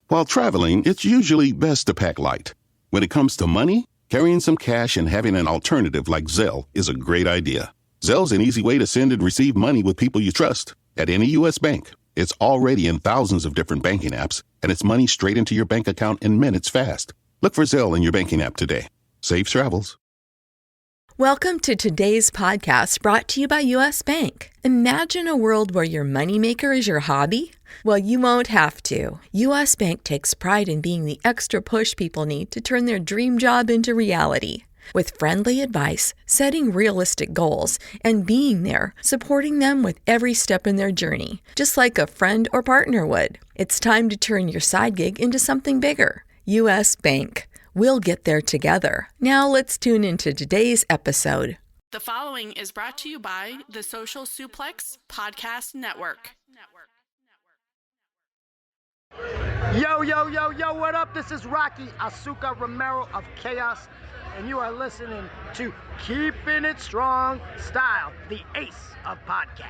While traveling, it's usually best to pack light. When it comes to money, carrying some cash and having an alternative like Zelle is a great idea. Zelle's an easy way to send and receive money with people you trust. At any U.S. bank, it's already in thousands of different banking apps, and it's money straight into your bank account in minutes fast. Look for Zelle in your banking app today. Safe travels. Welcome to today's podcast brought to you by U.S. Bank. Imagine a world where your moneymaker is your hobby. Well, you won't have to. U.S. Bank takes pride in being the extra push people need to turn their dream job into reality. With friendly advice, setting realistic goals, and being there, supporting them with every step in their journey, just like a friend or partner would. It's time to turn your side gig into something bigger. U.S. Bank. We'll get there together. Now let's tune into today's episode. The following is brought to you by the Social Suplex Podcast Network. Yo, what up? This is Rocky Asuka Romero of Chaos, and you are listening to Keepin It Strong Style, the ace of podcasts.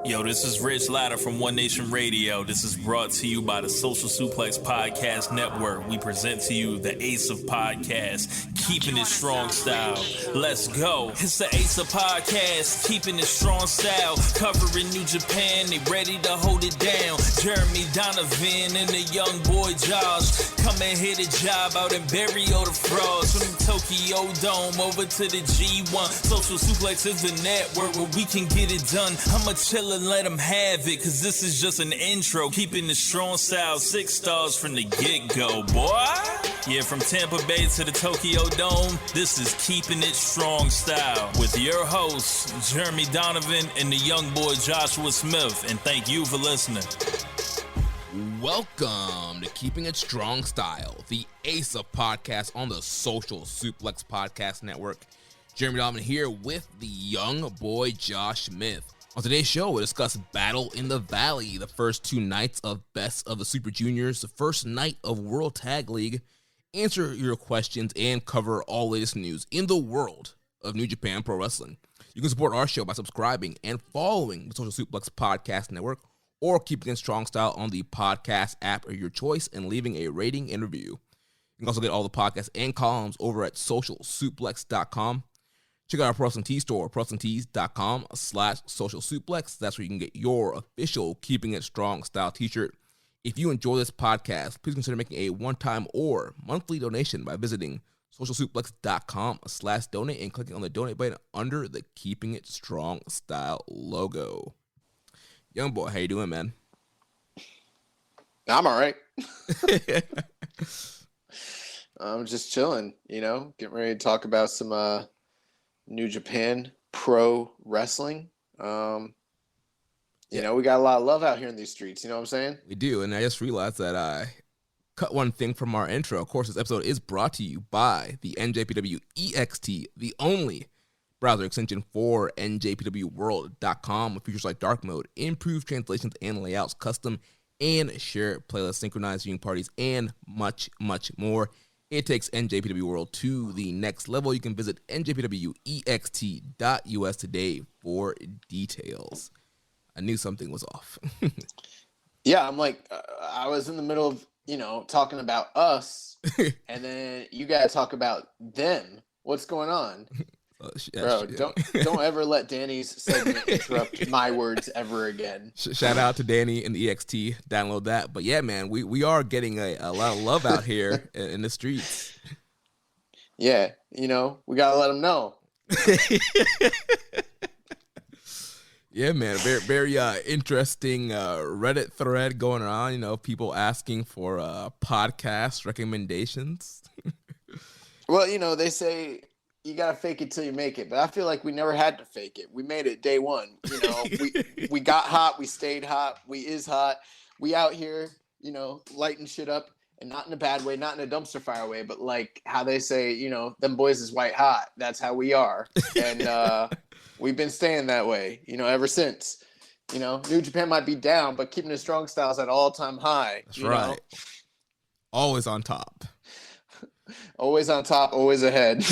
Yo, this is Rich Latta from One Nation Radio. This is brought to you by the Social Suplex Podcast Network. We present to you the ace of podcasts, Keepin It Strong Style. Let's go. It's the ace of podcasts, Keepin It Strong Style. Covering New Japan, they ready to hold it down. Jeremy Donovan and the young boy Josh. Come and hit a job out in Barrio the Frogs. From the Tokyo Dome over to the G1. Social Suplex is the network where we can get it done. I'ma chill and let them have it, cause this is just an intro. Keeping the strong style, 6 stars from the get-go, boy. Yeah, from Tampa Bay to the Tokyo Dome, this is Keeping It Strong Style with your hosts, Jeremy Donovan and the young boy Joshua Smith. And thank you for listening. Welcome to Keeping It Strong Style, the ace of podcasts on the Social Suplex Podcast Network. Jeremy Donovan here with the young boy Josh Smith. On today's show, we'll discuss Battle in the Valley, the first 2 nights of Best of the Super Juniors, the first night of World Tag League, answer your questions, and cover all latest news in the world of New Japan Pro Wrestling. You can support our show by subscribing and following the Social Suplex Podcast Network, or Keeping It Strong Style on the podcast app of your choice and leaving a rating and review. You can also get all the podcasts and columns over at socialsuplex.com. Check out our Pro Wrestling Tees store, ProWrestlingTees.com/socialsuplex. That's where you can get your official Keeping It Strong Style t-shirt. If you enjoy this podcast, please consider making a one-time or monthly donation by visiting socialsuplex.com/donate and clicking on the donate button under the Keeping It Strong Style logo. Young boy, how you doing, man? I'm all right. I'm just chilling, getting ready to talk about some New Japan Pro Wrestling. We got a lot of love out here in these streets, you know what I'm saying? We do, and I just realized that I cut one thing from our intro. Of course, this episode is brought to you by the NJPW EXT, the only browser extension for NJPWWorld.com with features like dark mode, improved translations and layouts, custom and shared playlists, synchronized viewing parties, and much, much more. It takes NJPW World to the next level. You can visit njpwext.us today for details. I knew something was off. Yeah, I'm like, I was in the middle of, talking about us, and then you got to talk about them. What's going on? Bro, don't ever let Danny's segment interrupt my words ever again. Shout out to Danny and the EXT. Download that. But yeah, man, we are getting a lot of love out here in the streets. Yeah, we got to let them know. Yeah, man, very interesting Reddit thread going on. People asking for podcast recommendations. Well, they say you got to fake it till you make it. But I feel like we never had to fake it. We made it day one. We got hot. We stayed hot. We is hot. We out here, lighting shit up, and not in a bad way, not in a dumpster fire way, but like how they say, them boys is white hot. That's how we are. And we've been staying that way, ever since. New Japan might be down, but Keeping It Strong Style is at all-time high. That's right. Always on top. Always on top, always ahead.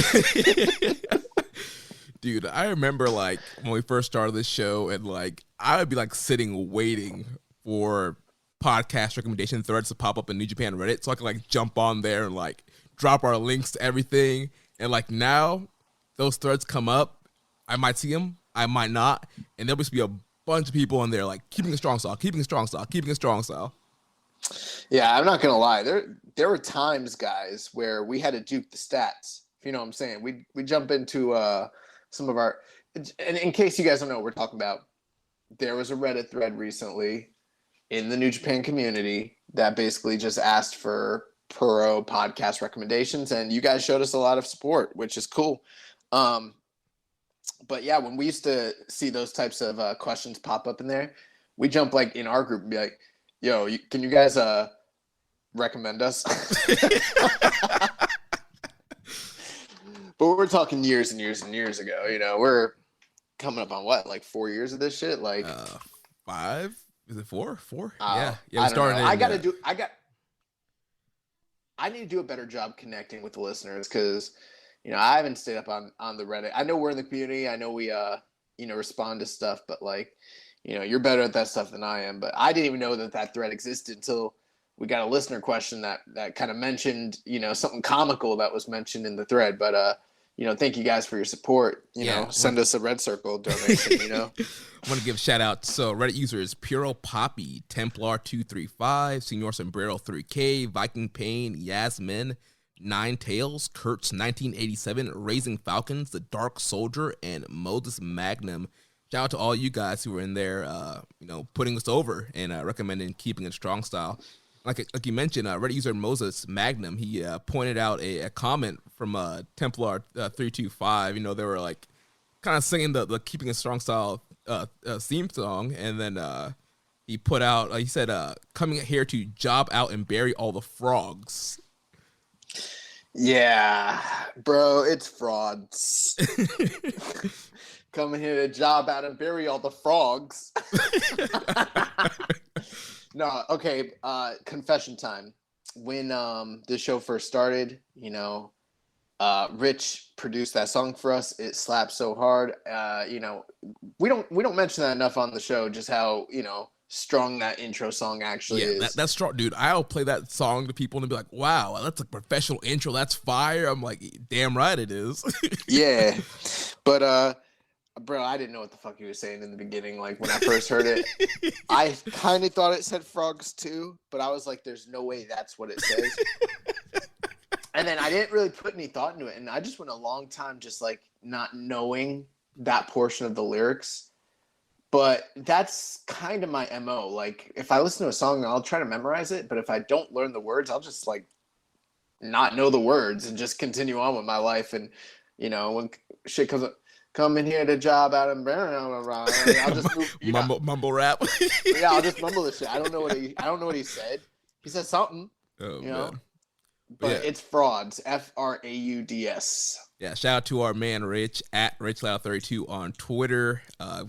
Dude, I remember when we first started this show, and I would be sitting waiting for podcast recommendation threads to pop up in New Japan Reddit, so I can like jump on there and like drop our links to everything. And like now, those threads come up, I might see them, I might not, and there'll just be a bunch of people in there like keeping a strong style, keeping a strong style, keeping a strong style. Yeah, I'm not gonna lie. There were times, guys, where we had to duke the stats. If you know what I'm saying. We jump into some of our, and in case you guys don't know what we're talking about, there was a Reddit thread recently in the New Japan community that basically just asked for pro podcast recommendations, and you guys showed us a lot of support, which is cool. But yeah, when we used to see those types of questions pop up in there, we jump like in our group and be like, yo, can you guys recommend us? But we're talking years and years and years ago. You know, we're coming up on what, like 4 years of this shit? Like 5? Is it 4? 4? Yeah. We started. I need to do a better job connecting with the listeners, because you know I haven't stayed up on the Reddit. I know we're in the community. I know we respond to stuff, but like, you know, you're better at that stuff than I am. But I didn't even know that thread existed until we got a listener question that kind of mentioned, you know, something comical that was mentioned in the thread. But you know, thank you guys for your support. You know, send us a Red Circle donation. You know, I want to give a shout out. So Reddit users Puro Poppy, Templar 235, Senor Sombrero 3K, Viking Pain, Yasmin, Nine Tails, Kurtz 1987, Raising Falcons, The Dark Soldier, and Moses Magnum. Shout out to all you guys who were in there, you know, putting us over and recommending Keeping It Strong Style. Like you mentioned, Reddit user Moses Magnum, he pointed out a comment from Templar 325. You know, they were like kind of singing the Keeping It Strong Style theme song, and then he put out, he said, coming here to job out and bury all the frogs. Yeah, bro, it's frauds. Coming here to job out and bury all the frogs. No, okay. Confession time. When the show first started, you know, Rich produced that song for us. It slaps so hard. You know, we don't mention that enough on the show. Just how, you know, strong that intro song actually is. That's strong, dude. I'll play that song to people and be like, "Wow, that's a professional intro. That's fire." I'm like, "Damn right it is." Yeah, but bro, I didn't know what the fuck he was saying in the beginning. Like, when I first heard it, I kind of thought it said frogs too, but I was like, there's no way that's what it says. And then I didn't really put any thought into it, and I just went a long time just like not knowing that portion of the lyrics. But that's kind of my MO. Like, if I listen to a song, I'll try to memorize it, but if I don't learn the words, I'll just like not know the words and just continue on with my life. And, you know, when shit comes up, coming here to job out and I'll just mumble rap. Yeah, I'll just mumble this shit. I don't know what he said. He said something. Oh, you know, man. but yeah. It's frauds. Frauds. Yeah, shout out to our man Rich at RichLoud32 on Twitter,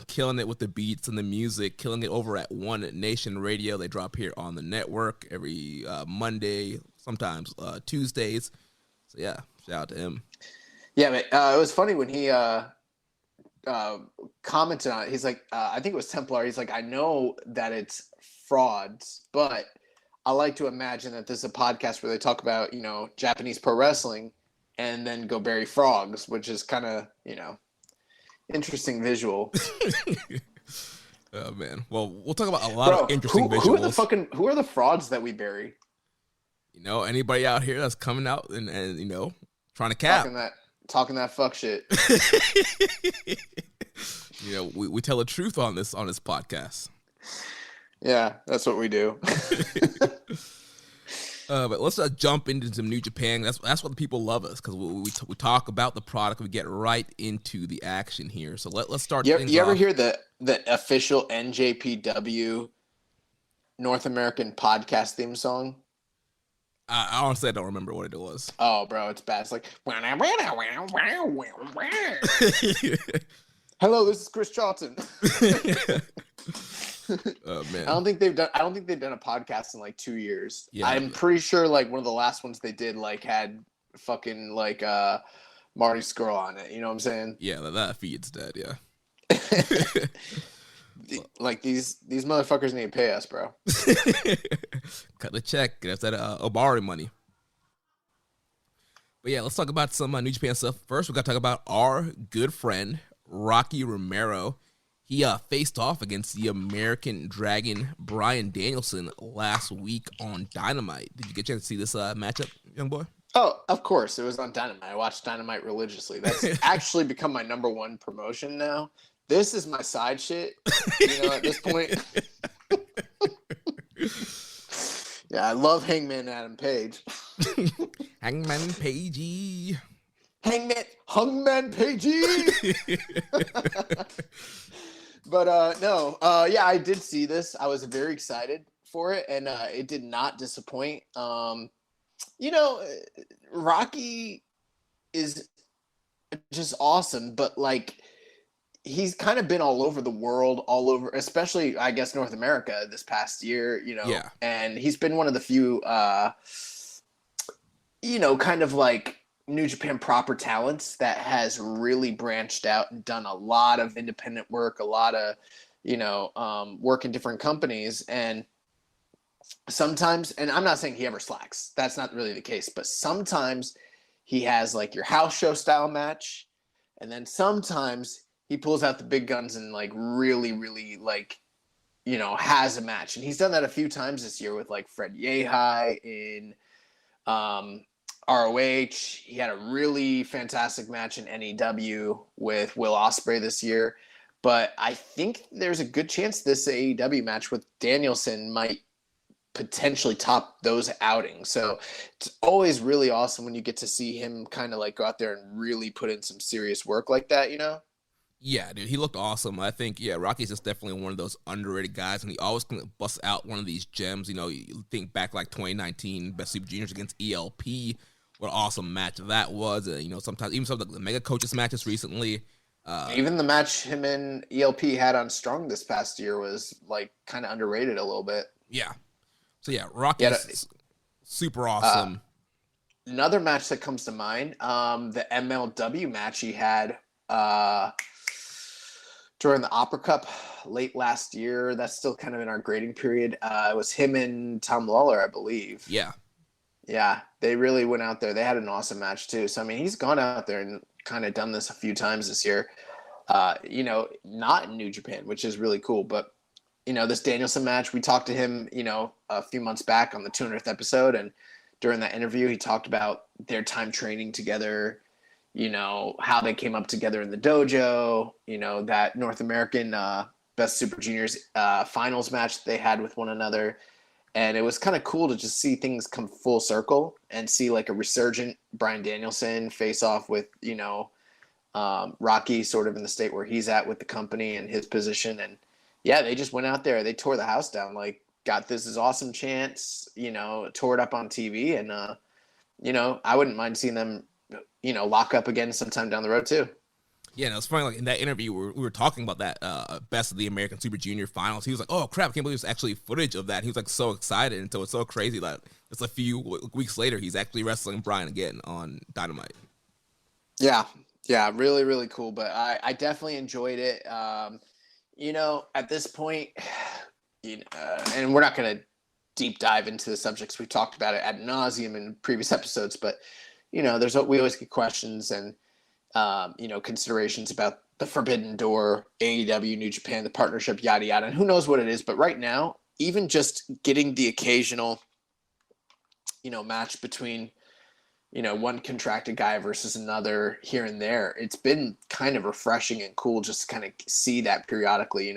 killing it with the beats and the music, killing it over at One Nation Radio. They drop here on the network every Monday, sometimes Tuesdays. So yeah, shout out to him. Yeah, man, it was funny when he commented on it. He's like, I think it was Templar. He's like, I know that it's frauds, but I like to imagine that this is a podcast where they talk about, you know, Japanese pro wrestling and then go bury frogs, which is kind of, you know, interesting visual. Oh man. Well, we'll talk about a lot of interesting visuals. Who are the frauds that we bury? You know, anybody out here that's coming out and you know, trying to cap. Talking that fuck shit. You know, we tell the truth on this podcast. Yeah, that's what we do. But let's jump into some New Japan. That's what the people love us, because we talk about the product. We get right into the action here. So let's start. You ever hear the official NJPW North American podcast theme song? I honestly don't remember what it was. Oh, bro, it's bad. It's like, hello, this is Chris Charlton. Oh man, I don't think they've done a podcast in like 2 years. Yeah, I'm pretty sure like one of the last ones they did like had fucking like Marty Skrull on it. You know what I'm saying? Yeah, that feed's dead. Yeah. Like these motherfuckers need to pay us, bro. Cut the check. Get us that borrowing money. But yeah, let's talk about some New Japan stuff. First, we got to talk about our good friend, Rocky Romero. He faced off against the American Dragon, Bryan Danielson, last week on Dynamite. Did you get a chance to see this matchup, young boy? Oh, of course. It was on Dynamite. I watched Dynamite religiously. That's actually become my number one promotion now. This is my side shit, at this point. Yeah, I love Hangman Adam Page. Hangman Pagey. Hangman Pagey. But no, yeah, I did see this. I was very excited for it, and it did not disappoint. Rocky is just awesome, but like he's kind of been all over the world, especially I guess North America this past year, Yeah. And he's been one of the few kind of like New Japan proper talents that has really branched out and done a lot of independent work, a lot of work in different companies. And sometimes, and I'm not saying he ever slacks, that's not really the case, but sometimes he has like your house show style match, and then sometimes he pulls out the big guns and like really, really like, has a match. And he's done that a few times this year with like Fred Yehi in ROH. He had a really fantastic match in NEW with Will Ospreay this year. But I think there's a good chance this AEW match with Danielson might potentially top those outings. So it's always really awesome when you get to see him kind of like go out there and really put in some serious work like that, Yeah, dude, he looked awesome. I think, Rocky's just definitely one of those underrated guys, and he always can bust out one of these gems. You think back like 2019, Best Super Juniors against ELP, what an awesome match that was. Sometimes even some of the Mega Coaches matches recently. Even the match him and ELP had on Strong this past year was like kind of underrated a little bit. Yeah. So Rocky's super awesome. Another match that comes to mind, the MLW match he had during the Opera Cup late last year. That's still kind of in our grading period. It was him and Tom Lawler, I believe. Yeah. Yeah, they really went out there. They had an awesome match too. So, I mean, he's gone out there and kind of done this a few times this year. Not in New Japan, which is really cool. But, this Danielson match, we talked to him, a few months back on the 200th episode. And during that interview, he talked about their time training together, how they came up together in the dojo, that North American Best Super Juniors finals match they had with one another. And it was kind of cool to just see things come full circle and see like a resurgent Bryan Danielson face off with, Rocky sort of in the state where he's at with the company and his position. And yeah, they just went out there, they tore the house down, like got this is awesome chance, tore it up on TV. And, I wouldn't mind seeing them, lock up again sometime down the road too. Yeah, and it was funny, like in that interview, we were talking about that Best of the American Super Junior finals. He was like, oh crap, I can't believe there's actually footage of that. He was like so excited, and so it's so crazy that just a few weeks later, he's actually wrestling Bryan again on Dynamite. Yeah, really, really cool. But I definitely enjoyed it. At this point, and we're not going to deep dive into the subjects. We've talked about it ad nauseum in previous episodes, but, we always get questions and, considerations about the Forbidden Door, AEW, New Japan, the partnership, yada, yada. And who knows what it is. But right now, even just getting the occasional, match between, one contracted guy versus another here and there, it's been kind of refreshing and cool just to kind of see that periodically,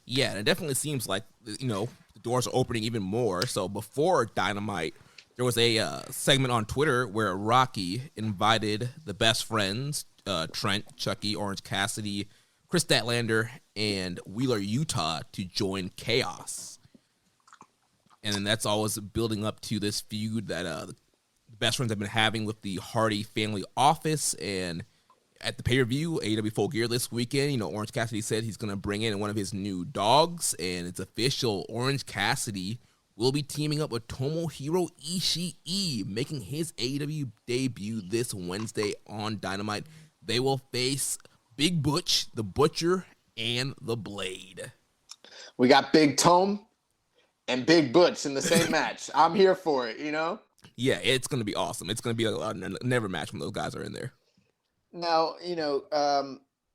Yeah, and it definitely seems like, the doors are opening even more. So before Dynamite, there was a segment on Twitter where Rocky invited the best friends, Trent, Chucky, Orange Cassidy, Chris Statlander, and Wheeler Utah to join Chaos. And then that's always building up to this feud that the best friends have been having with the Hardy family office. And at the pay-per-view, AEW Full Gear this weekend, Orange Cassidy said he's going to bring in one of his new dogs, and it's official. Orange Cassidy will be teaming up with Tomohiro Ishii, making his AEW debut this Wednesday on Dynamite. They will face Big Butch, the Butcher, and the Blade. We got Big Tom and Big Butch in the same match. I'm here for it, you know? Yeah, it's going to be awesome. It's going to be a never match when those guys are in there. Now,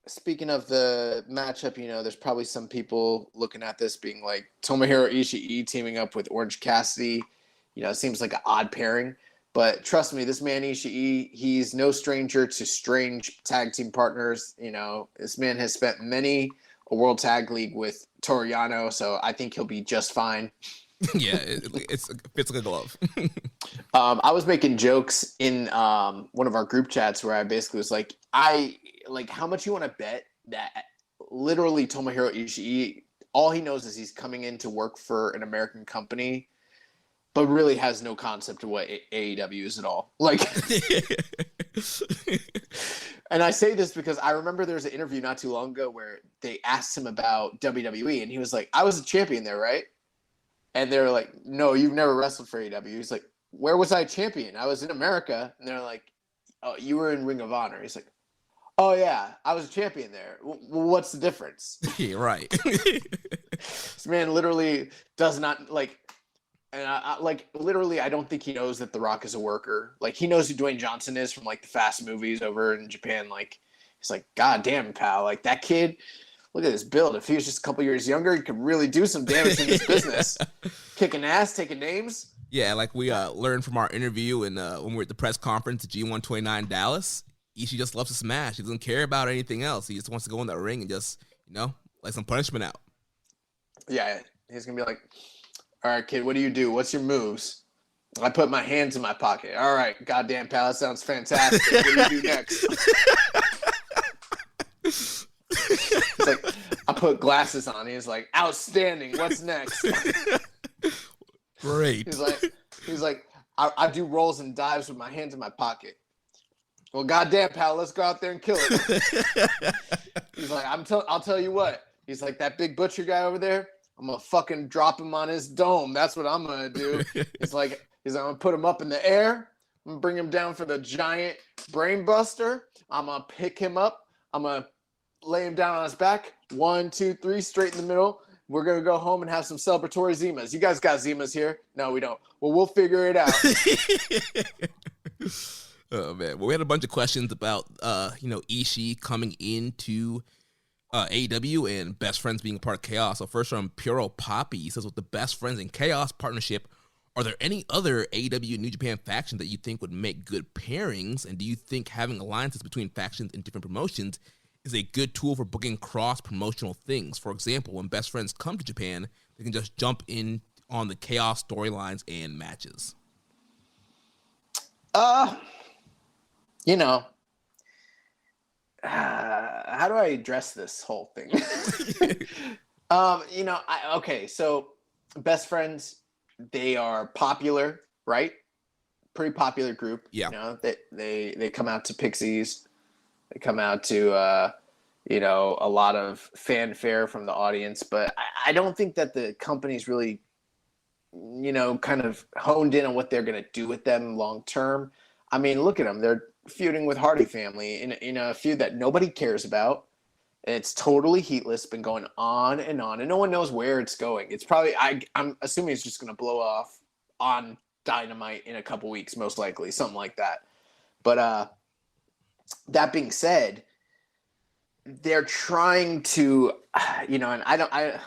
speaking of the matchup, there's probably some people looking at this being like Tomohiro Ishii teaming up with Orange Cassidy. It seems like an odd pairing. But trust me, this man Ishii, he's no stranger to strange tag team partners. This man has spent many a World Tag League with Toru Yano, so I think he'll be just fine. Yeah, it fits like a glove. I was making jokes in one of our group chats where I basically was like, how much you want to bet that literally Tomohiro Ishii, all he knows is he's coming in to work for an American company, but really has no concept of what AEW is at all. And I say this because I remember there was an interview not too long ago where they asked him about WWE, and he was like, I was a champion there, right? And they're like, no, you've never wrestled for AEW. He's like, where was I champion? I was in America. And they're like, oh, you were in Ring of Honor. He's like, oh, yeah, I was a champion there. Well, what's the difference? Yeah, right. This man literally does not, and literally, I don't think he knows that The Rock is a worker. He knows who Dwayne Johnson is from, the Fast movies over in Japan. He's like, God damn, pal. That kid, look at this build. If he was just a couple years younger, he could really do some damage in this business. Kicking ass, taking names. Yeah, we learned from our interview and when we were at the press conference at G129 Dallas, Ishii just loves to smash. He doesn't care about anything else. He just wants to go in that ring and just, let some punishment out. Yeah, he's going to be like, all right, kid, what do you do? What's your moves? I put my hands in my pocket. All right, goddamn, pal, that sounds fantastic. What do you do next? It's like, I put glasses on. He's like, outstanding. What's next? Great. He's like, I do rolls and dives with my hands in my pocket. Well, goddamn, pal, let's go out there and kill it. He's like, I'll tell you what. He's like, that big butcher guy over there, I'm going to fucking drop him on his dome. That's what I'm going to do. He's like, I'm going to put him up in the air. I'm going to bring him down for the giant brain buster. I'm going to pick him up. I'm going to lay him down on his back. 1, 2, 3, straight in the middle. We're going to go home and have some celebratory Zimas. You guys got Zimas here? No, we don't. Well, we'll figure it out. Oh, man. Well, we had a bunch of questions about, Ishii coming into AEW and Best Friends being a part of Chaos. So first from Puro Poppy, he says, with the Best Friends and Chaos partnership, are there any other AEW New Japan factions that you think would make good pairings? And do you think having alliances between factions in different promotions is a good tool for booking cross-promotional things? For example, when Best Friends come to Japan, they can just jump in on the Chaos storylines and matches. How do I address this whole thing? So Best Friends, they are popular, right? Pretty popular group. Yeah. They come out to Pixies. They come out to, a lot of fanfare from the audience. But I don't think that the company's really, kind of honed in on what they're going to do with them long term. I mean, look at them. They're feuding with Hardy Family in a feud that nobody cares about. And it's totally heatless, been going on, and no one knows where it's going. It's probably, I'm assuming it's just going to blow off on Dynamite in a couple weeks, most likely, something like that. But that being said, they're trying to, and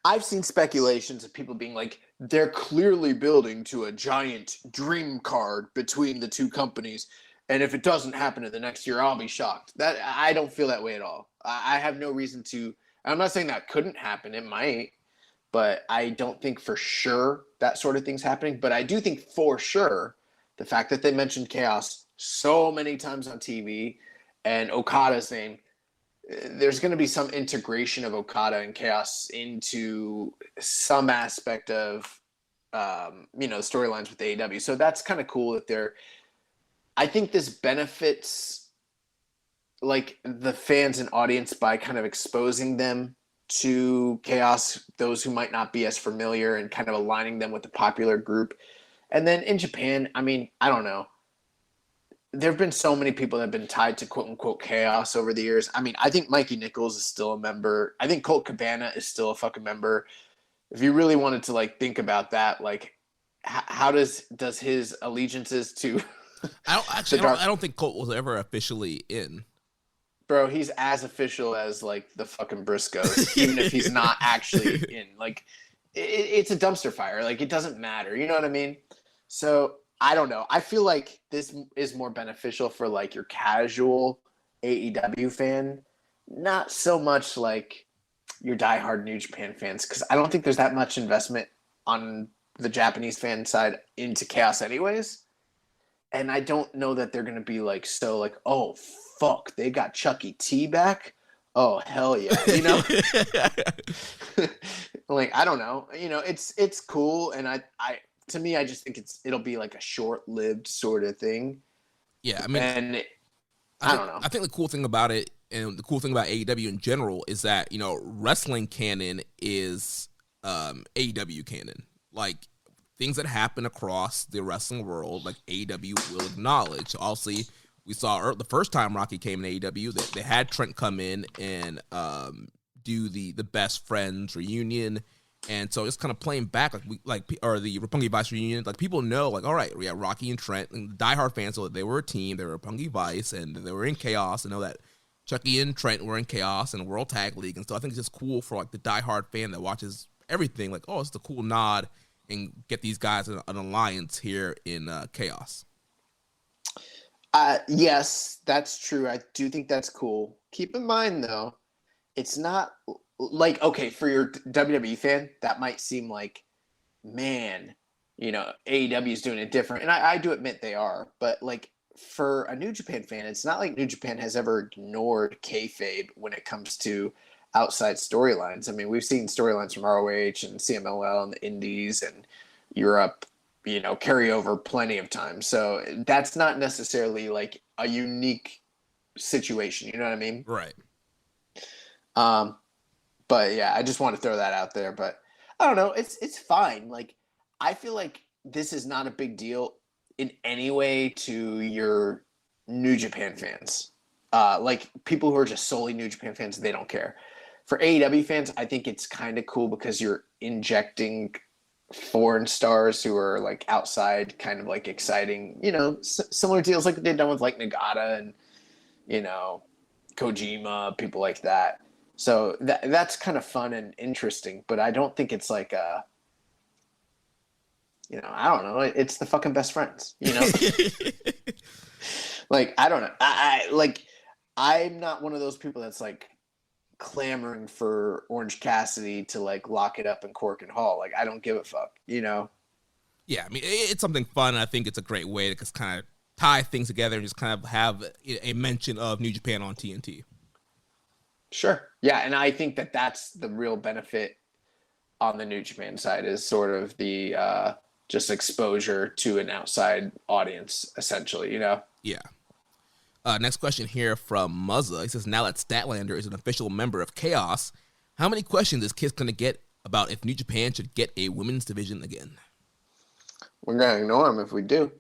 I've seen speculations of people being like, they're clearly building to a giant dream card between the two companies. And if it doesn't happen in the next year, I'll be shocked. That I don't feel that way at all. I have no reason to. I'm not saying that couldn't happen. It might. But I don't think for sure that sort of thing's happening. But I do think for sure the fact that they mentioned Chaos so many times on TV and Okada's name, there's going to be some integration of Okada and Chaos into some aspect of, storylines with AEW. So that's kind of cool that they're, I think this benefits the fans and audience by kind of exposing them to Chaos, those who might not be as familiar, and kind of aligning them with the popular group. And then in Japan, I mean, I don't know. there have been so many people that have been tied to quote unquote chaos over the years. I mean, I think Mikey Nichols is still a member. I think Colt Cabana is still a fucking member. If you really wanted to like think about that, like how does his allegiances to I don't think Colt was ever officially in. Bro, he's as official as like the fucking Briscoes, even if he's not actually in. Like it's a dumpster fire. Like it doesn't matter. You know what I mean? So I don't know. I feel like this is more beneficial for like your casual AEW fan, not so much like your diehard New Japan fans, because I don't think there's that much investment on the Japanese fan side into Chaos anyways. And I don't know that they're going to be like, so like, oh, fuck, they got Chucky T back? Oh, hell yeah. You know? Like, I don't know. You know, it's cool. And I to me, I just think it'll be like a short-lived sort of thing. Yeah, I mean, and I don't know. I think the cool thing about it, and the cool thing about AEW in general, is that, you know, wrestling canon is AEW canon. Like, things that happen across the wrestling world, like AEW will acknowledge. So obviously, we saw the first time Rocky came in AEW, that they had Trent come in and do the best friends reunion. And so it's kind of playing back or the Roppongi Vice reunion. Like, people know, like, all right, we have Rocky and Trent, and diehard fans, so they were a team. They were Roppongi Vice, and they were in Chaos. And know that Chucky and Trent were in Chaos and World Tag League. And so I think it's just cool for like the diehard fan that watches everything. Like, oh, it's a cool nod, and get these guys an alliance here in Chaos. Yes, that's true. I do think that's cool. Keep in mind, though, it's not like, okay, for your WWE fan, that might seem like, man, you know, AEW is doing it different. And I do admit they are. But, like, for a New Japan fan, it's not like New Japan has ever ignored kayfabe when it comes to outside storylines. I mean, we've seen storylines from ROH and CMLL and the Indies and Europe, you know, carry over plenty of times. So that's not necessarily like a unique situation. You know what I mean? Right. But yeah, I just want to throw that out there. But I don't know. It's fine. Like, I feel like this is not a big deal in any way to your New Japan fans. Like, people who are just solely New Japan fans, they don't care. For AEW fans, I think it's kind of cool because you're injecting foreign stars who are like outside, kind of like exciting, you know, similar deals like they've done with like Nagata and, you know, Kojima, people like that. So that's kind of fun and interesting, but I don't think it's like you know, I don't know. It's the fucking best friends, you know? Like, I don't know. I'm not one of those people that's like clamoring for Orange Cassidy to like lock it up in Cork and Hall. Like, I don't give a fuck, you know? Yeah, I mean, it's something fun. I think it's a great way to just kind of tie things together and just kind of have a mention of New Japan on TNT. Sure. Yeah, and I think that's the real benefit on the New Japan side is sort of the just exposure to an outside audience, essentially, you know? Yeah. Next question here from Muzza. He says, now that Statlander is an official member of Chaos, how many questions is Kiss going to get about if New Japan should get a women's division again? We're going to ignore him if we do.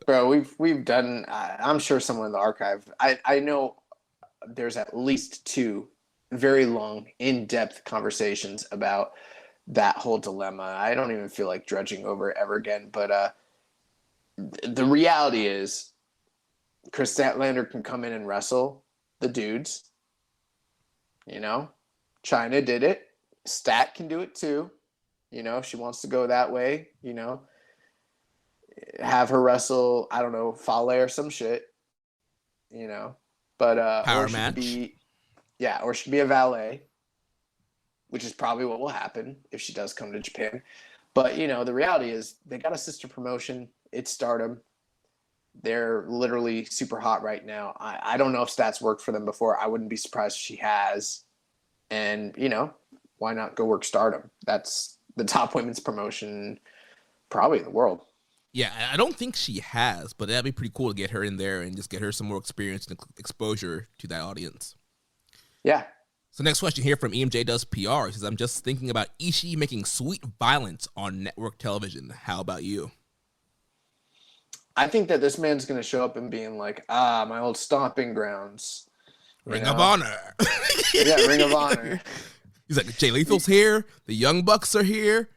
Bro, we've done, I'm sure someone in the archive, I know there's at least 2 very long, in-depth conversations about that whole dilemma. I don't even feel like dredging over it ever again, but the reality is Chris Statlander can come in and wrestle the dudes. You know, Chyna did it. Stat can do it too. You know, if she wants to go that way, you know, have her wrestle, I don't know, Fale or some shit, you know, but, power or she match. Or she could be a valet, which is probably what will happen if she does come to Japan. But, you know, the reality is they got a sister promotion. It's Stardom. They're literally super hot right now. I don't know if Stats worked for them before. I wouldn't be surprised if she has. And, you know, why not go work Stardom? That's the top women's promotion probably in the world. Yeah, I don't think she has, but that'd be pretty cool to get her in there and just get her some more experience and exposure to that audience. Yeah. So next question here from EMJ Does PR. He says, I'm just thinking about Ishii making sweet violence on network television. How about you? I think that this man's going to show up and being like, my old stomping grounds. Ring of Honor. Yeah, Ring of Honor. He's like, Jay Lethal's here. The Young Bucks are here.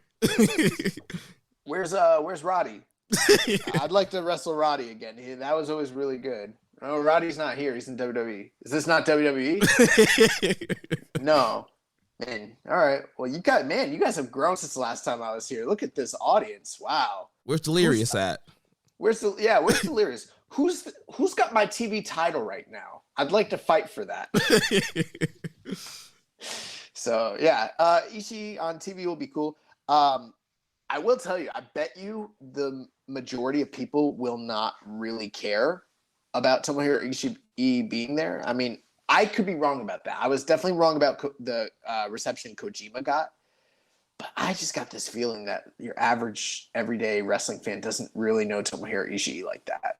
Where's Roddy? I'd like to wrestle Roddy again. That was always really good. Oh, Roddy's not here. He's in WWE. Is this not WWE? No. Man, all right. Well, you guys have grown since the last time I was here. Look at this audience. Wow. Where's Delirious at? Where's Delirious? Who's got my TV title right now? I'd like to fight for that. So yeah, Ishii on TV will be cool. I will tell you, I bet you the majority of people will not really care about Tomohiro Ishii being there. I mean, I could be wrong about that. I was definitely wrong about the reception Kojima got. But I just got this feeling that your average, everyday wrestling fan doesn't really know Tomohiro Ishii like that.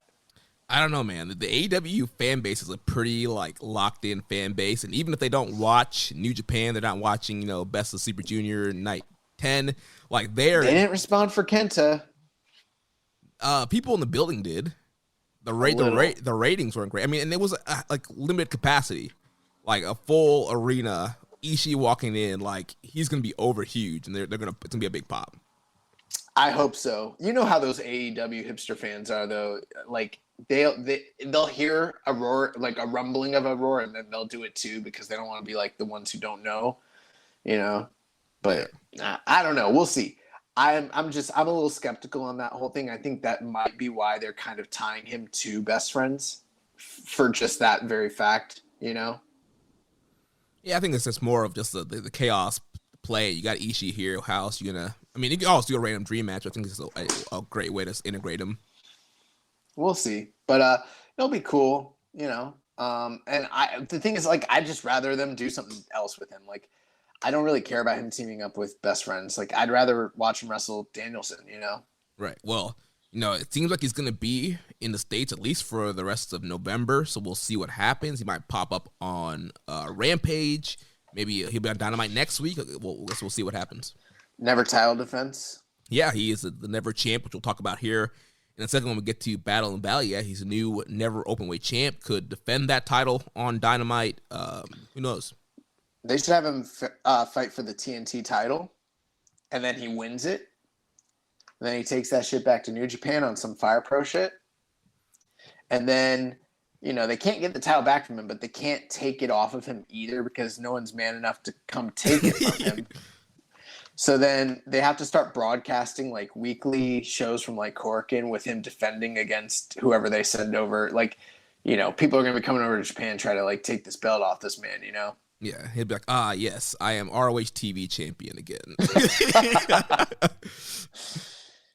I don't know, man. The AEW fan base is a pretty locked-in fan base, and even if they don't watch New Japan, they're not watching, Best of Super Junior Night 10. They didn't respond for Kenta. People in the building did. The ratings weren't great. I mean, and it was limited capacity, a full arena. Ishii walking in, he's gonna be over huge, and it's gonna be a big pop. I hope so. You know how those AEW hipster fans are, though. They'll hear a roar, a rumbling of a roar, and then they'll do it too because they don't want to be like the ones who don't know, But I don't know. We'll see. I'm a little skeptical on that whole thing. I think that might be why they're kind of tying him to Best Friends for just that very fact, Yeah, I think it's just more of just the chaos play. You got Ishii here. How else you gonna? I mean, you can always do a random dream match. I think it's a great way to integrate him. We'll see, but it'll be cool, And the thing is, I'd just rather them do something else with him. I don't really care about him teaming up with Best Friends. I'd rather watch him wrestle Danielson, Right. Well, it seems like he's going to be in the States at least for the rest of November, so we'll see what happens. He might pop up on Rampage. Maybe he'll be on Dynamite next week. We'll see what happens. Never title defense? Yeah, he is the Never champ, which we'll talk about here in a second when we get to Battle and Valley. Yeah, he's a new Never Openweight champ. Could defend that title on Dynamite. Who knows? They should have him fight for the TNT title, and then he wins it. And then he takes that shit back to New Japan on some Fire Pro shit. And then, they can't get the title back from him, but they can't take it off of him either because no one's man enough to come take it from him. So then they have to start broadcasting weekly shows from Korakuen with him defending against whoever they send over. People are going to be coming over to Japan and try to take this belt off this man, Yeah, he'd be like, yes, I am ROH TV champion again.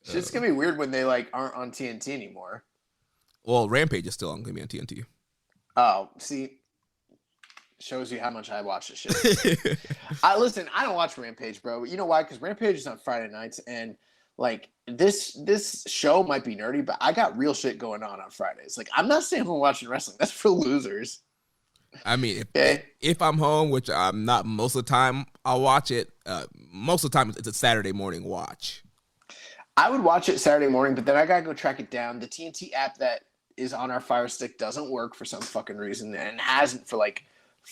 It's going to be weird when they aren't on TNT anymore. Well, Rampage is still going to be on TNT. Oh, see, shows you how much I watch this shit. Listen, I don't watch Rampage, bro. But you know why? Because Rampage is on Friday nights, and this show might be nerdy, but I got real shit going on Fridays. I'm not saying I'm watching wrestling. That's for losers. I mean, if I'm home, which I'm not most of the time, I'll watch it. Most of the time, it's a Saturday morning watch. I would watch it Saturday morning, but then I gotta go track it down. The TNT app that is on our Fire Stick doesn't work for some fucking reason, and hasn't for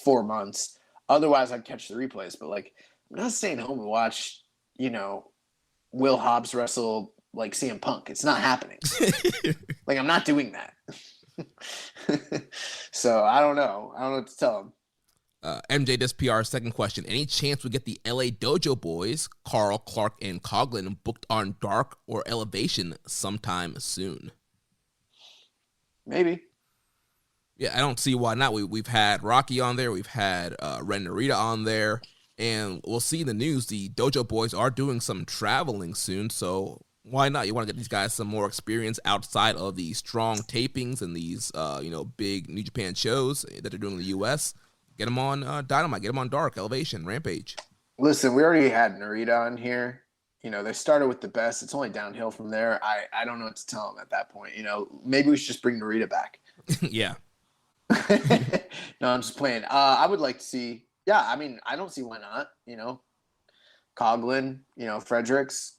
4 months. Otherwise, I'd catch the replays. But I'm not staying home and watch, Will Hobbs wrestle CM Punk. It's not happening. I'm not doing that. So I don't know. I don't know what to tell him. MJ does PR. Second question. Any chance we get the LA Dojo Boys, Carl, Clark, and Coughlin booked on Dark or Elevation sometime soon? Maybe. Yeah, I don't see why not. We've had Rocky on there. We've had Ren Narita on there. And we'll see in the news, the Dojo Boys are doing some traveling soon. So why not? You want to get these guys some more experience outside of the strong tapings and these, big New Japan shows that they're doing in the U.S. Get them on Dynamite. Get them on Dark, Elevation, Rampage. Listen, we already had Narita on here. They started with the best. It's only downhill from there. I don't know what to tell them at that point. Maybe we should just bring Narita back. Yeah. No, I'm just playing. I would like to see. Yeah, I mean, I don't see why not. Coughlin, Fredericks,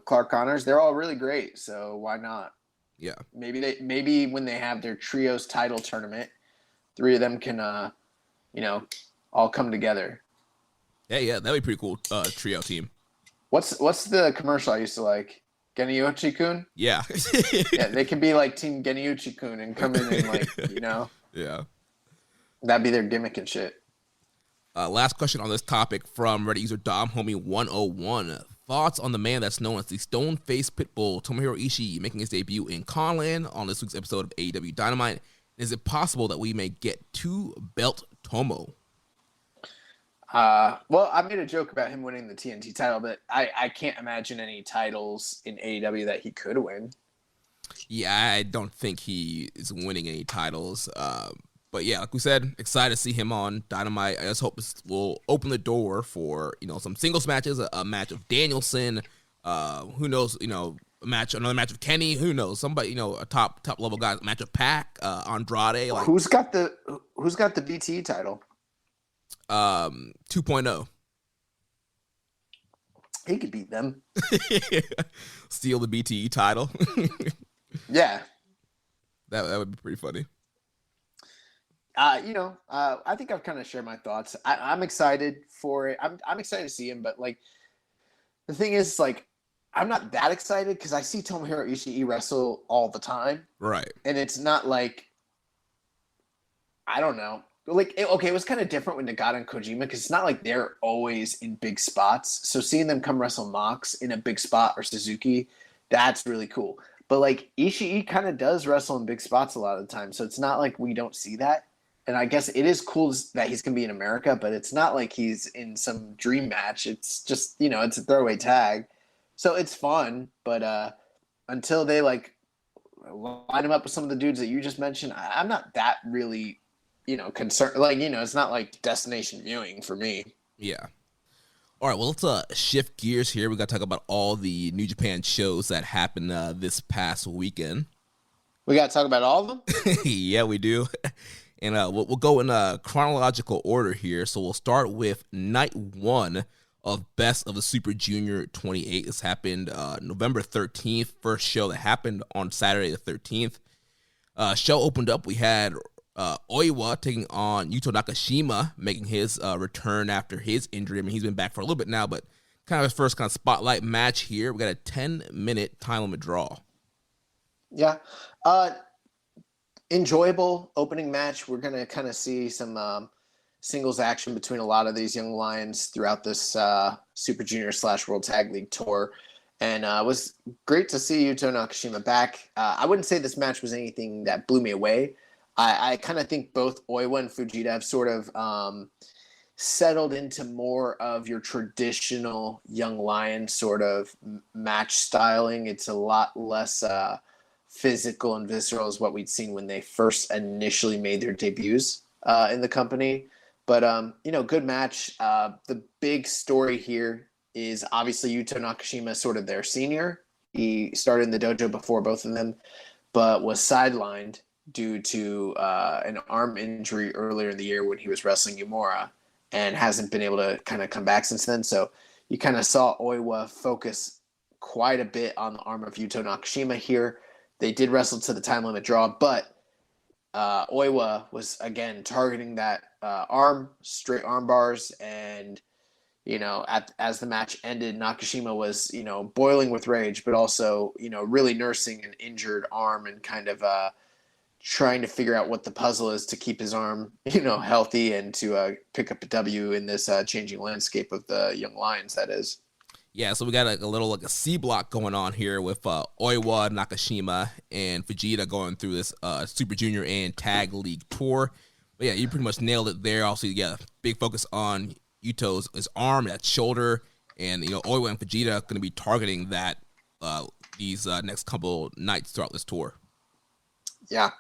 Clark Connors. They're all really great. So why not? Yeah. Maybe when they have their trios title tournament, 3 of them can all come together. Yeah, that'd be pretty cool. Trio team. What's the commercial I used to like? Geniuchi-kun? Yeah. Yeah, they could be like Team Geniuchi-kun and come in and Yeah. That'd be their gimmick and shit. Last question on this topic from Reddit user DomHomie101. Thoughts on the man that's known as the Stone-Faced Pitbull, Tomohiro Ishii, making his debut in Conland on this week's episode of AEW Dynamite? Is it possible that we may get 2-belt Tomo? Well, I made a joke about him winning the TNT title, but I can't imagine any titles in AEW that he could win. Yeah, I don't think he is winning any titles. But yeah, like we said, excited to see him on Dynamite. I just hope this will open the door for, some singles matches, a match of Danielson, who knows, another match of Kenny, who knows, somebody, a top level guy, match of Pac, Andrade. Like, who's got the BT title? 2.0. He could beat them. Steal the BTE title. Yeah. That would be pretty funny. I think I've kind of shared my thoughts. I'm excited for it. I'm excited to see him, but like, the thing is, like, I'm not that excited because I see Tomohiro Ishii wrestle all the time. Right. And it's not like, I don't know. Like, it was kind of different with Nagata and Kojima because it's not like they're always in big spots. So seeing them come wrestle Mox in a big spot or Suzuki, that's really cool. But like, Ishii kind of does wrestle in big spots a lot of the time. So it's not like we don't see that. And I guess it is cool that he's going to be in America, but it's not like he's in some dream match. It's just, it's a throwaway tag. So it's fun, but until they like line him up with some of the dudes that you just mentioned, I'm not that really, concerned. Like, it's not like destination viewing for me. Yeah. All right, well, let's shift gears here. We got to talk about all the New Japan shows that happened this past weekend. We got to talk about all of them? Yeah, we do. And we'll go in chronological order here. So we'll start with night 1 of Best of the Super Junior 28. This happened November 13th. First show that happened on Saturday the 13th. Show opened up. We had Oiwa taking on Yuto Nakashima, making his return after his injury. I mean, he's been back for a little bit now, but kind of his first kind of spotlight match here. We got a 10-minute time limit draw. Yeah. Enjoyable opening match. We're going to kind of see some singles action between a lot of these young lions throughout this Super Junior / World Tag League tour. And it was great to see Yuto Nakashima back. I wouldn't say this match was anything that blew me away. I kind of think both Oiwa and Fujita have sort of settled into more of your traditional young lion sort of match styling. It's a lot less physical and visceral as what we'd seen when they first initially made their debuts in the company. But, good match. The big story here is obviously Yuto Nakashima, sort of their senior. He started in the dojo before both of them, but was sidelined due to an arm injury earlier in the year when he was wrestling Yumura and hasn't been able to kind of come back since then. So you kind of saw Oiwa focus quite a bit on the arm of Yuto Nakashima here. They did wrestle to the time limit draw, but Oiwa was, again, targeting that arm, straight arm bars. And, as the match ended, Nakashima was, boiling with rage, but also, really nursing an injured arm and kind of trying to figure out what the puzzle is to keep his arm, healthy and to pick up a W in this changing landscape of the young lions, that is. Yeah, so we got a little a C block going on here with Oiwa, Nakashima, and Fujita going through this Super Junior and Tag League tour. But yeah, you pretty much nailed it there. Also, yeah, big focus on Yuto's his arm, that shoulder, and Oiwa and Fujita going to be targeting that these next couple nights throughout this tour. Yeah,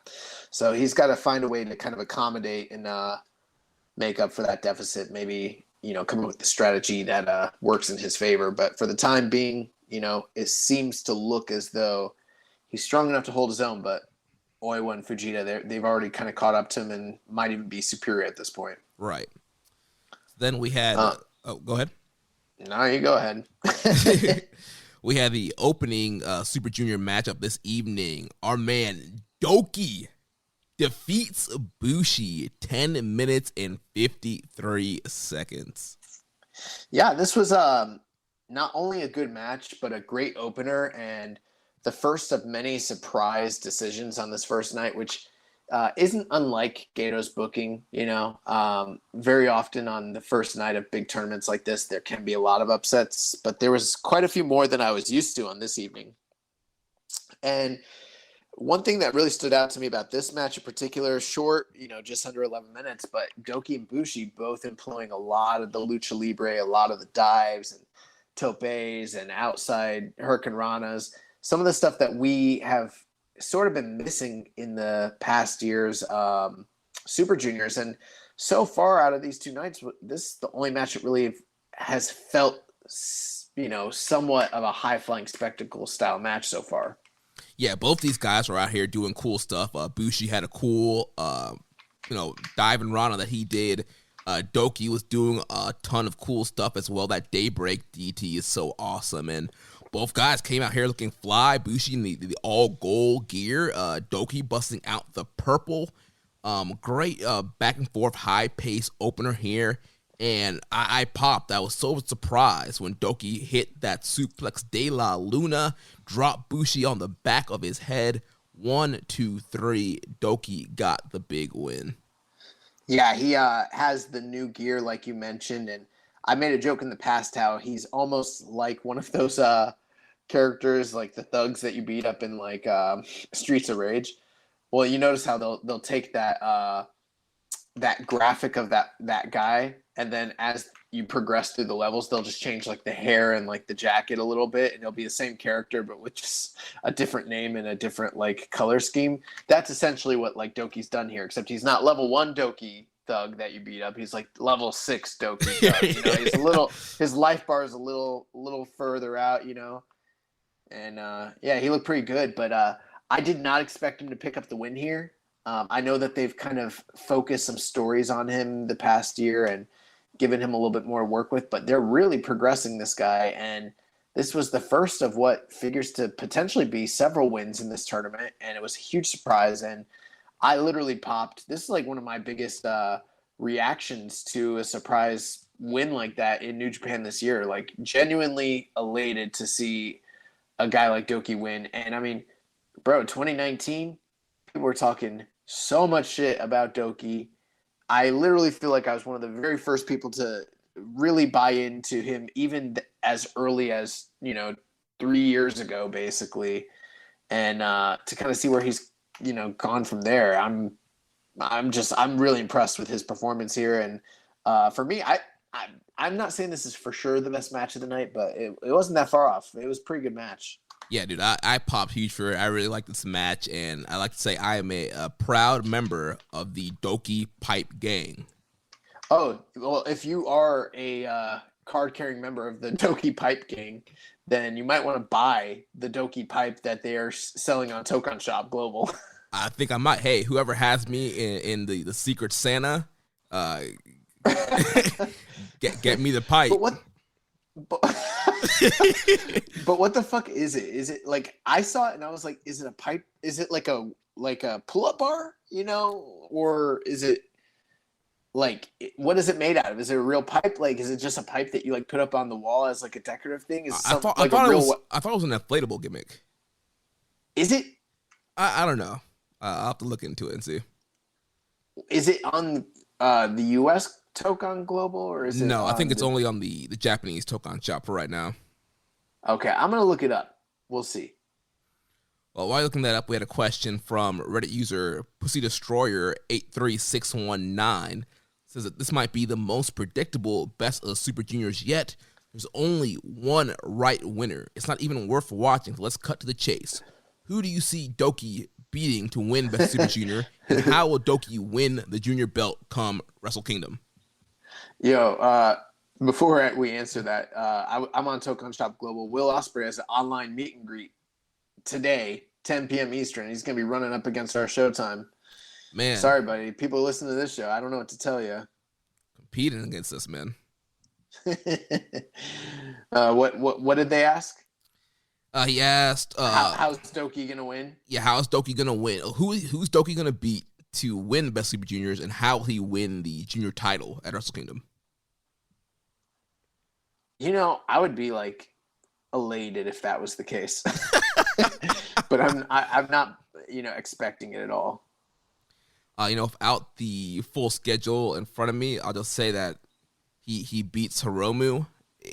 so he's got to find a way to kind of accommodate and make up for that deficit. Maybe come up with a strategy that works in his favor. But for the time being, it seems to look as though he's strong enough to hold his own. But Oiwa and Fujita, they've already kind of caught up to him and might even be superior at this point. Right. Then we had. Go ahead. No, you go ahead. We had the opening Super Junior matchup this evening. Our man Doki defeats Bushi 10 minutes and 53 seconds. Yeah, this was not only a good match, but a great opener and the first of many surprise decisions on this first night, which isn't unlike Gato's booking. Very often on the first night of big tournaments like this, there can be a lot of upsets, but there was quite a few more than I was used to on this evening. And one thing that really stood out to me about this match in particular, short, just under 11 minutes, but Doki and Bushi both employing a lot of the lucha libre, a lot of the dives and topes and outside hurricanranas, some of the stuff that we have sort of been missing in the past year's Super Juniors. And so far out of these two nights, this is the only match that really has felt, somewhat of a high-flying spectacle style match so far. Yeah, both these guys were out here doing cool stuff. Bushi had a cool, dive and rana that he did. Doki was doing a ton of cool stuff as well. That Daybreak DT is so awesome. And both guys came out here looking fly. Bushi in the all-gold gear. Doki busting out the purple. Great back and forth, high-pace opener here. And I popped. I was so surprised when Doki hit that suplex de la Luna, dropped Bushi on the back of his head. 1, 2, 3. Doki got the big win. Yeah, he has the new gear, like you mentioned, and I made a joke in the past how he's almost like one of those characters, like the thugs that you beat up in like Streets of Rage. Well, you notice how they'll take that graphic of that guy, and then as you progress through the levels, they'll just change like the hair and like the jacket a little bit, and it'll be the same character but with just a different name and a different like color scheme. That's essentially what like Doki's done here, except he's not level 1 Doki thug that you beat up. He's like level 6 Doki thug. He's his life bar is a little further out, and he looked pretty good, but I did not expect him to pick up the win here. I know that they've kind of focused some stories on him the past year and given him a little bit more work with, but they're really progressing this guy. And this was the first of what figures to potentially be several wins in this tournament. And it was a huge surprise. And I literally popped. This is like one of my biggest reactions to a surprise win like that in New Japan this year. Like genuinely elated to see a guy like Doki win. And I mean, bro, 2019, people were talking so much shit about Doki. I literally feel like I was one of the very first people to really buy into him, even as early as 3 years ago, basically, and to kind of see where he's gone from there. I'm really impressed with his performance here, and for me, I'm not saying this is for sure the best match of the night, but it wasn't that far off. It was a pretty good match. Yeah, dude, I popped huge for it. I really like this match, and I like to say I am a proud member of the Doki Pipe Gang. Oh, well, if you are a card-carrying member of the Doki Pipe Gang, then you might want to buy the Doki Pipe that they are selling on Token Shop Global. I think I might. Hey, whoever has me in the Secret Santa, get me the pipe. But what the fuck is it? Is it like, I saw it and I was like, is it a pipe? Is it like a pull-up bar, or is it like, what is it made out of? Is it a real pipe? Like, is it just a pipe that you like put up on the wall as like a decorative thing? I thought it was an inflatable gimmick. Is it? I don't know. I'll have to look into it and see. Is it on the U.S. Token Global, or is it? No, I think it's only on the Japanese Token Shop for right now. Okay, I'm gonna look it up. We'll see. Well, while looking that up, we had a question from Reddit user Pussy Destroyer 83619. Says that this might be the most predictable best of Super Juniors yet. There's only one right winner. It's not even worth watching. So let's cut to the chase. Who do you see Doki beating to win Best Super Junior, and how will Doki win the junior belt come Wrestle Kingdom? Before we answer that, I'm on Token Shop Global. Will Ospreay has an online meet and greet today, 10 p.m. Eastern. He's going to be running up against our showtime. Man. Sorry, buddy. People listen to this show. I don't know what to tell you. Competing against us, man. What did they ask? He asked, how's Doki gonna win? Yeah, how's Doki gonna win? Who's Doki gonna beat to win Best Super Juniors, and how will he win the junior title at Wrestle Kingdom? I would be like elated if that was the case, but I'm not, expecting it at all. Without the full schedule in front of me, I'll just say that he beats Hiromu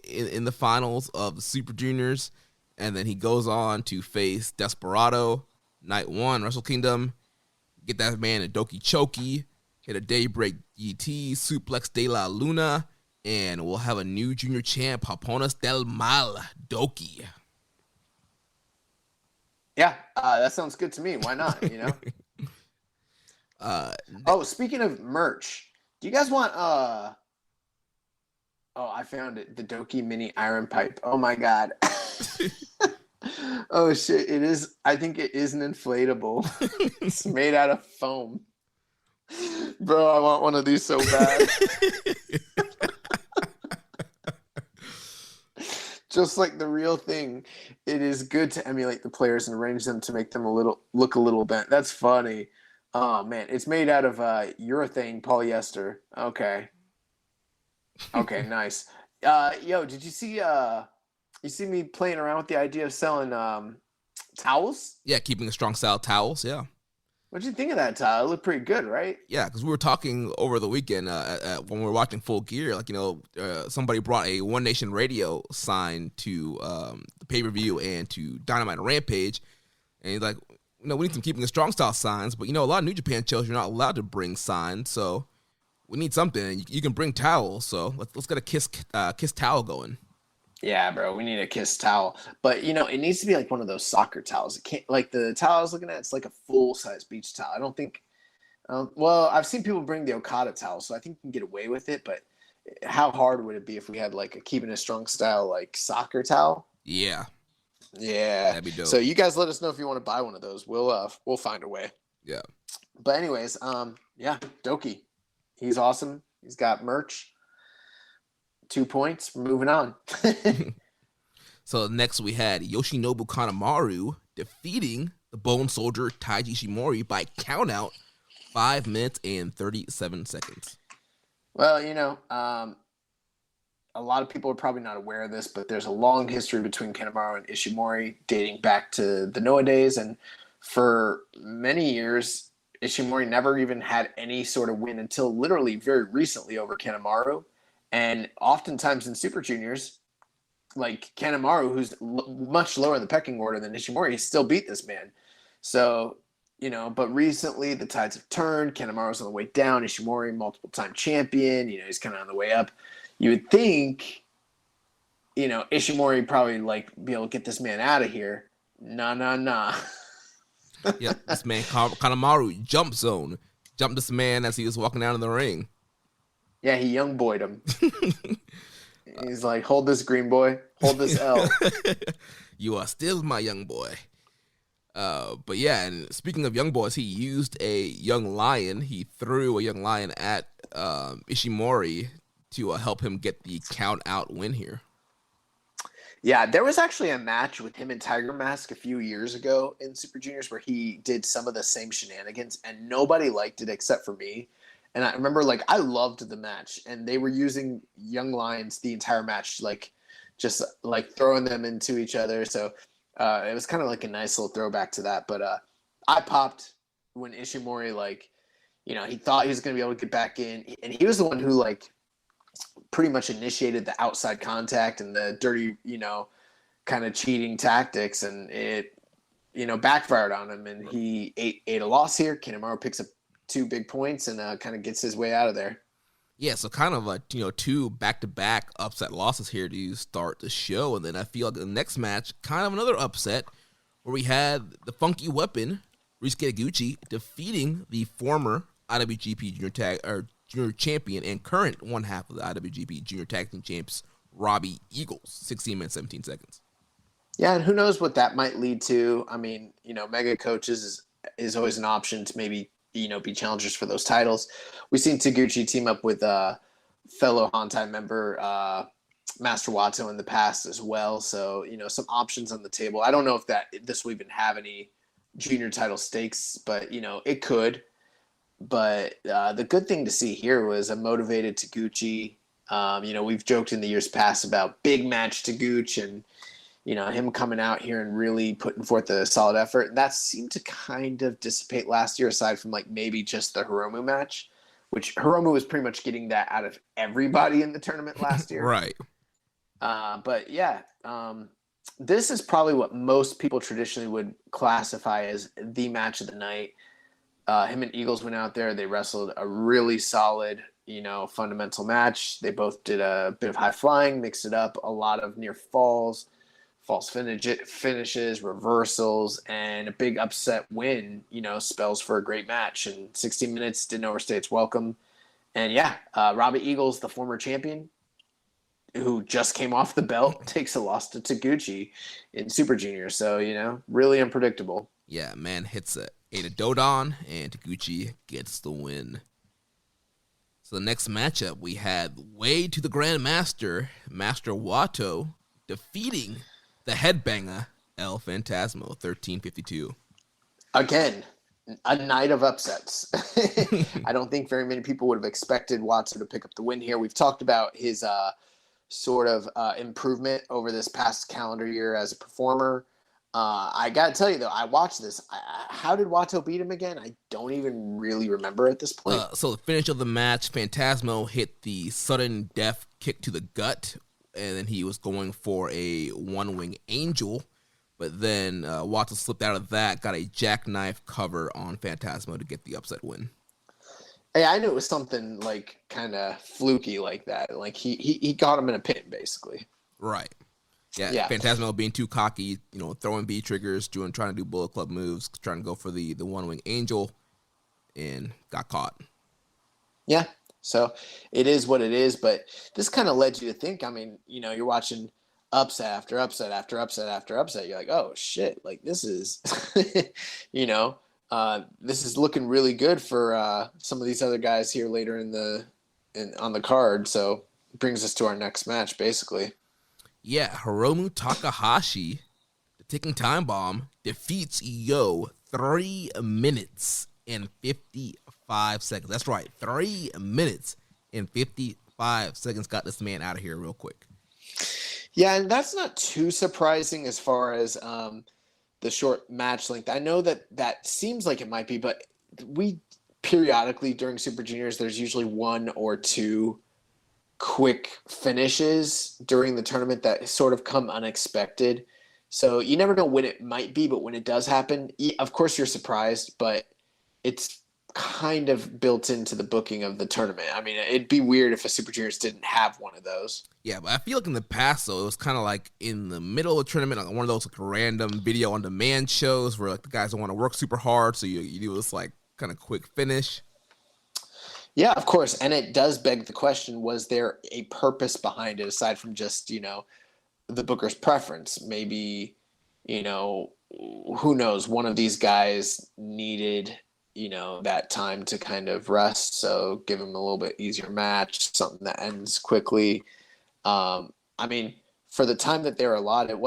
in the finals of the Super Juniors, and then he goes on to face Desperado night 1 Wrestle Kingdom. Get that man a Doki Choki, hit a Daybreak GT, Suplex de la Luna, and we'll have a new junior champ, Japones del Mal, Doki. Yeah, that sounds good to me. Why not, Speaking of merch, do you guys want I found it, the Doki mini iron pipe. Oh my god. Oh shit, it is, I think it is an inflatable. It's made out of foam. Bro, I want one of these so bad. Just like the real thing, it is good to emulate the players and arrange them to make them look a little bent. That's funny. Oh man, it's made out of urethane polyester. Okay, nice. Did you see me playing around with the idea of selling towels? Yeah, Keeping It Strong Style towels. Yeah. What'd you think of that towel? It looked pretty good, right? Yeah, because we were talking over the weekend when we were watching Full Gear. Somebody brought a One Nation Radio sign to the pay-per-view and to Dynamite and Rampage, and he's like, we need some Keeping It Strong Style signs, but a lot of New Japan shows you're not allowed to bring signs, so we need something. And you can bring towels, so let's get a kiss towel going. Yeah, bro, we need a kiss towel. But, it needs to be like one of those soccer towels. It can't, like the towel I was looking at, it's like a full-size beach towel. I don't think, I've seen people bring the Okada towel, so I think you can get away with it. But how hard would it be if we had like a Keeping It Strong Style, like soccer towel? Yeah. Yeah. That'd be dope. So you guys let us know if you want to buy one of those. We'll find a way. Yeah. But anyways, Doki. He's awesome. He's got merch. 2 points. We're moving on. So next we had Yoshinobu Kanemaru defeating the Bone Soldier Taiji Ishimori by countout 5 minutes and 37 seconds. Well, a lot of people are probably not aware of this, but there's a long history between Kanemaru and Ishimori dating back to the Noah days. And for many years, Ishimori never even had any sort of win until literally very recently over Kanemaru. And oftentimes in Super Juniors, like Kanemaru, who's much lower in the pecking order than Ishimori, he still beat this man. So, but recently the tides have turned. Kanemaru's on the way down. Ishimori, multiple-time champion. He's kind of on the way up. You would think, Ishimori probably be able to get this man out of here. Nah. Yeah, this man, Kanemaru, jumped this man as he was walking down in the ring. Yeah, he young boyed him. He's like, hold this, green boy. Hold this L. You are still my young boy. But yeah, and speaking of young boys, he used a young lion. He threw a young lion at Ishimori to help him get the count-out win here. Yeah, there was actually a match with him and Tiger Mask a few years ago in Super Juniors where he did some of the same shenanigans, and nobody liked it except for me. And I remember, I loved the match, and they were using young lions the entire match, just throwing them into each other. So it was kind of like a nice little throwback to that. But I popped when Ishimori, he thought he was going to be able to get back in. And he was the one who, pretty much initiated the outside contact and the dirty, kind of cheating tactics. And it, backfired on him. And he ate a loss here. Kanemaru picks up 2 big points and kind of gets his way out of there. Yeah, so kind of 2 back-to-back upset losses here to start the show. And then I feel like the next match, kind of another upset, where we had the Funky Weapon, Ryusuke Taguchi, defeating the former IWGP Junior Champion and current one half of the IWGP Junior Tag Team Champs, Robbie Eagles, 16 minutes, 17 seconds. Yeah, and who knows what that might lead to. I mean, mega coaches is always an option to maybe be challengers for those titles. We've seen Taguchi team up with fellow Hantai member Master Watto in the past as well. So, some options on the table. I don't know if this will even have any junior title stakes, but, it could. But the good thing to see here was a motivated Taguchi. We've joked in the years past about big match Taguchi and, him coming out here and really putting forth a solid effort. And that seemed to kind of dissipate last year, aside from like maybe just the Hiromu match, which Hiromu was pretty much getting that out of everybody in the tournament last year. Right. But yeah, this is probably what most people traditionally would classify as the match of the night. Him and Eagles went out there. They wrestled a really solid, fundamental match. They both did a bit of high flying, mixed it up, a lot of near falls, false finishes, reversals, and a big upset win, spells for a great match. And 60 minutes didn't overstay its welcome. And yeah, Robbie Eagles, the former champion, who just came off the belt, takes a loss to Taguchi in Super Junior. So, really unpredictable. Yeah, man hits a Dodon, and Taguchi gets the win. So the next matchup, we had Way to the Grand Master, Master Watto, defeating the headbanger, El Phantasmo, 13:52. Again, a night of upsets. I don't think very many people would have expected Watto to pick up the win here. We've talked about his sort of improvement over this past calendar year as a performer. I got to tell you, though, I watched this. How did Watto beat him again? I don't even really remember at this point. So the finish of the match, Phantasmo hit the sudden death kick to the gut, and then he was going for a one-wing angel. But then Watto slipped out of that, got a jackknife cover on Phantasmo to get the upset win. Hey, I knew it was something like kind of fluky like that. Like he got him in a pin, basically. Right. Yeah. Phantasmo being too cocky, throwing B triggers, trying to do Bullet Club moves, trying to go for the one-wing angel, and got caught. Yeah. So it is what it is, but this kind of led you to think, you're watching upset after upset after upset after upset. You're like, oh shit, like this is, this is looking really good for some of these other guys here later on the card. So it brings us to our next match, basically. Yeah, Hiromu Takahashi, the ticking time bomb, defeats Yo 3 minutes and 55 seconds. That's right, 3 minutes and 55 seconds got this man out of here real quick. Yeah, and that's not too surprising as far as the short match length. I know that seems like it might be, but we periodically during Super Juniors, there's usually one or two quick finishes during the tournament that sort of come unexpected. So you never know when it might be, but when it does happen, of course you're surprised, but it's kind of built into the booking of the tournament. It'd be weird if a Super Juniors didn't have one of those. Yeah, but I feel like in the past, though, it was kind of like in the middle of the tournament, like one of those like random video on demand shows where like the guys don't want to work super hard, so you do this like kind of quick finish. Yeah, of course. And it does beg the question, was there a purpose behind it aside from just, the booker's preference? Maybe, who knows, one of these guys needed, that time to kind of rest. So give him a little bit easier match, something that ends quickly. For the time that they were allotted,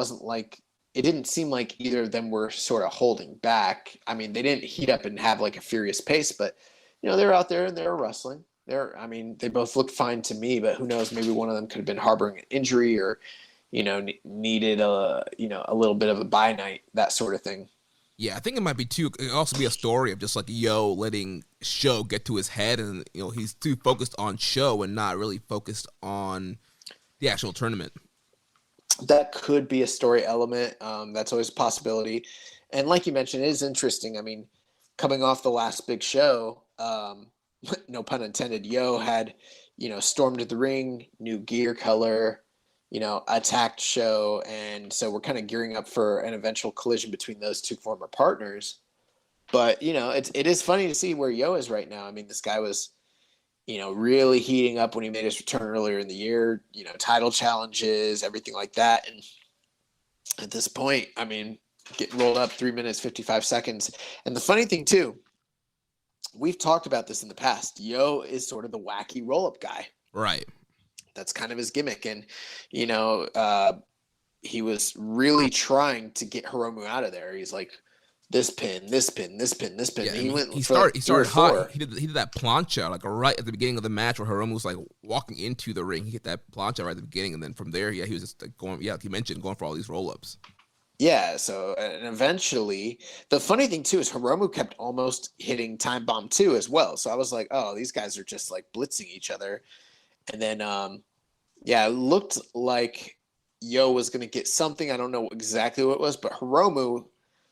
it didn't seem like either of them were sort of holding back. They didn't heat up and have like a furious pace, but they're out there and they're wrestling. They both looked fine to me, but who knows? Maybe one of them could have been harboring an injury or, needed a little bit of a bye night, that sort of thing. Yeah, I think it might be too. It could also be a story of just like Yo letting Show get to his head, and he's too focused on Show and not really focused on the actual tournament. That could be a story element. That's always a possibility. And like you mentioned, it is interesting. Coming off the last big show, no pun intended, Yo had, stormed the ring, new gear color, attacked Show. And so we're kind of gearing up for an eventual collision between those two former partners. But, it is funny to see where Yo is right now. This guy was, really heating up when he made his return earlier in the year, title challenges, everything like that. And at this point, getting rolled up 3 minutes, 55 seconds. And the funny thing too, we've talked about this in the past. Yo is sort of the wacky roll-up guy. Right. That's kind of his gimmick. And, you know, he was really trying to get Hiromu out of there. He's like, this pin, this pin, this pin, this pin. Yeah, He started hot. He did that plancha like right at the beginning of the match where Hiromu was like walking into the ring. He hit that plancha right at the beginning, and then from there, he was just like going. Yeah, like you mentioned, going for all these roll ups. Yeah, so and eventually, the funny thing too is Hiromu kept almost hitting Time Bomb 2 as well. So I was like, oh, these guys are just like blitzing each other. And then, it looked like Yo was going to get something. I don't know exactly what it was, but Hiromu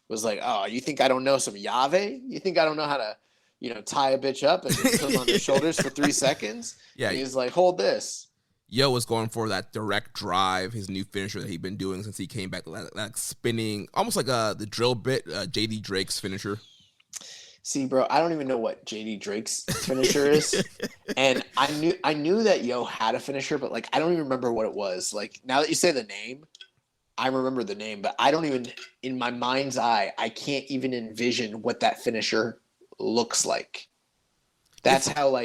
was like, oh, you think I don't know some Yave? You think I don't know how to, tie a bitch up and put them on their shoulders for 3 seconds? Yeah. And he's like, hold this. Yo was going for that direct drive, his new finisher that he'd been doing since he came back, like spinning, almost like the drill bit, JD Drake's finisher. See, bro, I don't even know what JD Drake's finisher is, and I knew that Yo had a finisher, but like I don't even remember what it was. Like now that you say the name, I remember the name, but I don't even, in my mind's eye, I can't even envision what that finisher looks like. That's how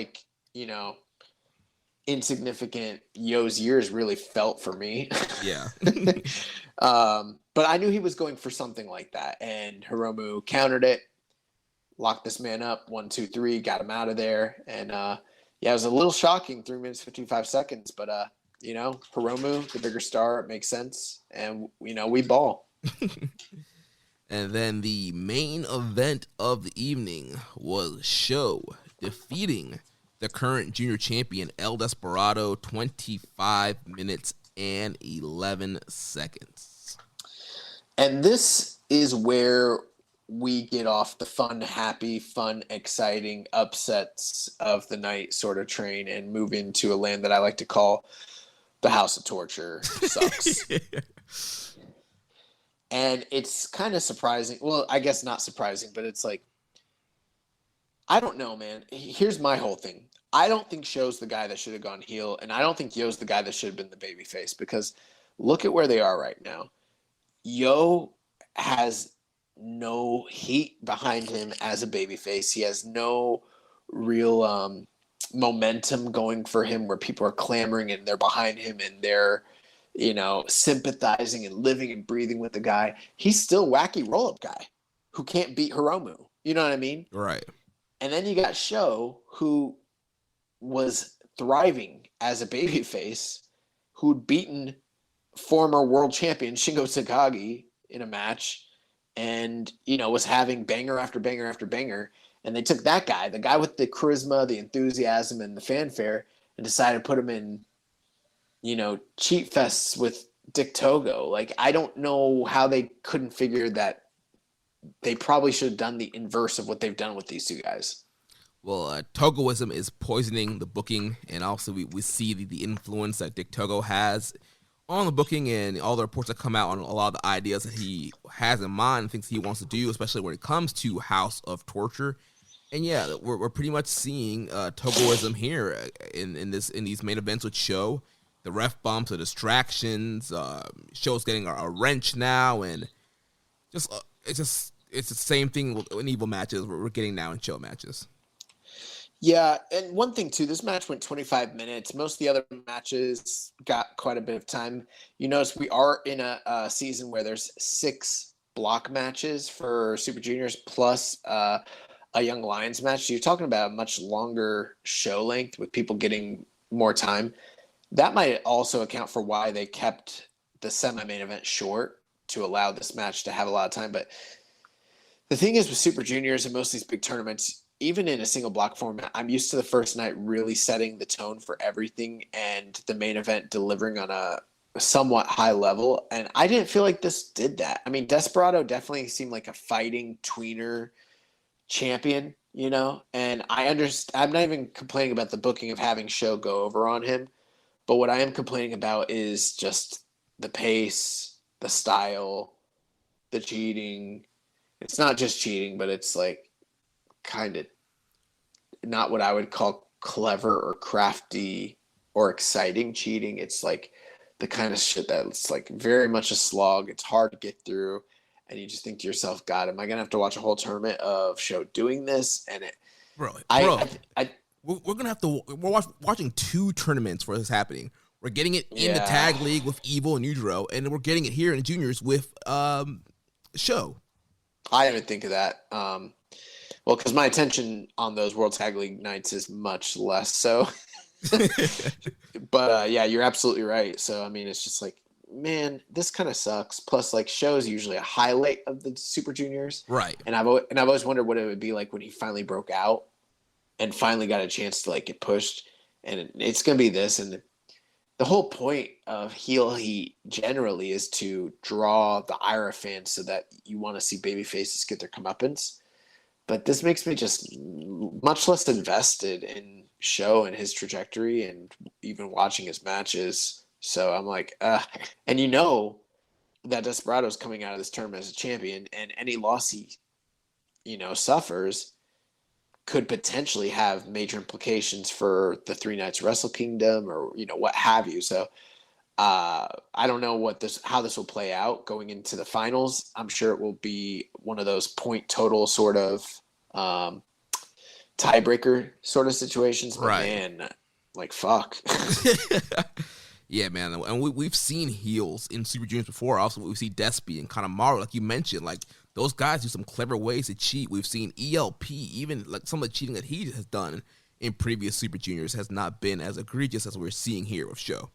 insignificant Yo's years really felt for me. Yeah. But I knew he was going for something like that, and Hiromu countered it, locked this man up, 1, 2, 3, got him out of there, and it was a little shocking, 3 minutes 55 seconds, but Hiromu, the bigger star, it makes sense, and we ball. And then the main event of the evening was Sho defeating the current junior champion, El Desperado, 25 minutes and 11 seconds. And this is where we get off the fun, happy, fun, exciting upsets of the night sort of train and move into a land that I like to call the House of Torture. Sucks. And it's kind of surprising. Well, I guess not surprising, but it's like, I don't know, man. Here's my whole thing. I don't think Sho's the guy that should have gone heel, and I don't think Yo's the guy that should have been the babyface, because look at where they are right now. Yo has no heat behind him as a babyface. He has no real momentum going for him where people are clamoring and they're behind him and they're, sympathizing and living and breathing with the guy. He's still wacky roll-up guy who can't beat Hiromu. You know what I mean? Right. And then you got Sho, who was thriving as a babyface, who'd beaten former world champion Shingo Takagi in a match and, was having banger after banger after banger. And they took that guy, the guy with the charisma, the enthusiasm, and the fanfare, and decided to put him in, cheat fests with Dick Togo. Like, I don't know how they couldn't figure that they probably should have done the inverse of what they've done with these two guys. Well, Togoism is poisoning the booking, and also we see the influence that Dick Togo has on the booking and all the reports that come out on a lot of the ideas that he has in mind and things he wants to do, especially when it comes to House of Torture. And yeah, we're pretty much seeing Togoism here in these main events with Sho. The ref bumps, the distractions, Sho's getting a wrench now, and it's the same thing in evil matches we're getting now in Sho matches. Yeah, and one thing too, this match went 25 minutes. Most of the other matches got quite a bit of time. You notice we are in a season where there's 6 block matches for Super Juniors plus a Young Lions match. So you're talking about a much longer show length with people getting more time. That might also account for why they kept the semi-main event short to allow this match to have a lot of time. But the thing is with Super Juniors and most of these big tournaments, even in a single block format, I'm used to the first night really setting the tone for everything and the main event delivering on a somewhat high level. And I didn't feel like this did that. I mean, Desperado definitely seemed like a fighting tweener champion, and I'm not even complaining about the booking of having Sho go over on him. But what I am complaining about is just the pace, the style, the cheating. It's not just cheating, but it's like kind of not what I would call clever or crafty or exciting cheating. It's like the kind of shit that's like very much a slog. It's hard to get through. And you just think to yourself, God, am I going to have to watch a whole tournament of Sho doing this? And we're going to have to, we're watching 2 tournaments where this is happening. We're getting it in the tag league with Evil and Udro, and we're getting it here in the juniors with Show. I didn't think of that. Well, because my attention on those World Tag League nights is much less so. But yeah, you're absolutely right. So I mean, it's just like, man, this kind of sucks. Plus, like, Show is usually a highlight of the Super Juniors, right? And I've always wondered what it would be like when he finally broke out and finally got a chance to like get pushed. And it's gonna be this, and the whole point of heel heat generally is to draw the Ira fans so that you want to see baby faces get their comeuppance. But this makes me just much less invested in Show and his trajectory and even watching his matches. So I'm like, and you know that Desperado's coming out of this tournament as a champion, and any loss he, suffers could potentially have major implications for the 3 Nights Wrestle Kingdom or, what have you. So I don't know how this will play out going into the finals. I'm sure it will be one of those point total sort of tiebreaker sort of situations. But right. Man, like, fuck. Yeah, man. And we've seen heels in Super Juniors before. Also, we see Despy and Kanemaru, like you mentioned, like, those guys do some clever ways to cheat. We've seen ELP, even like some of the cheating that he has done in previous Super Juniors has not been as egregious as we're seeing here with Show.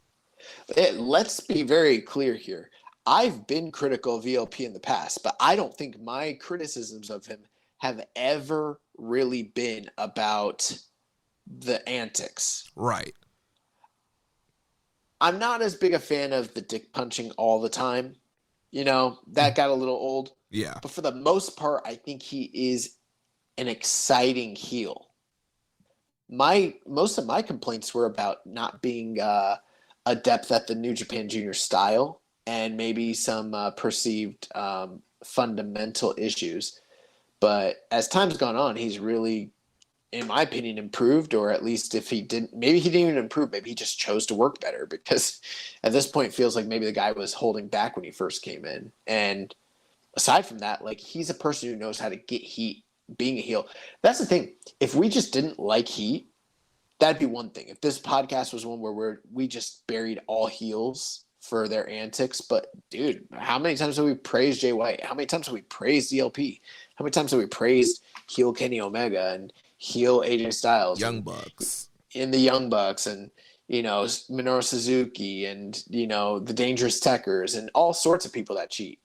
Let's be very clear here. I've been critical of ELP in the past, but I don't think my criticisms of him have ever really been about the antics. Right. I'm not as big a fan of the dick punching all the time. That got a little old. Yeah. But for the most part, I think he is an exciting heel. Most of my complaints were about not being adept at the New Japan Junior style and maybe some perceived fundamental issues. But as time's gone on, he's really, in my opinion, improved, or at least if he didn't, maybe he didn't even improve. Maybe he just chose to work better, because at this point it feels like maybe the guy was holding back when he first came in. And aside from that, like, he's a person who knows how to get heat being a heel. That's the thing. If we just didn't like heat, that'd be one thing. If this podcast was one where we just buried all heels for their antics, but dude, how many times have we praised Jay White? How many times have we praised ELP? How many times have we praised heel Kenny Omega and heel AJ Styles? Young Bucks. In the Young Bucks, and, Minoru Suzuki, and, the Dangerous Techers, and all sorts of people that cheat.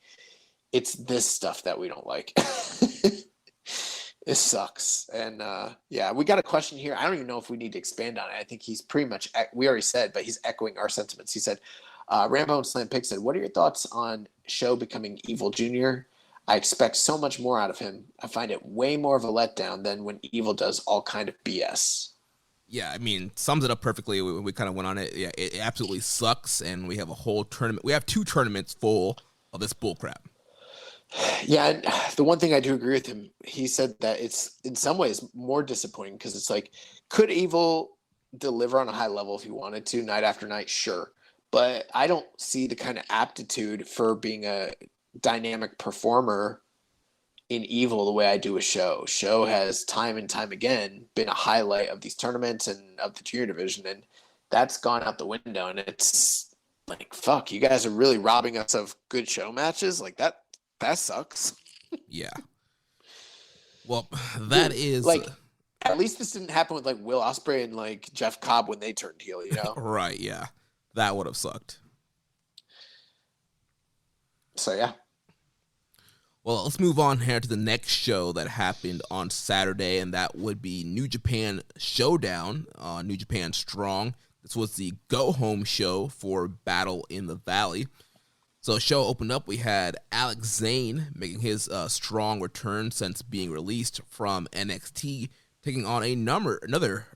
It's this stuff that we don't like. It sucks. And yeah, we got a question here. I don't even know if we need to expand on it. I think he's pretty much, we already said, but he's echoing our sentiments. He said, Rambo and Slam Pig said, what are your thoughts on Show becoming Evil Jr.? I expect so much more out of him. I find it way more of a letdown than when Evil does all kind of BS. Yeah, I mean, sums it up perfectly. We kind of went on it. Yeah, it absolutely sucks. And we have a whole tournament. We have 2 tournaments full of this bullcrap. Yeah, and the one thing I do agree with him, he said that it's in some ways more disappointing, because it's like, could Evil deliver on a high level if he wanted to night after night? Sure. But I don't see the kind of aptitude for being a dynamic performer in Evil the way I do a Show. Show has time and time again been a highlight of these tournaments and of the junior division, and that's gone out the window. And it's like, fuck, you guys are really robbing us of good Show matches? Like, that sucks. Yeah. Well, that is like, at least this didn't happen with like Will Ospreay and like Jeff Cobb when they turned heel, Right, yeah. That would have sucked. So yeah. Well, let's move on here to the next show that happened on Saturday, and that would be New Japan Showdown, New Japan Strong. This was the go-home show for Battle in the Valley. So the show opened up. We had Alex Zane making his strong return since being released from NXT, taking on another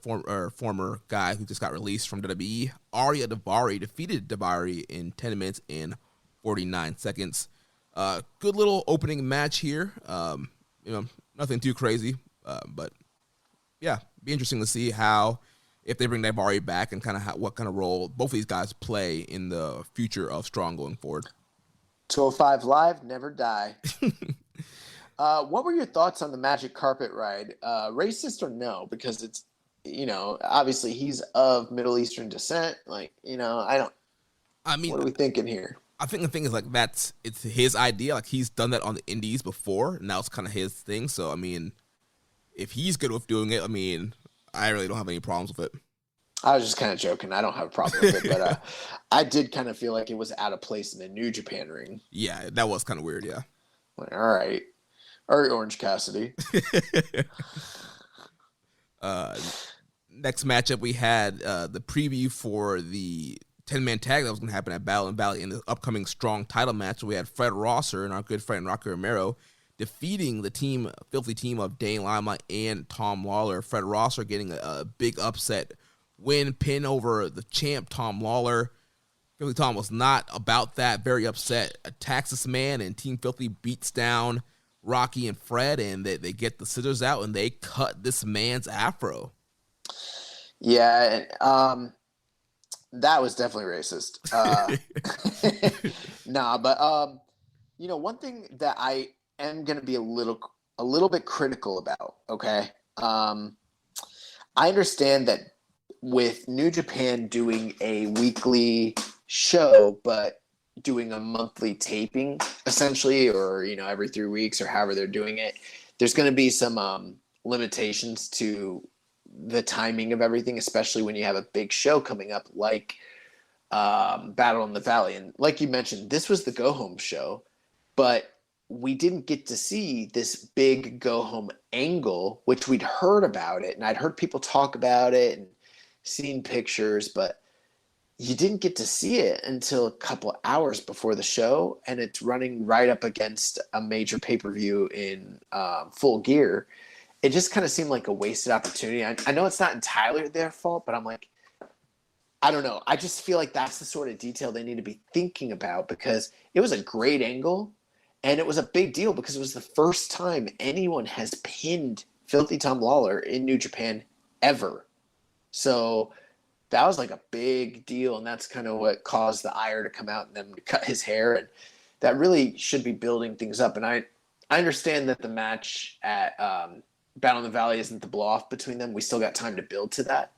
former guy who just got released from WWE. Arya Daivari defeated Daivari in 10 minutes and 49 seconds. Good little opening match here. Nothing too crazy, but yeah, be interesting to see how, if they bring Daivari back, and kind of what kind of role both of these guys play in the future of Strong going forward. 205 Live, never die. What were your thoughts on the magic carpet ride? Racist or no? Because obviously he's of Middle Eastern descent. Like, I mean, what are we thinking here? I think the thing is, like, it's his idea. Like, he's done that on the indies before, and now it's kind of his thing. So, I mean, if he's good with doing it, I mean, I really don't have any problems with it. I was just kind of joking. I don't have a problem with it, but I did kind of feel like it was out of place in the New Japan ring. Yeah, that was kind of weird, yeah. Like, all right, Orange Cassidy. Next matchup, we had the preview for the 10-man tag that was going to happen at Battle and Valley in the upcoming Strong title match. We had Fred Rosser and our good friend Rocky Romero defeating the filthy team of Dane Limelight and Tom Lawler. Fred Rosser getting a big upset win, pin over the champ Tom Lawler. Filthy Tom was not about that, very upset, attacks this man, and Team Filthy beats down Rocky and Fred, and they get the scissors out and they cut this man's afro. Yeah, that was definitely racist. Nah, but one thing that I am going to be a little bit critical about, okay? I understand that with New Japan doing a weekly show, but doing a monthly taping, essentially, or, every 3 weeks or however they're doing it, there's going to be some limitations to the timing of everything, especially when you have a big show coming up like Battle in the Valley. And like you mentioned, this was the go-home show, but we didn't get to see this big go-home angle, which we'd heard about it, and I'd heard people talk about it and seen pictures, but you didn't get to see it until a couple hours before the show, and it's running right up against a major pay-per-view in Full Gear. It just kind of seemed like a wasted opportunity. I know it's not entirely their fault, but I'm like, I don't know. I just feel like that's the sort of detail they need to be thinking about, because it was a great angle, and it was a big deal because it was the first time anyone has pinned Filthy Tom Lawler in New Japan ever. So that was like a big deal, and that's kind of what caused the ire to come out and them to cut his hair, and that really should be building things up. And I understand that the match at Battle in the Valley isn't the blow-off between them. We still got time to build to that.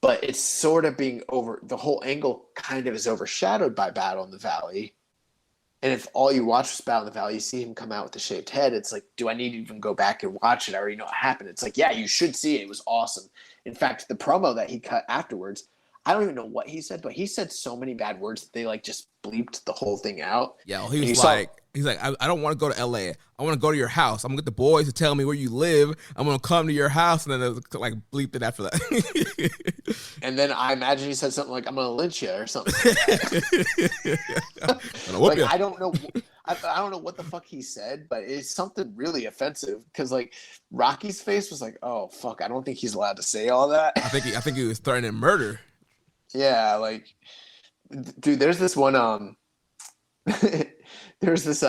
But it's sort of being the whole angle kind of is overshadowed by Battle in the Valley. And if all you watch was Battle in the Valley, you see him come out with a shaved head, it's like, do I need to even go back and watch it? I already know what happened. It's like, yeah, you should see it. It was awesome. In fact, the promo that he cut afterwards, I don't even know what he said, but he said so many bad words that they just bleeped the whole thing out. Yeah, well, he's like, I don't want to go to LA. I want to go to your house. I'm gonna get the boys to tell me where you live. I'm gonna come to your house, and then it bleeped it after that. And then I imagine he said something like, "I'm gonna lynch you" or something. I don't know. I don't know what the fuck he said, but it's something really offensive, because Rocky's face was like, "Oh fuck, I don't think he's allowed to say all that." I think he was threatening murder. Yeah, dude, there's this one. There's this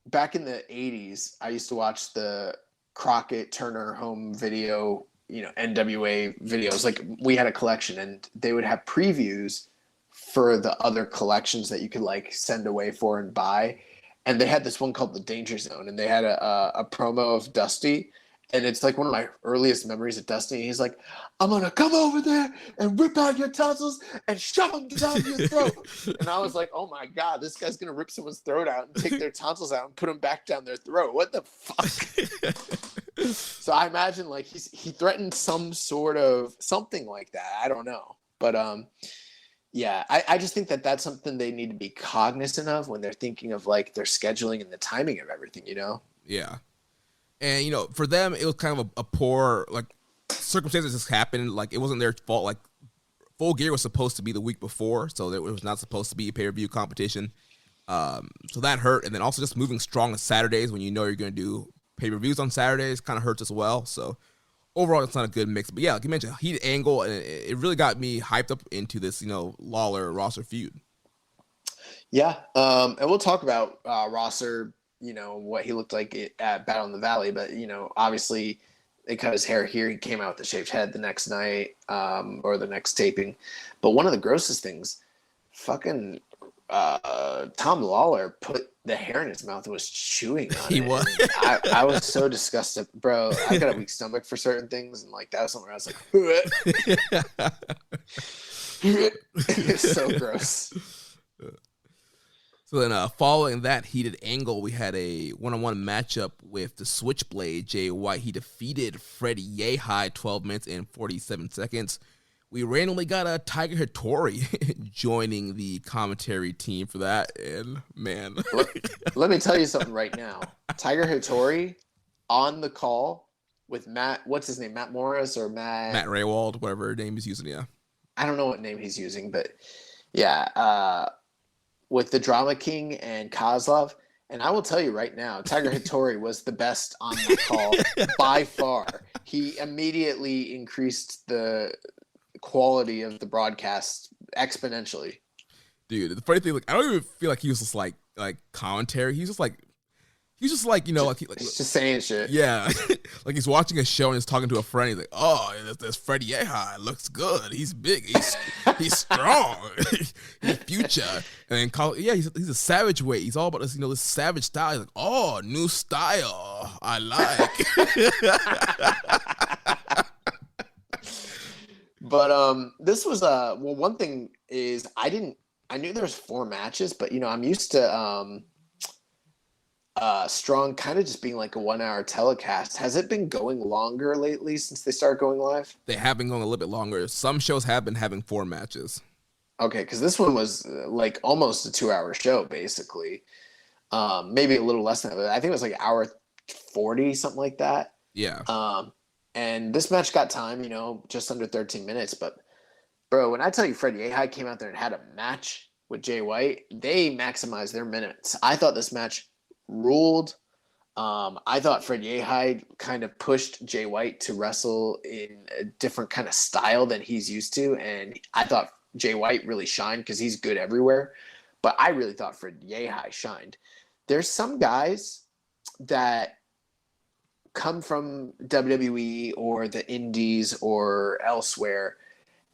back in the 80s, I used to watch the Crockett Turner home video, NWA videos. We had a collection, and they would have previews for the other collections that you could send away for and buy. And they had this one called The Danger Zone, and they had a promo of Dusty. And it's one of my earliest memories of Dusty. He's like, "I'm going to come over there and rip out your tonsils and shove them down your throat." And I was like, oh my God, this guy's going to rip someone's throat out and take their tonsils out and put them back down their throat. What the fuck? So I imagine he threatened some sort of something like that. I don't know. But yeah, I just think that that's something they need to be cognizant of when they're thinking of their scheduling and the timing of everything, Yeah. And, for them, it was kind of a poor, circumstances just happened. It wasn't their fault. Full Gear was supposed to be the week before, so it was not supposed to be a pay-per-view competition. So that hurt. And then also just moving Strong on Saturdays when you're going to do pay-per-views on Saturdays kind of hurts as well. So overall, it's not a good mix. But yeah, like you mentioned, heated angle, and it really got me hyped up into this, Lawler-Rosser feud. Yeah, and we'll talk about Rosser, what he looked like at Battle in the Valley. But, obviously they cut his hair here. He came out with a shaved head the next night or the next taping. But one of the grossest things, fucking Tom Lawler put the hair in his mouth and was chewing on He it. was. I was so disgusted, bro. I've got a weak stomach for certain things, and like that was something where I was like, it's so gross. So then, following that heated angle, we had a one-on-one matchup with the Switchblade, Jay White. He defeated Freddie Yehai 12 minutes and 47 seconds. We randomly got a Tiger Hattori joining the commentary team for that, and man. Let me tell you something right now. Tiger Hattori on the call with Matt, what's his name, Matt Morris or Matt Raywald, whatever name he's using, yeah. I don't know what name he's using, but yeah, with the Drama King and Kozlov. And I will tell you right now, Tiger Hattori was the best on the call by far. He immediately increased the quality of the broadcast exponentially. Dude, the funny thing, like, I don't even feel like he was just like commentary. He's just like, you know, like he's just saying shit. Yeah, like he's watching a show and he's talking to a friend. He's like, "Oh, there's Freddie Yehai. Looks good. He's big. He's strong. He's future." And then he's a savage weight. He's all about this, you know, this savage style. He's like, "Oh, new style. I like." But this was well, one thing is I knew there was 4 matches, but you know, I'm used to Strong kind of just being like a 1-hour telecast. Has it been going longer lately since they started going live? They have been going a little bit longer. Some shows have been having 4 matches. Okay, because this one was like almost a 2-hour show, basically. Maybe a little less than that. I think it was like hour 40, something like that. Yeah. And this match got time, you know, just under 13 minutes. But, bro, when I tell you Freddie Yehai came out there and had a match with Jay White, they maximized their minutes. I thought this match ruled. I thought Fred Yehai kind of pushed Jay White to wrestle in a different kind of style than he's used to, and I thought Jay White really shined because he's good everywhere, but I really thought Fred Yehai shined. There's some guys that come from WWE or the Indies or elsewhere,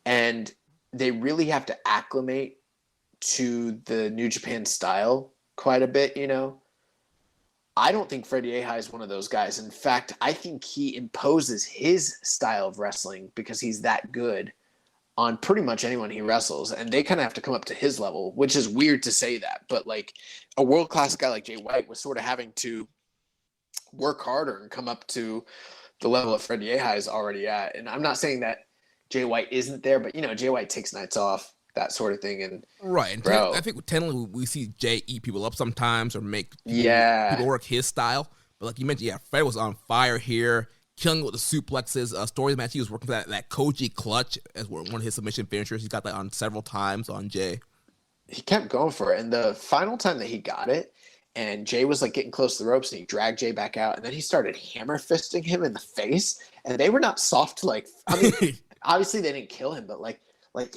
and they really have to acclimate to the New Japan style quite a bit, you know. I don't think Fred Yehai is one of those guys. In fact, I think he imposes his style of wrestling because he's that good on pretty much anyone he wrestles. And they kind of have to come up to his level, which is weird to say that. But like a world-class guy like Jay White was sort of having to work harder and come up to the level that Fred Yehai is already at. And I'm not saying that Jay White isn't there, but, you know, Jay White takes nights off, that sort of thing. And right. And bro, I think technically we see Jay eat people up sometimes or make people work his style. But like you mentioned, yeah, Fred was on fire here, killing with the suplexes. Stories match, he was working for that Koji clutch as one of his submission finishers. He's got that on several times on Jay. He kept going for it. And the final time that he got it, and Jay was like getting close to the ropes, and he dragged Jay back out, and then he started hammer fisting him in the face. And they were not soft, like, I mean, obviously they didn't kill him, but like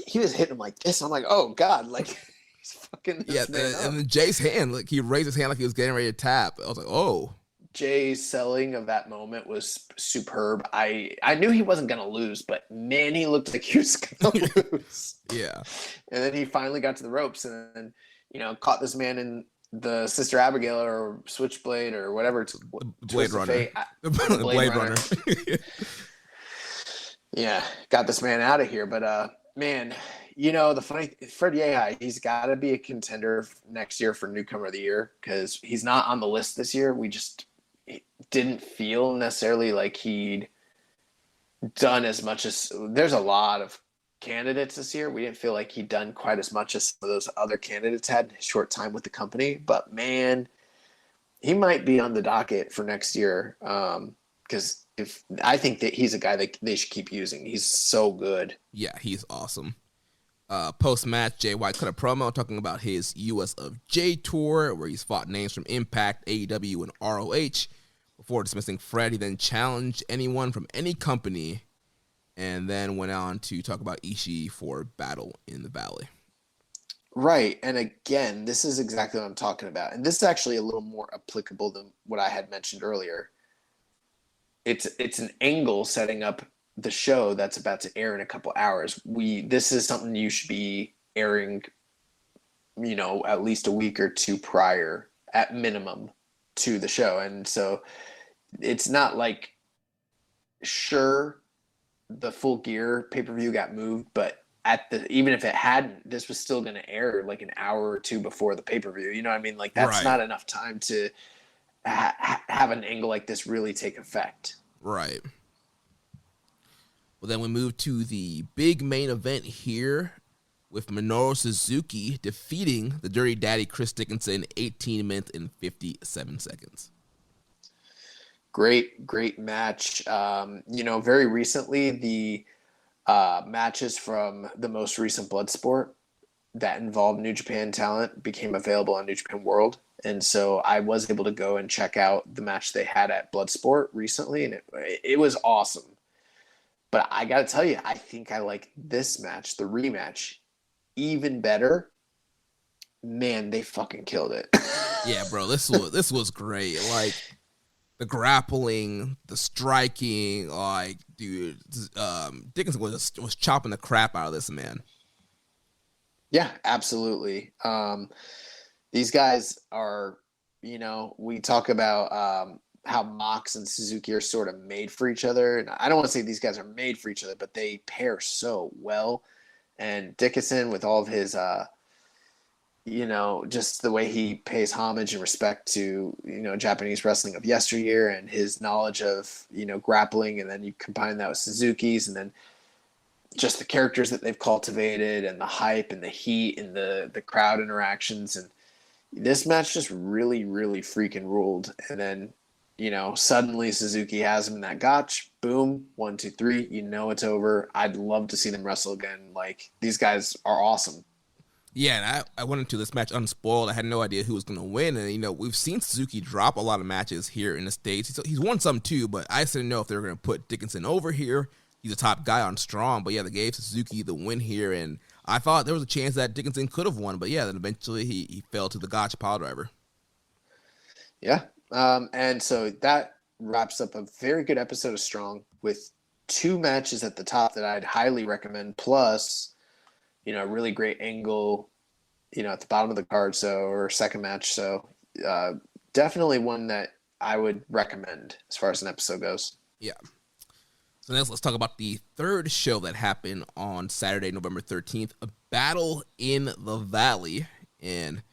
he was hitting him like this. I'm like, oh God, like he's fucking this man up. And then Jay's hand, like he raised his hand like he was getting ready to tap. I was like, oh. Jay's selling of that moment was superb. I knew he wasn't gonna lose, but man, he looked like he was gonna lose. Yeah. And then he finally got to the ropes and then, you know, caught this man in the Sister Abigail or Switchblade or whatever. It's Blade Runner. Blade Runner. Yeah, got this man out of here. But man, you know, the funny Fred Yehai, he's got to be a contender next year for Newcomer of the Year because he's not on the list this year. We just didn't feel necessarily like he'd done as much as there's a lot of candidates this year. We didn't feel like he'd done quite as much as some of those other candidates had in a short time with the company. But man, he might be on the docket for next year because I think that he's a guy that they should keep using. He's so good. Yeah, he's awesome. Post-match, Jay White cut a promo talking about his US of J tour, where he's fought names from Impact, AEW, and ROH. Before dismissing Fred, he then challenged anyone from any company, and then went on to talk about Ishii for Battle in the Valley. Right, and again, this is exactly what I'm talking about. And this is actually a little more applicable than what I had mentioned earlier. It's an angle setting up the show that's about to air in a couple hours. This is something you should be airing at least a week or two prior at minimum to the show. And so it's not like, sure, the Full Gear pay-per-view got moved, but even if it hadn't, this was still going to air like an hour or two before the pay-per-view. You know what I mean? Like, that's not enough time to have an angle like this really take effect. Right. Well, then we move to the big main event here with Minoru Suzuki defeating the Dirty Daddy Chris Dickinson 18 minutes and 57 seconds. Great match. Very recently, the matches from the most recent Bloodsport that involved New Japan talent became available on New Japan World. And so I was able to go and check out the match they had at Bloodsport recently, and it was awesome. But I got to tell you, I think I like this match, the rematch, even better. Man, they fucking killed it. Yeah, bro, this was great. Like, the grappling, the striking, like, dude, Dickinson was chopping the crap out of this man. Yeah, absolutely. These guys are, we talk about how Mox and Suzuki are sort of made for each other. And I don't want to say these guys are made for each other, but they pair so well. And Dickinson, with all of his, just the way he pays homage and respect to, Japanese wrestling of yesteryear, and his knowledge of, grappling. And then you combine that with Suzuki's, and then just the characters that they've cultivated, and the hype and the heat and the crowd interactions. And this match just really, really freaking ruled. And then, suddenly Suzuki has him in that gotch. Boom, 1, 2, 3. It's over. I'd love to see them wrestle again. Like, these guys are awesome. Yeah, and I went into this match unspoiled. I had no idea who was going to win. And, we've seen Suzuki drop a lot of matches here in the States. He's won some too, but I just didn't know if they were going to put Dickinson over here. He's a top guy on Strong. But, yeah, they gave Suzuki the win here. And I thought there was a chance that Dickinson could have won. But, yeah, then eventually he fell to the gotcha pile driver. Yeah. And so that wraps up a very good episode of Strong with 2 matches at the top that I'd highly recommend, plus, a really great angle, at the bottom of the card, or second match. So definitely one that I would recommend as far as an episode goes. Yeah. So next, let's talk about the third show that happened on Saturday, November 13th, a Battle in the Valley. And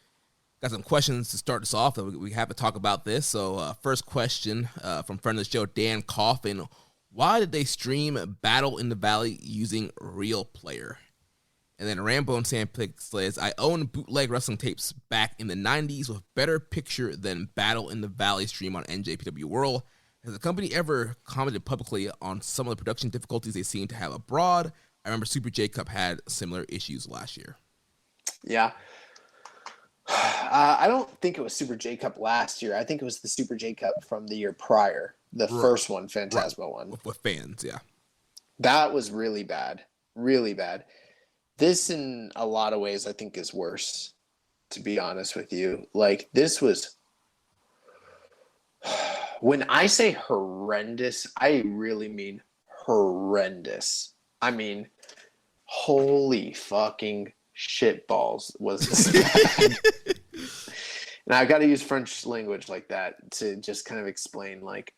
got some questions to start us off. We have to talk about this. So first question from friend of the show, Dan Coffin. Why did they stream Battle in the Valley using Real Player? And then Rambo and Sandpig says, I own bootleg wrestling tapes back in the 90s with better picture than Battle in the Valley stream on NJPW World. Has the company ever commented publicly on some of the production difficulties they seem to have abroad? I remember Super J Cup had similar issues last year. Yeah. I don't think it was Super J Cup last year. I think it was the Super J Cup from the year prior. The first one, Phantasmo one. With fans, yeah. That was really bad. Really bad. This, in a lot of ways, I think is worse, to be honest with you. Like, this was... When I say horrendous, I really mean horrendous. I mean, holy fucking shitballs was this bad. And I've got to use French language like that to just kind of explain, like,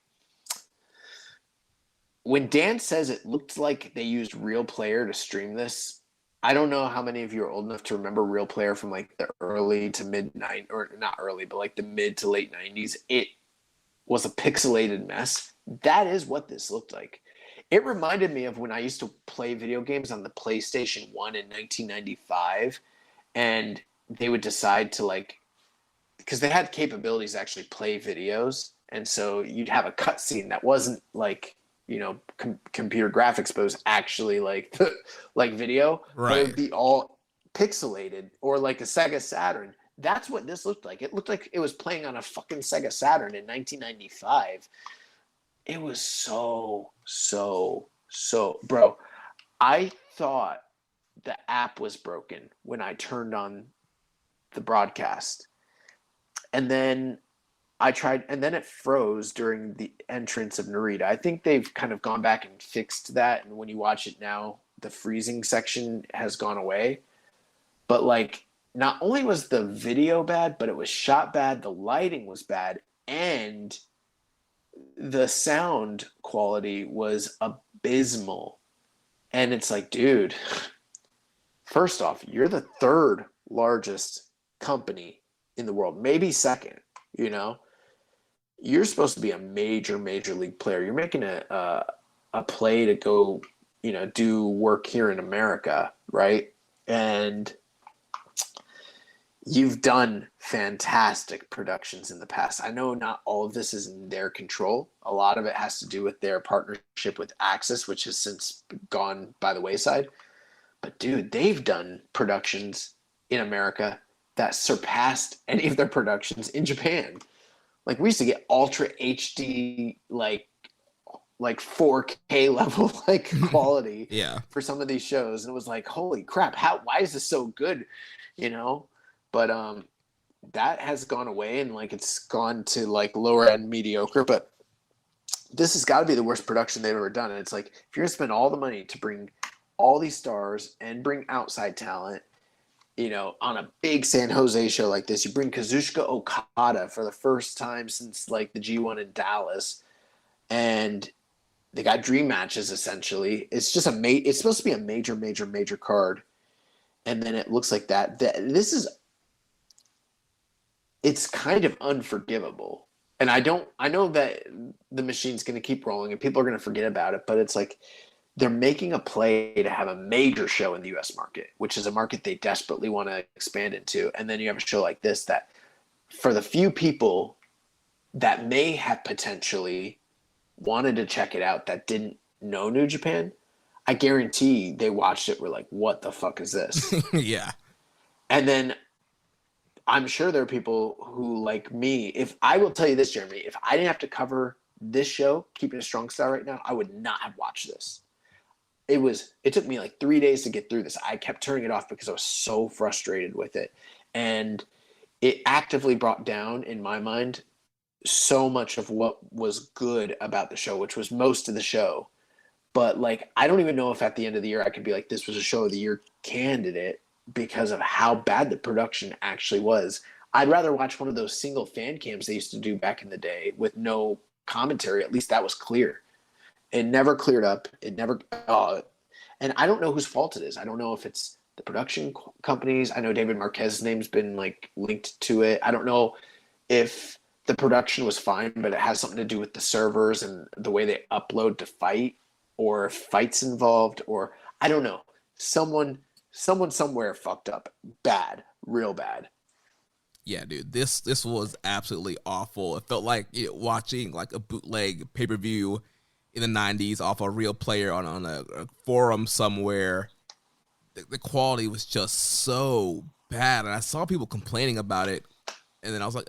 when Dan says it looked like they used Real Player to stream this, I don't know how many of you are old enough to remember Real Player from like the early to mid-90s, or not early, but like the mid to late 90s. It was a pixelated mess. That is what this looked like. It reminded me of when I used to play video games on the PlayStation 1 in 1995, and they would decide to, like, because they had capabilities to actually play videos, and so you'd have a cutscene that wasn't like, computer graphics, but it was actually like like video, right? But it would be all pixelated, or like a Sega Saturn. That's what this looked like. It looked like it was playing on a fucking Sega Saturn in 1995. It was so, bro. I thought the app was broken when I turned on the broadcast. And then I tried, and then it froze during the entrance of Narita. I think they've kind of gone back and fixed that. And when you watch it now, the freezing section has gone away. But like, not only was the video bad, but it was shot bad, the lighting was bad, and the sound quality was abysmal. And it's like, dude, first off, you're the third largest company in the world, maybe second, you know? You're supposed to be a major league player. You're making a play to go, you know, do work here in America, right? And you've done fantastic productions in the past. I know not all of this is in their control. A lot of it has to do with their partnership with Axis, which has since gone by the wayside. But dude, they've done productions in America that surpassed any of their productions in Japan. Like, we used to get ultra HD, like 4K level like quality for some of these shows, and it was like, holy crap, why is this so good, you know? But that has gone away, and like it's gone to like lower end mediocre. But this has got to be the worst production they've ever done. And it's like, if you're gonna spend all the money to bring all these stars and bring outside talent, you know, on a big San Jose show like this, you bring Kazuchika Okada for the first time since like the G1 in Dallas, and they got dream matches essentially. It's just it's supposed to be a major card, and then it looks like that. It's kind of unforgivable. And I know that the machine's going to keep rolling and people are going to forget about it, but it's like they're making a play to have a major show in the US market, which is a market they desperately want to expand into. And then you have a show like this that, for the few people that may have potentially wanted to check it out that didn't know New Japan, I guarantee they watched it, were like, what the fuck is this? Yeah. And then I'm sure there are people who, like me, if I will tell you this, Jeremy, if I didn't have to cover this show, Keepin It Strong Style right now, I would not have watched this. It took me like 3 days to get through this. I kept turning it off because I was so frustrated with it. And it actively brought down, in my mind, so much of what was good about the show, which was most of the show. But like, I don't even know if at the end of the year I could be like, this was a show of the year candidate, because of how bad the production actually was. I'd rather watch one of those single fan cams they used to do back in the day with no commentary. At least that was clear. It never cleared up. It never, and I don't know whose fault it is. I don't know if it's the production companies. I know David Marquez's name's been like linked to it. I don't know if the production was fine, but it has something to do with the servers and the way they upload to fight, or if fights involved, or I don't know. Someone somewhere fucked up bad, real bad. Yeah, dude, this was absolutely awful. It felt like watching like a bootleg pay-per-view in the 90s off a real player on a forum somewhere. The quality was just so bad, and I saw people complaining about it, and then I was like,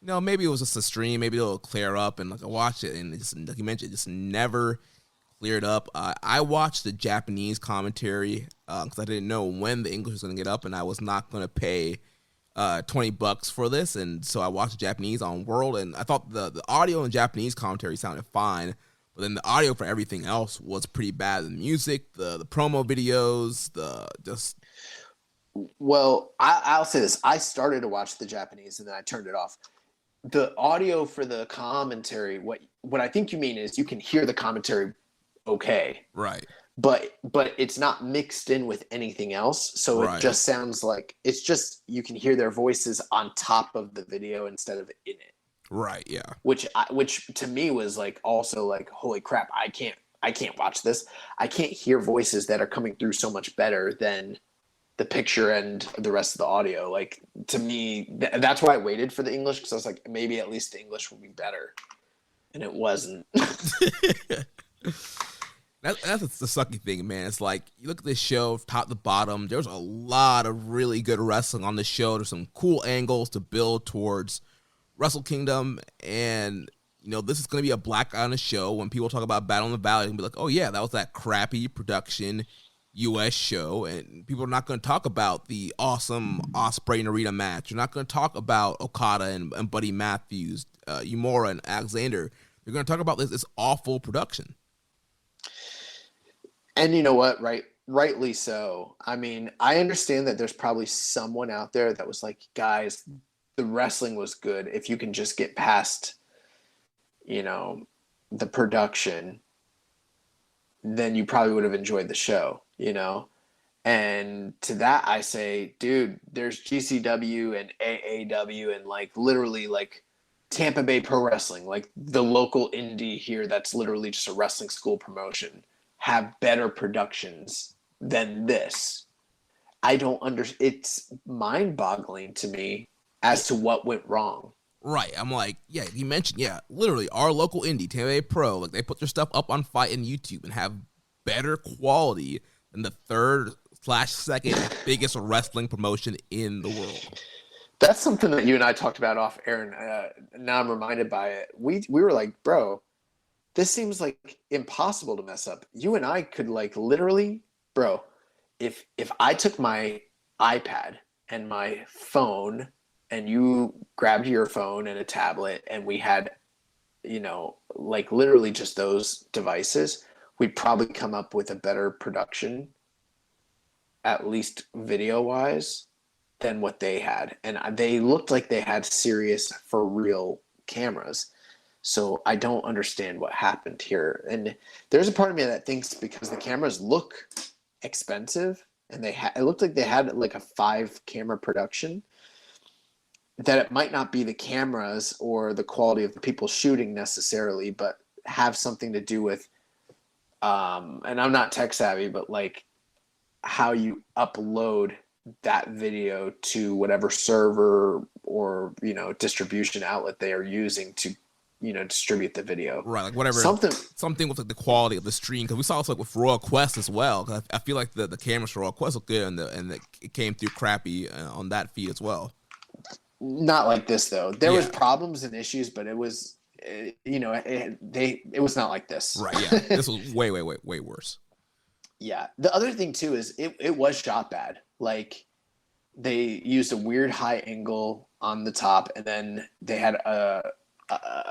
no, maybe it was just a stream, maybe it'll clear up, and like I watched it, and it's, like you mentioned, it just never cleared up. I watched the Japanese commentary because I didn't know when the English was going to get up, and I was not going to pay $20 for this, and so I watched the Japanese on World, and I thought the audio in Japanese commentary sounded fine, but then the audio for everything else was pretty bad. The music, the promo videos, Well, I'll say this. I started to watch the Japanese, and then I turned it off. The audio for the commentary, what I think you mean is you can hear the commentary okay, right, but it's not mixed in with anything else, so right. It just sounds like it's just, you can hear their voices on top of the video instead of in it, right, yeah, which to me was like also like, holy crap, I can't watch this. I can't hear voices that are coming through so much better than the picture and the rest of the audio. Like, to me, that's why I waited for the English, because I was like, maybe at least the English will be better, and it wasn't. That's the sucky thing, man. It's like, you look at this show top to bottom, there's a lot of really good wrestling on the show. There's some cool angles to build towards Wrestle Kingdom, and this is going to be a black eye on the show. When people talk about Battle in the Valley, they'll be like, oh yeah, that was that crappy production US show, and people are not going to talk about the awesome Ospreay and Narita match. You're not going to talk about Okada and Buddy Matthews, Yumura and Alexander. You're going to talk about this awful production. And you know what, right? rightly so. I mean, I understand that there's probably someone out there that was like, guys, the wrestling was good. If you can just get past, the production, then you probably would have enjoyed the show, And to that I say, dude, there's GCW and AAW and like literally like Tampa Bay Pro Wrestling, like the local indie here that's literally just a wrestling school promotion, have better productions than this. I don't understand. It's mind-boggling to me as to what went wrong. Right. I'm like, yeah, you mentioned, literally our local indie, Tampa Bay Pro, like they put their stuff up on Fight and YouTube and have better quality than the third/second biggest wrestling promotion in the world. That's something that you and I talked about off air, and now I'm reminded by it. We were like, bro, this seems like impossible to mess up. You and I could like literally, bro, if I took my iPad and my phone and you grabbed your phone and a tablet and we had, like literally just those devices, we'd probably come up with a better production, at least video-wise, than what they had. And they looked like they had serious, for real cameras. So I don't understand what happened here. And there's a part of me that thinks because the cameras look expensive and it looked like they had like a 5-camera production, that it might not be the cameras or the quality of the people shooting necessarily, but have something to do with, and I'm not tech savvy, but like how you upload that video to whatever server or, distribution outlet they are using to, distribute the video. Right, like whatever. Something with like the quality of the stream, because we saw this like with Royal Quest as well. Cause I feel like the cameras for Royal Quest look good, and it came through crappy on that feed as well. Not like this though. There was problems and issues, but it was, it was not like this. Right. Yeah. This was way worse. Yeah. The other thing too is it was shot bad. Like they used a weird high angle on the top, and then they had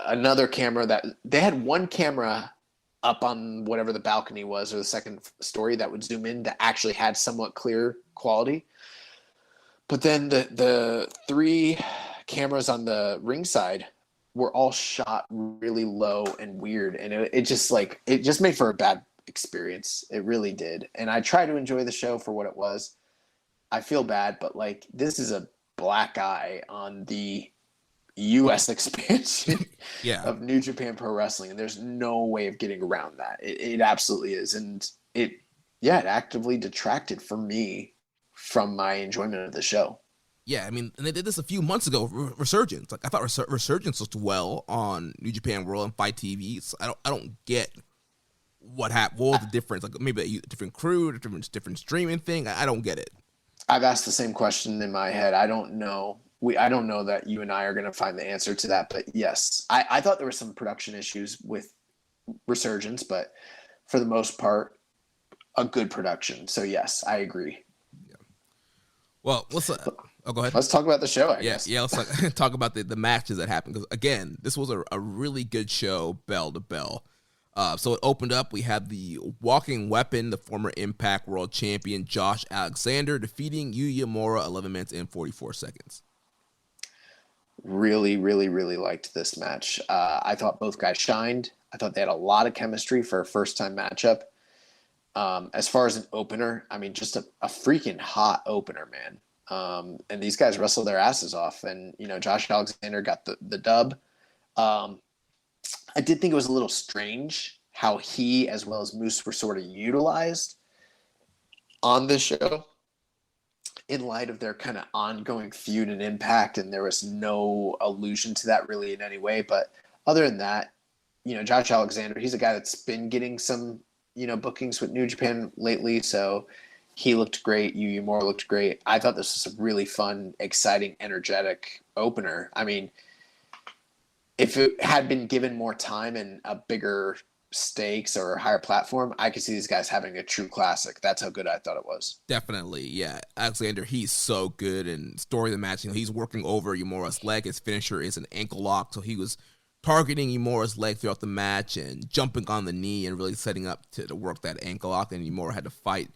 another camera that they had one camera up on whatever the balcony was or the second story that would zoom in that actually had somewhat clear quality. But then the 3 cameras on the ringside were all shot really low and weird, and it just made for a bad experience. It really did. And I tried to enjoy the show for what it was. I feel bad, but like this is a black eye on the U.S. expansion of New Japan Pro Wrestling, and there's no way of getting around that. It absolutely is, and it actively detracted from me from my enjoyment of the show. Yeah, I mean, and they did this a few months ago. Resurgence, like I thought Resurgence looked well on New Japan World and Fight TV. So I don't get what happened. What was the difference? Like maybe a different crew, different streaming thing. I don't get it. I've asked the same question in my head. I don't know. I don't know that you and I are going to find the answer to that. But yes, I thought there were some production issues with Resurgence, but for the most part, a good production. So yes, I agree. Yeah. Well, go ahead. Let's talk about the show, I guess. Yeah, let's talk about the matches that happened. Because, again, this was a really good show, bell to bell. So it opened up. We had the Walking Weapon, the former Impact World Champion, Josh Alexander, defeating Yuya Uemura 11 minutes and 44 seconds. Really, really, really liked this match. I thought both guys shined. I thought they had a lot of chemistry for a first-time matchup. As far as an opener, I mean, just a freaking hot opener, man. And these guys wrestled their asses off, and Josh Alexander got the dub. I did think it was a little strange how he as well as Moose were sort of utilized on this show in light of their kind of ongoing feud and Impact, and there was no allusion to that really in any way. But other than that, Josh Alexander, he's a guy that's been getting some bookings with New Japan lately, so he looked great. Yuya Uemura looked great. I thought this was a really fun, exciting, energetic opener. I mean, if it had been given more time and a bigger stakes or a higher platform, I could see these guys having a true classic. That's how good I thought it was. Definitely, yeah. Alexander, he's so good, and story of the match, he's working over Uemura's leg. His finisher is an ankle lock, so he was targeting Uemura's leg throughout the match and jumping on the knee and really setting up to work that ankle lock, and Uemura had to fight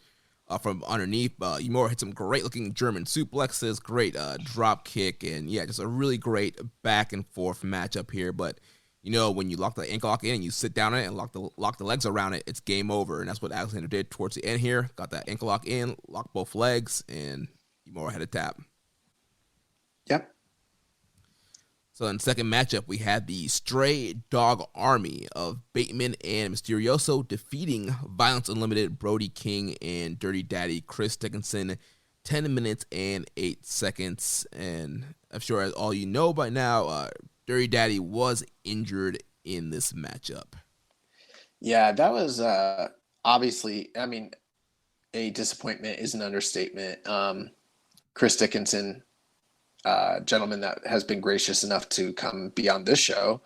from underneath. Yumura hit some great looking German suplexes, great drop kick, and yeah, just a really great back and forth matchup here. But when you lock the ankle lock in and you sit down on it and lock the legs around it, it's game over. And that's what Alexander did towards the end here. Got that ankle lock in, locked both legs, and Yumura had a tap. Yep. So in the second matchup, we had the Stray Dog Army of Bateman and Mysterioso defeating Violence Unlimited, Brody King, and Dirty Daddy Chris Dickinson, 10 minutes and 8 seconds. And I'm sure as all you know by now, Dirty Daddy was injured in this matchup. Yeah, that was obviously, a disappointment is an understatement. Chris Dickinson, gentleman that has been gracious enough to come be on this show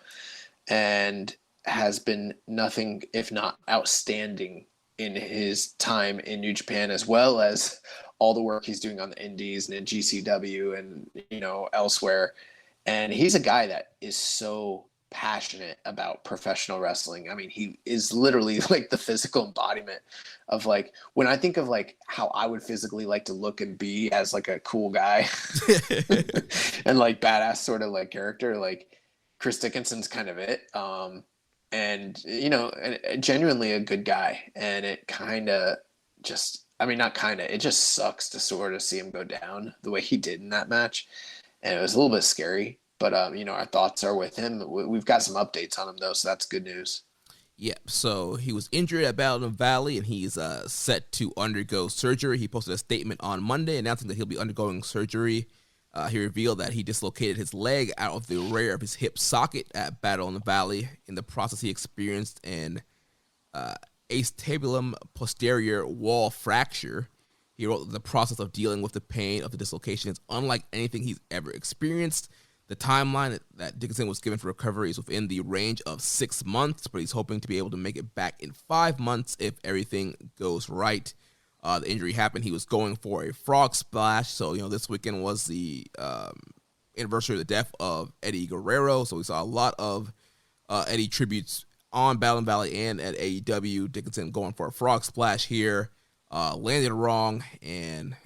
and has been nothing if not outstanding in his time in New Japan, as well as all the work he's doing on the indies and in GCW and elsewhere. And he's a guy that is so passionate about professional wrestling. He is literally like the physical embodiment of like, when I think of like how I would physically like to look and be as like a cool guy and like badass sort of like character, like Chris Dickinson's kind of it. And genuinely a good guy. And it kind of just, it just sucks to sort of see him go down the way he did in that match. And it was a little bit scary. But, our thoughts are with him. We've got some updates on him, though, so that's good news. Yeah, so he was injured at Battle in the Valley, and he's set to undergo surgery. He posted a statement on Monday announcing that he'll be undergoing surgery. He revealed that he dislocated his leg out of the rear of his hip socket at Battle in the Valley. In the process, he experienced an acetabulum posterior wall fracture. He wrote that the process of dealing with the pain of the dislocation is unlike anything he's ever experienced. The timeline that Dickinson was given for recovery is within the range of 6 months, but he's hoping to be able to make it back in 5 months if everything goes right. The injury happened. He was going for a frog splash. So, this weekend was the anniversary of the death of Eddie Guerrero. So we saw a lot of Eddie tributes on Battle in Valley and at AEW. Dickinson going for a frog splash here. Landed wrong and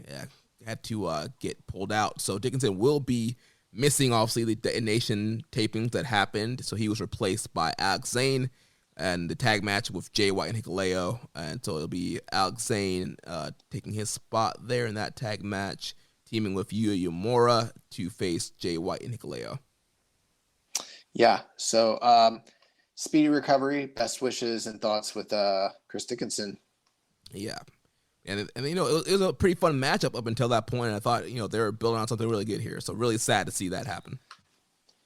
had to get pulled out. So Dickinson will be missing, obviously, the Detonation tapings that happened. So he was replaced by Alex Zane and the tag match with Jay White and Hikuleo. And so it'll be Alex Zane taking his spot there in that tag match, teaming with Yuya Uemura to face Jay White and Hikuleo. Yeah, so speedy recovery, best wishes and thoughts with Chris Dickinson. Yeah. And it was a pretty fun matchup up until that point. And I thought, they were building on something really good here. So really sad to see that happen.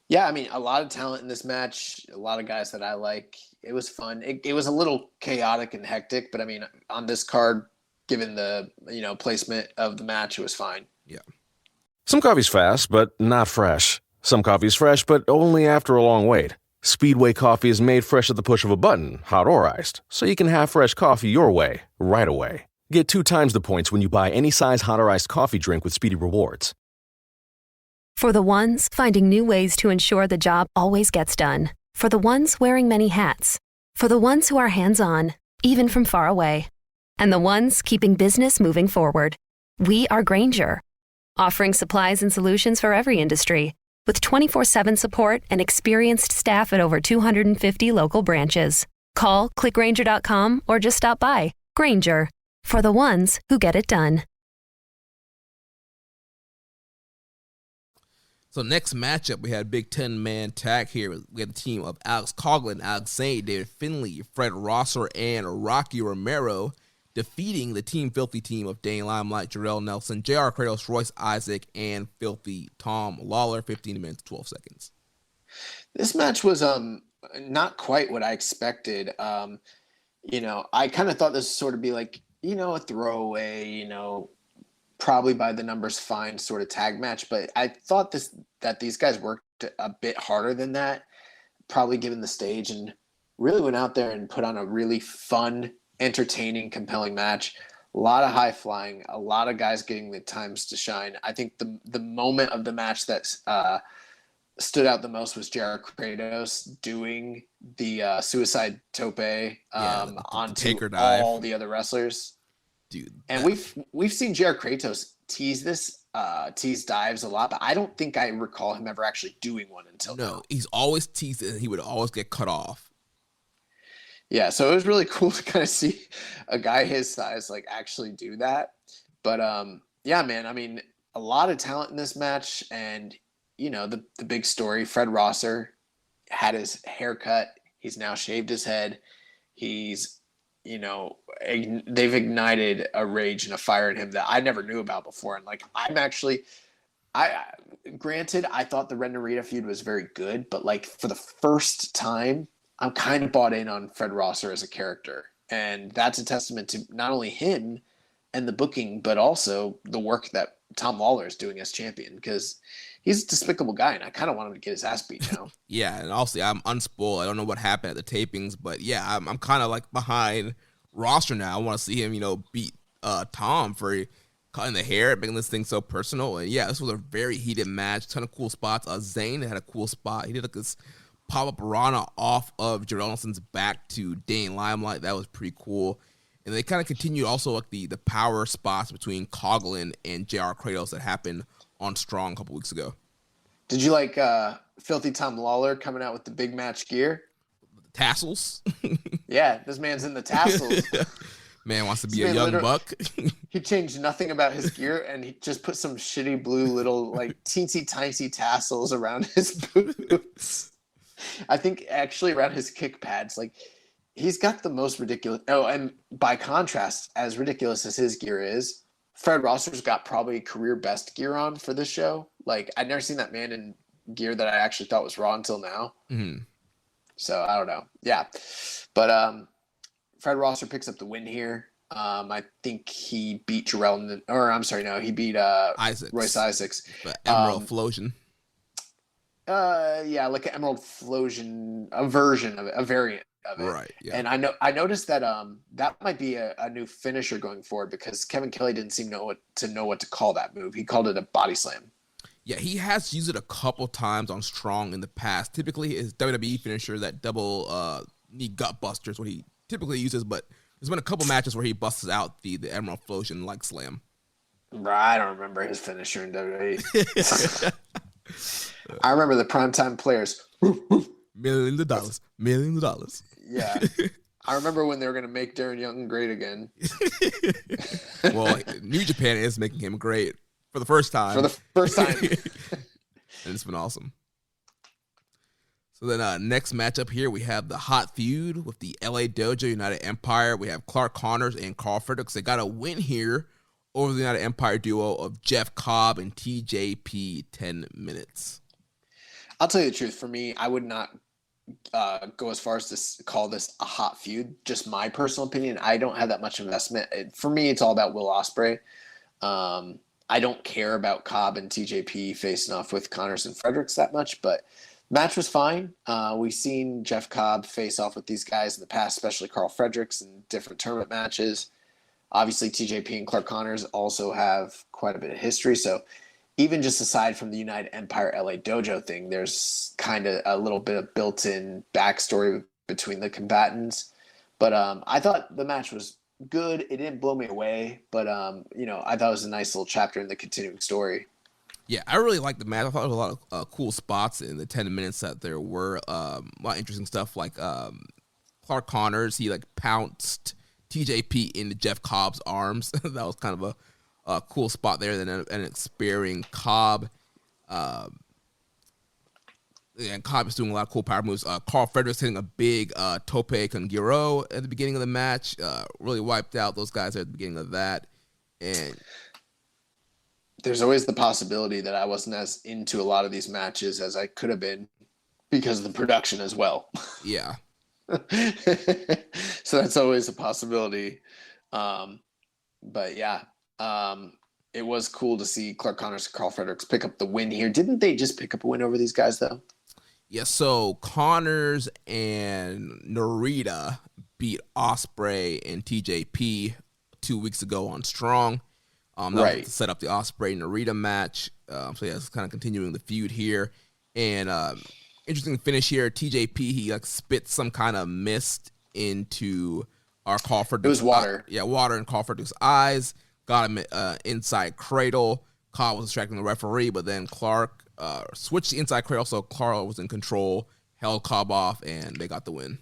Yeah, a lot of talent in this match. A lot of guys that I like. It was fun. It was a little chaotic and hectic, but on this card, given the placement of the match, it was fine. Yeah. Some coffee's fast, but not fresh. Some coffee's fresh, but only after a long wait. Speedway coffee is made fresh at the push of a button, hot or iced, so you can have fresh coffee your way, right away. Get 2 times the points when you buy any size hot or iced coffee drink with Speedy Rewards. For the ones finding new ways to ensure the job always gets done. For the ones wearing many hats. For the ones who are hands-on, even from far away. And the ones keeping business moving forward. We are Grainger, offering supplies and solutions for every industry, with 24/7 support and experienced staff at over 250 local branches. Call, click Grainger.com, or just stop by. Grainger, for the ones who get it done. So next matchup, we had a big 10-man tag here. We had a team of Alex Coughlin, Alex Zane, David Finley, Fred Rosser, and Rocky Romero, defeating the Team Filthy team of Dane Limelight, Jarrell Nelson, JR Kratos, Royce Isaac, and Filthy Tom Lawler, 15 minutes, 12 seconds. This match was not quite what I expected. I kind of thought this would sort of be like, a throwaway, probably by the numbers fine sort of tag match. But I thought that these guys worked a bit harder than that, probably given the stage, and really went out there and put on a really fun, entertaining, compelling match. A lot of high flying, a lot of guys getting the times to shine. I think the moment of the match that stood out the most was Jared Kratos doing the suicide tope onto taker dive. All the other wrestlers. dude. And we've seen J.R. Kratos tease dives a lot, but I don't think I recall him ever actually doing one until now. He's always teased it, and he would always get cut off. Yeah, so it was really cool to kind of see a guy his size like actually do that. But yeah, man, I mean, a lot of talent in this match, and the big story, Fred Rosser had his hair cut. He's now shaved his head. He's, they've ignited a rage and a fire in him that I never knew about before. And like, granted, I thought the Red Narita feud was very good, but like for the first time, I'm kind of bought in on Fred Rosser as a character. And that's a testament to not only him and the booking, but also the work that Tom Lawler is doing as champion, because he's a despicable guy, and I kind of want him to get his ass beat now. Yeah, and obviously I'm unspoiled. I don't know what happened at the tapings, but yeah, I'm kind of like behind Rosser now. I want to see him, beat Tom for cutting the hair, making this thing so personal. And yeah, this was a very heated match. Ton of cool spots. Zayn had a cool spot. He did like this pop-up Rana off of Jarrell Nelson's back to Dane Limelight. That was pretty cool. And they kind of continued also like the power spots between Coughlin and J.R. Kratos that happened on Strong a couple weeks ago. Did you like Filthy Tom Lawler coming out with the big match gear? The tassels? Yeah, this man's in the tassels. Man wants to be a young buck. He changed nothing about his gear, and he just put some shitty blue little like teensy tiny tassels around his boots. I think actually around his kick pads. Like, he's got the most ridiculous. Oh, and by contrast, as ridiculous as his gear is, Fred Rosser's got probably career best gear on for this show. Like, I'd never seen that man in gear that I actually thought was Raw until now. Mm-hmm. So I don't know. Yeah, but Fred Rosser picks up the win here. I think he beat Jarrell, he beat Royce Isaacs. But Emerald Flosion. Yeah, like an Emerald Flosion, a version of it, a variant of it. Right. Yeah. And I noticed that that might be a new finisher going forward, because Kevin Kelly didn't seem to know what to call that move. He called it a body slam. Yeah, he has used it a couple times on Strong in the past. Typically, his WWE finisher, that double knee gut buster, is what he typically uses. But there's been a couple matches where he busts out the Emerald Flosion like slam. I don't remember his finisher in WWE. I remember the primetime players. Millions of dollars. Yeah. I remember when they were going to make Darren Young great again. Well, New Japan is making him great for the first time. And it's been awesome. So then next matchup here, we have the hot feud with the LA Dojo United Empire. We have Clark Connors and Carl Fredericks. They got a win here over the United Empire duo of Jeff Cobb and TJP 10 minutes. I'll tell you the truth. For me, I would not go as far as to call this a hot feud. Just my personal opinion. I don't have that much investment. For me, it's all about Will Ospreay. I don't care about Cobb and TJP facing off with Connors and Fredericks that much, but match was fine. We've seen Jeff Cobb face off with these guys in the past, especially Carl Fredericks in different tournament matches. Obviously, TJP and Clark Connors also have quite a bit of history. So even just aside from the United Empire LA Dojo thing, there's kind of a little bit of built-in backstory between the combatants. But I thought the match was good. It didn't blow me away, but I thought it was a nice little chapter in the continuing story. Yeah, I really liked the match. I thought there was a lot of cool spots in the 10 minutes that there were. A lot of interesting stuff, like Clark Connors, he like pounced TJP into Jeff Cobb's arms. That was kind of a cool spot there. Then and sparing Cobb. And Cobb is doing a lot of cool power moves. Carl Fredericks hitting a big tope con giro at the beginning of the match. Really wiped out those guys at the beginning of that. And there's always the possibility that I wasn't as into a lot of these matches as I could have been because of the production as well. Yeah. So that's always a possibility. But yeah, it was cool to see Clark Connors and Carl Fredericks pick up the win here. Didn't they just pick up a win over these guys though? Yeah, so Connors and Narita beat Ospreay and TJP 2 weeks ago on Strong. That was to set up the Ospreay Narita match. So yeah, it's kind of continuing the feud here. And interesting finish here. TJP, he like spit some kind of mist into Our call for It was water. Water and call for Duke's eyes. Got him inside cradle. Call was distracting the referee, but then Clark switched the inside cradle, so Clark was in control, held Cobb off, and they got the win.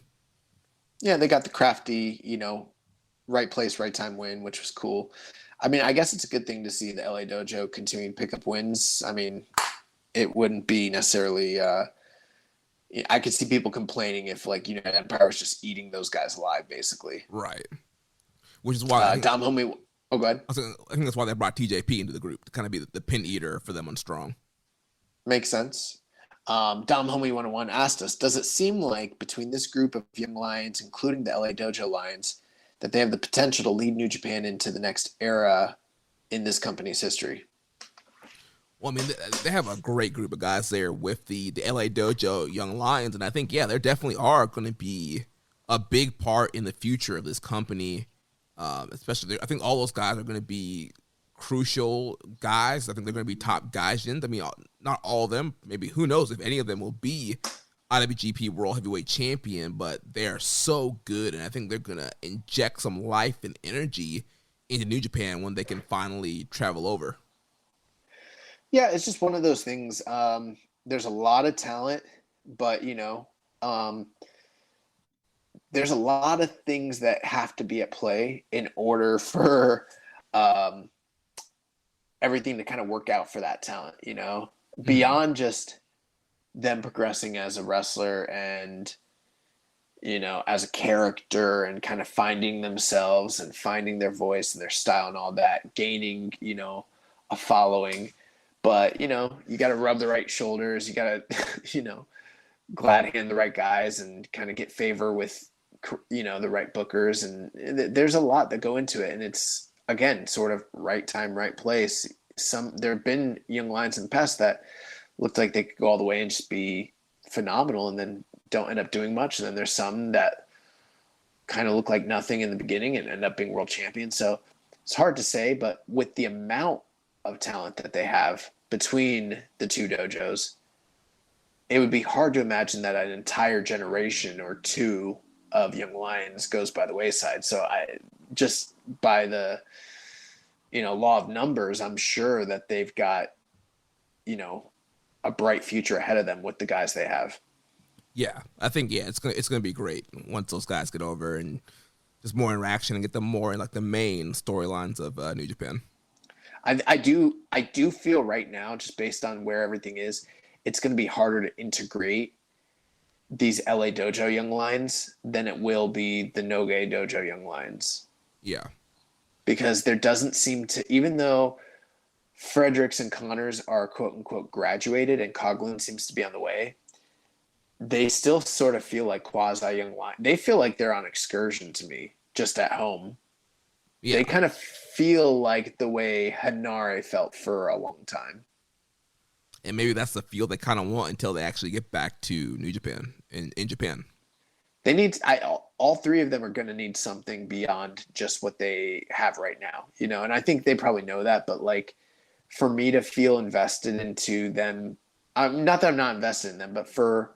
Yeah, they got the crafty, right place, right time win, which was cool. I mean, I guess it's a good thing to see the LA Dojo continuing to pick up wins. I mean, it wouldn't be necessarily I could see people complaining if United Empire was just eating those guys alive, basically. Right. Which is why Dom Homie. Oh, go ahead. I think that's why they brought TJP into the group to kind of be the pin eater for them on Strong. Makes sense. Dom Homie 101 asked us, does it seem like between this group of young lions, including the LA Dojo Lions, that they have the potential to lead New Japan into the next era in this company's history? Well, I mean, they have a great group of guys there with the LA Dojo Young Lions, and I think, yeah, there definitely are going to be a big part in the future of this company. Especially, I think all those guys are going to be crucial guys. I think they're going to be top guys. I mean, not all of them. Maybe, who knows if any of them will be IWGP World Heavyweight Champion, but they're so good, and I think they're going to inject some life and energy into New Japan when they can finally travel over. Yeah, it's just one of those things. There's a lot of talent, but, there's a lot of things that have to be at play in order for everything to kind of work out for that talent, beyond just them progressing as a wrestler and, as a character and kind of finding themselves and finding their voice and their style and all that, gaining, a following. But, you got to rub the right shoulders. You got to, glad hand the right guys and kind of get favor with, the right bookers. And there's a lot that go into it. And it's, again, sort of right time, right place. There have been young lions in the past that looked like they could go all the way and just be phenomenal and then don't end up doing much. And then there's some that kind of look like nothing in the beginning and end up being world champions. So it's hard to say, but with the amount of talent that they have between the two dojos, it would be hard to imagine that an entire generation or two of young lions goes by the wayside. So just by the, law of numbers, I'm sure that they've got, a bright future ahead of them with the guys they have. Yeah, I think, it's gonna be great once those guys get over and just more interaction and get them more in the main storylines of New Japan. I do feel right now, just based on where everything is, it's going to be harder to integrate these LA Dojo Young Lions than it will be the Noge Dojo Young Lions. Yeah. Because there doesn't seem to, even though Fredericks and Connors are quote unquote graduated and Coughlin seems to be on the way, they still sort of feel like quasi young lions. They feel like they're on excursion to me, just at home. Yeah. They kind of feel like the way Hanare felt for a long time. And maybe that's the feel they kind of want until they actually get back to New Japan, in Japan. They need, all three of them are going to need something beyond just what they have right now, and I think they probably know that, but for me to feel invested into them, not that I'm not invested in them, but for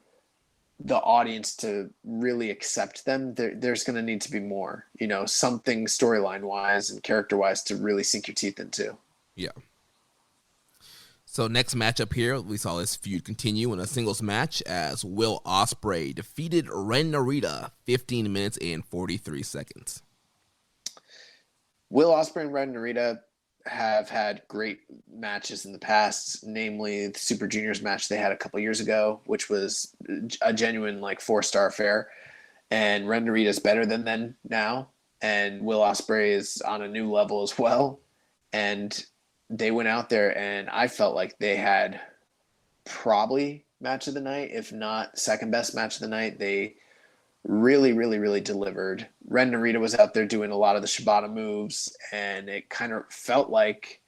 the audience to really accept them, there's going to need to be more, something storyline wise and character wise to really sink your teeth into. Yeah. So next matchup here, we saw this feud continue in a singles match as Will Ospreay defeated Ren Narita 15 minutes and 43 seconds. Will Ospreay and Ren Narita have had great matches in the past, namely the Super Juniors match they had a couple years ago, which was a genuine 4-star affair. And Ren Narita is better than them now, and Will Ospreay is on a new level as well. And they went out there, and I felt like they had probably match of the night, if not second best match of the night. They really, really, really delivered. Ren Narita was out there doing a lot of the Shibata moves, and it kind of felt like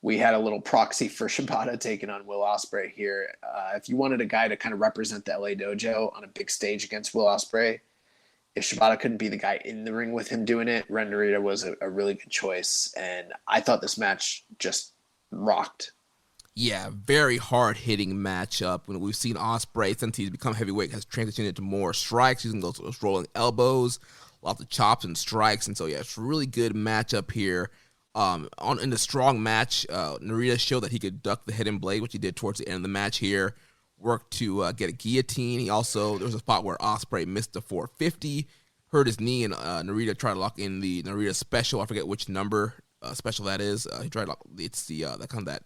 we had a little proxy for Shibata taking on Will Ospreay here. If you wanted a guy to kind of represent the LA Dojo on a big stage against Will Ospreay, if Shibata couldn't be the guy in the ring with him doing it, Ren Narita was a really good choice. And I thought this match just rocked. Yeah, very hard-hitting matchup. When we've seen Ospreay, since he's become heavyweight, has transitioned into more strikes, using those rolling elbows. lots of chops and strikes. And so, yeah, it's a really good matchup here. In the strong match, Narita showed that he could duck the hidden blade, which he did towards the end of the match here. Worked to get a guillotine. There was a spot where Ospreay missed the 450, hurt his knee, and Narita tried to lock in the Narita special. I forget which number special that is. He tried to lock, it's the that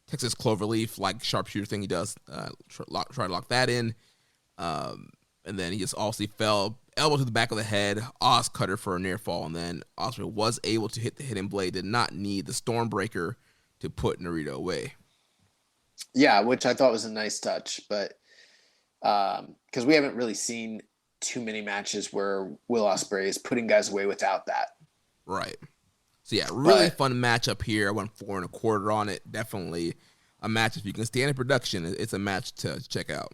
Texas Cloverleaf like sharpshooter thing he does. Try to lock that in, and then he just obviously fell elbow to the back of the head. Oz cutter for a near fall, and then Ospreay was able to hit the hidden blade. Did not need the Stormbreaker to put Narita away. Yeah, which I thought was a nice touch, but because we haven't really seen too many matches where Will Ospreay is putting guys away without that. Right. So yeah, really fun matchup here. I went 4 1/4 on it. Definitely a match. If you can stand in production, it's a match to check out.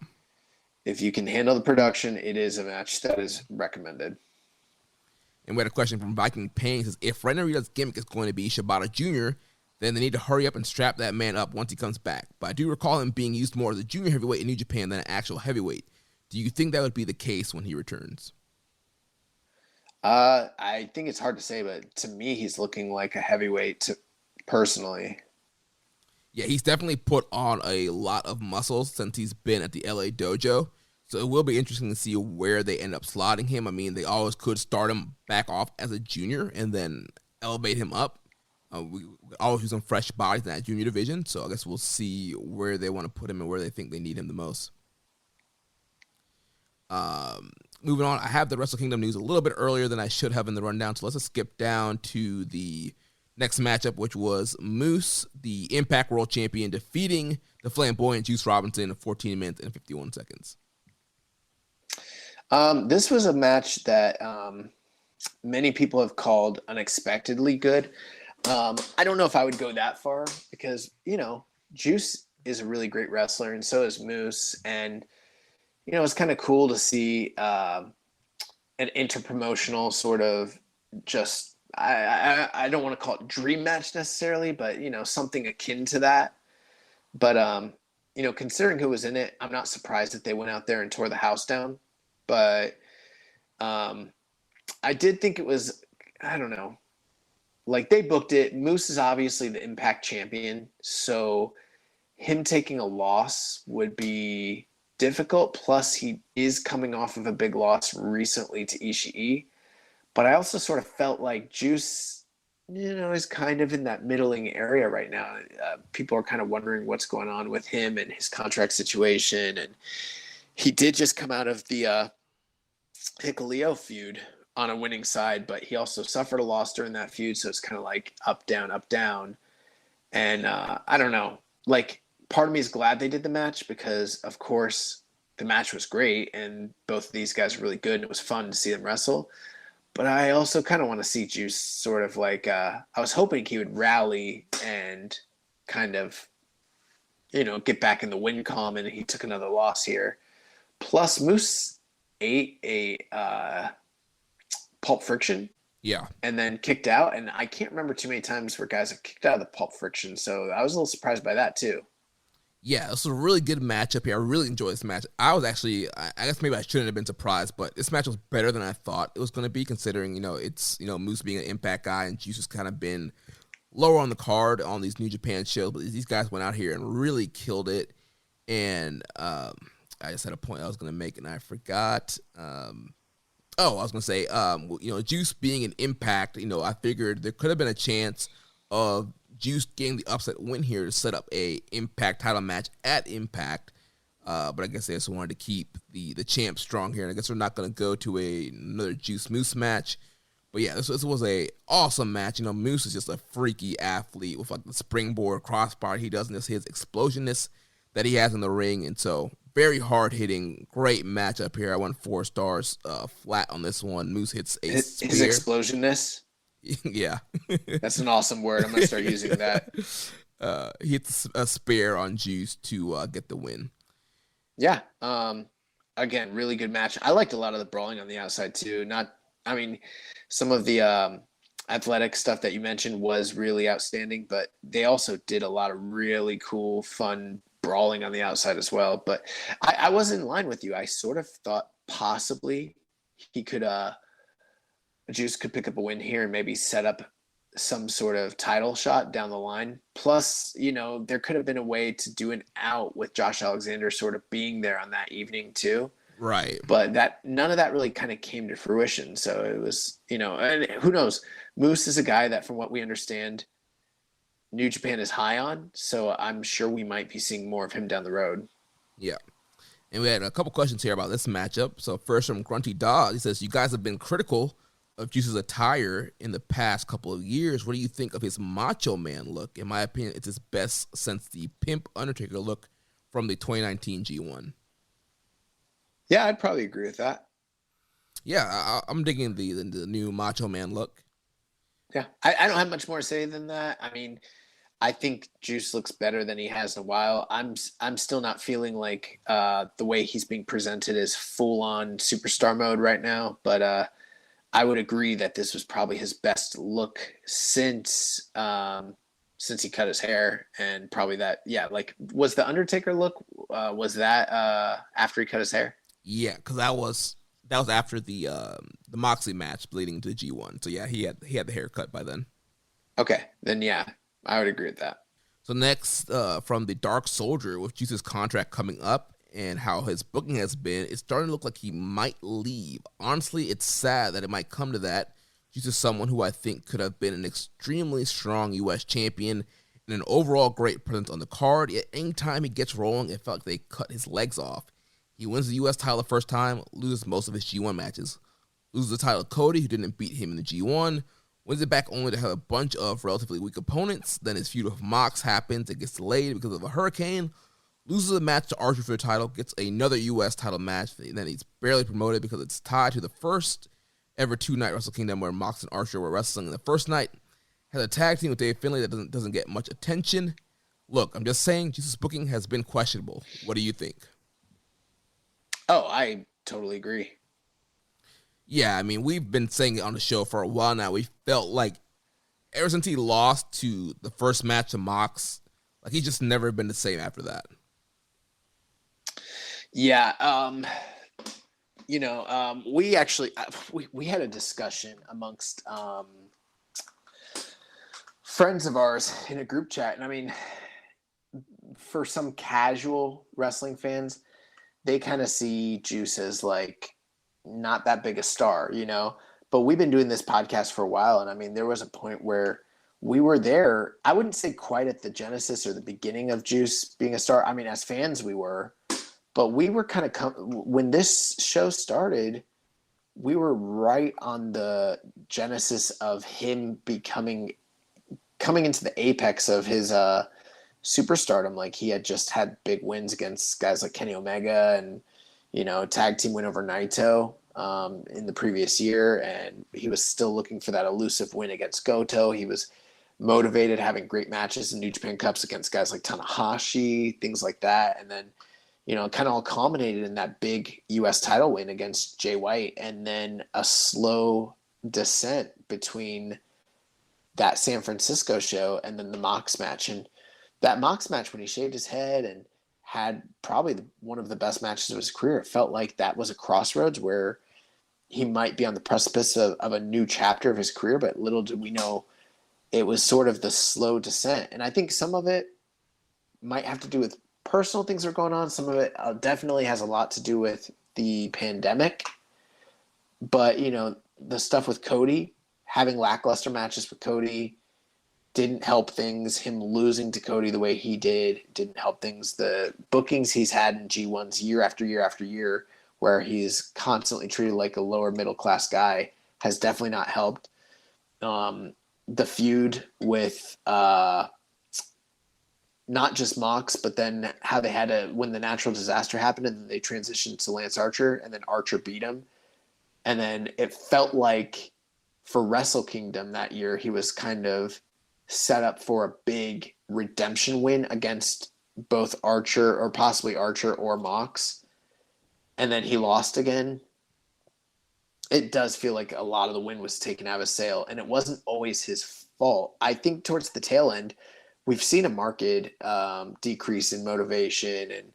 If you can handle the production, it is a match that is recommended. And we had a question from Viking Payne. Says, if Ren Narita's gimmick is going to be Shibata Jr., then they need to hurry up and strap that man up once he comes back. But I do recall him being used more as a junior heavyweight in New Japan than an actual heavyweight. Do you think that would be the case when he returns? I think it's hard to say, but to me, he's looking like a heavyweight personally. Yeah, he's definitely put on a lot of muscles since he's been at the LA dojo. So it will be interesting to see where they end up slotting him. I mean, they always could start him back off as a junior and then elevate him up. We always use some fresh bodies in that junior division, so I guess we'll see where they want to put him and where they think they need him the most. Moving on, I have the Wrestle Kingdom news a little bit earlier than I should have in the rundown, so let's just skip down to the next matchup, which was Moose, the Impact World Champion, defeating the flamboyant Juice Robinson in 14 minutes and 51 seconds. This was a match that many people have called unexpectedly good. I don't know if I would go that far because, Juice is a really great wrestler and so is Moose. And, it's kind of cool to see an interpromotional sort of just, I don't want to call it dream match necessarily, but, something akin to that. But, considering who was in it, I'm not surprised that they went out there and tore the house down. But I did think it was, I don't know, like they booked it. Moose is obviously the Impact champion, so him taking a loss would be difficult. Plus, he is coming off of a big loss recently to Ishii. But I also sort of felt like Juice, is kind of in that middling area right now. People are kind of wondering what's going on with him and his contract situation. And he did just come out of the Hikuleo feud on a winning side, but he also suffered a loss during that feud, so it's kind of like up, down. And I don't know. Like, part of me is glad they did the match because, of course, the match was great and both of these guys were really good and it was fun to see them wrestle. But I also kind of want to see Juice sort of like I was hoping he would rally and kind of, get back in the win column, and he took another loss here. Plus, Moose ate a Pulp Friction. Yeah. And then kicked out. And I can't remember too many times where guys have kicked out of the Pulp Friction. So I was a little surprised by that too. Yeah, this was a really good matchup here. I really enjoyed this match. I was actually, I guess maybe I shouldn't have been surprised, but this match was better than I thought it was going to be, considering, it's, Moose being an Impact guy and Juice has kind of been lower on the card on these New Japan shows. But these guys went out here and really killed it. And I just had a point I was going to make and I forgot. I was going to say, Juice being an Impact, I figured there could have been a chance of Juice getting the upset win here to set up a Impact title match at Impact. But I guess they just wanted to keep the champ strong here. And I guess we're not going to go to another Juice Moose match. But yeah, this was a awesome match. Moose is just a freaky athlete with like the springboard crossbar he does, and his explosionness that he has in the ring. And so very hard-hitting, great matchup here. I went 4 stars flat on this one. Moose hits a spear. His explosionness? Yeah. That's an awesome word. I'm going to start using that. He hits a spear on Juice to get the win. Yeah. Again, really good match. I liked a lot of the brawling on the outside too. Some of the athletic stuff that you mentioned was really outstanding, but they also did a lot of really cool, fun brawling on the outside as well. But I was in line with you. I sort of thought possibly he could Juice could pick up a win here and maybe set up some sort of title shot down the line. Plus, there could have been a way to do an out with Josh Alexander sort of being there on that evening too. Right. But none of that really kind of came to fruition. So it was, and who knows? Moose is a guy that, from what we understand, New Japan is high on. So I'm sure we might be seeing more of him down the road. Yeah. And we had a couple questions here about this matchup. So first from Grunty Dog, he says, you guys have been critical of Juice's attire in the past couple of years. What do you think of his Macho Man look? In my opinion, it's his best since the Pimp Undertaker look from the 2019 G1. Yeah, I'd probably agree with that. Yeah, I'm digging the new Macho Man look. Yeah, I don't have much more to say than that. I mean, I think Juice looks better than he has in a while. I'm still not feeling like the way he's being presented is full on superstar mode right now, but I would agree that this was probably his best look since he cut his hair, and probably that. Yeah, like, was the Undertaker look was that after he cut his hair? Yeah, because that was after the Moxley match leading to G1. So yeah, he had the haircut by then. Okay, then yeah, I would agree with that. So next, from the Dark Soldier, with Juice's contract coming up and how his booking has been, it's starting to look like he might leave. Honestly, it's sad that it might come to that. Juice is someone who I think could have been an extremely strong U.S. champion and an overall great presence on the card. Yet any time he gets rolling, it felt like they cut his legs off. He wins the U.S. title the first time, loses most of his G1 matches. Loses the title to Cody, who didn't beat him in the G1. Wins it back only to have a bunch of relatively weak opponents. Then his feud with Mox happens. It gets delayed because of a hurricane. Loses a match to Archer for the title. Gets another U.S. title match. Then he's barely promoted because it's tied to the first ever two-night Wrestle Kingdom where Mox and Archer were wrestling. In the first night, has a tag team with Dave Finlay that doesn't get much attention. Look, I'm just saying, Jesus' booking has been questionable. What do you think? Oh, I totally agree. Yeah, I mean, we've been saying it on the show for a while now. We felt like ever since he lost to the first match to Mox, like he's just never been the same after that. Yeah, we actually we had a discussion amongst friends of ours in a group chat, and I mean, for some casual wrestling fans, they kind of see Juice as like not that big a star, but we've been doing this podcast for a while. And I mean, there was a point where we were there. I wouldn't say quite at the genesis or the beginning of Juice being a star. I mean, as fans we were, but we were kind of, when this show started, we were right on the genesis of him coming into the apex of his, superstardom. Like, he had just had big wins against guys like Kenny Omega and, tag team win over Naito in the previous year. And he was still looking for that elusive win against Goto. He was motivated, having great matches in New Japan Cups against guys like Tanahashi, things like that. And then, kind of all culminated in that big U.S. title win against Jay White. And then a slow descent between that San Francisco show and then the Mox match. And that Mox match, when he shaved his head and had probably one of the best matches of his career, it felt like that was a crossroads where he might be on the precipice of a new chapter of his career, but little did we know it was sort of the slow descent. And I think some of it might have to do with personal things that are going on. Some of it definitely has a lot to do with the pandemic. But, the stuff with Cody, having lackluster matches with Cody, didn't help things. Him losing to Cody the way he didn't help things. The bookings he's had in G1s year after year after year, where he's constantly treated like a lower middle class guy, has definitely not helped. The feud with not just Mox, but then how they had to, when the natural disaster happened and then they transitioned to Lance Archer and then Archer beat him. And then it felt like for Wrestle Kingdom that year, he was kind of set up for a big redemption win against both Archer or possibly Archer or Mox. And then he lost again. It does feel like a lot of the win was taken out of his sail, and it wasn't always his fault. I think towards the tail end, we've seen a marked decrease in motivation, and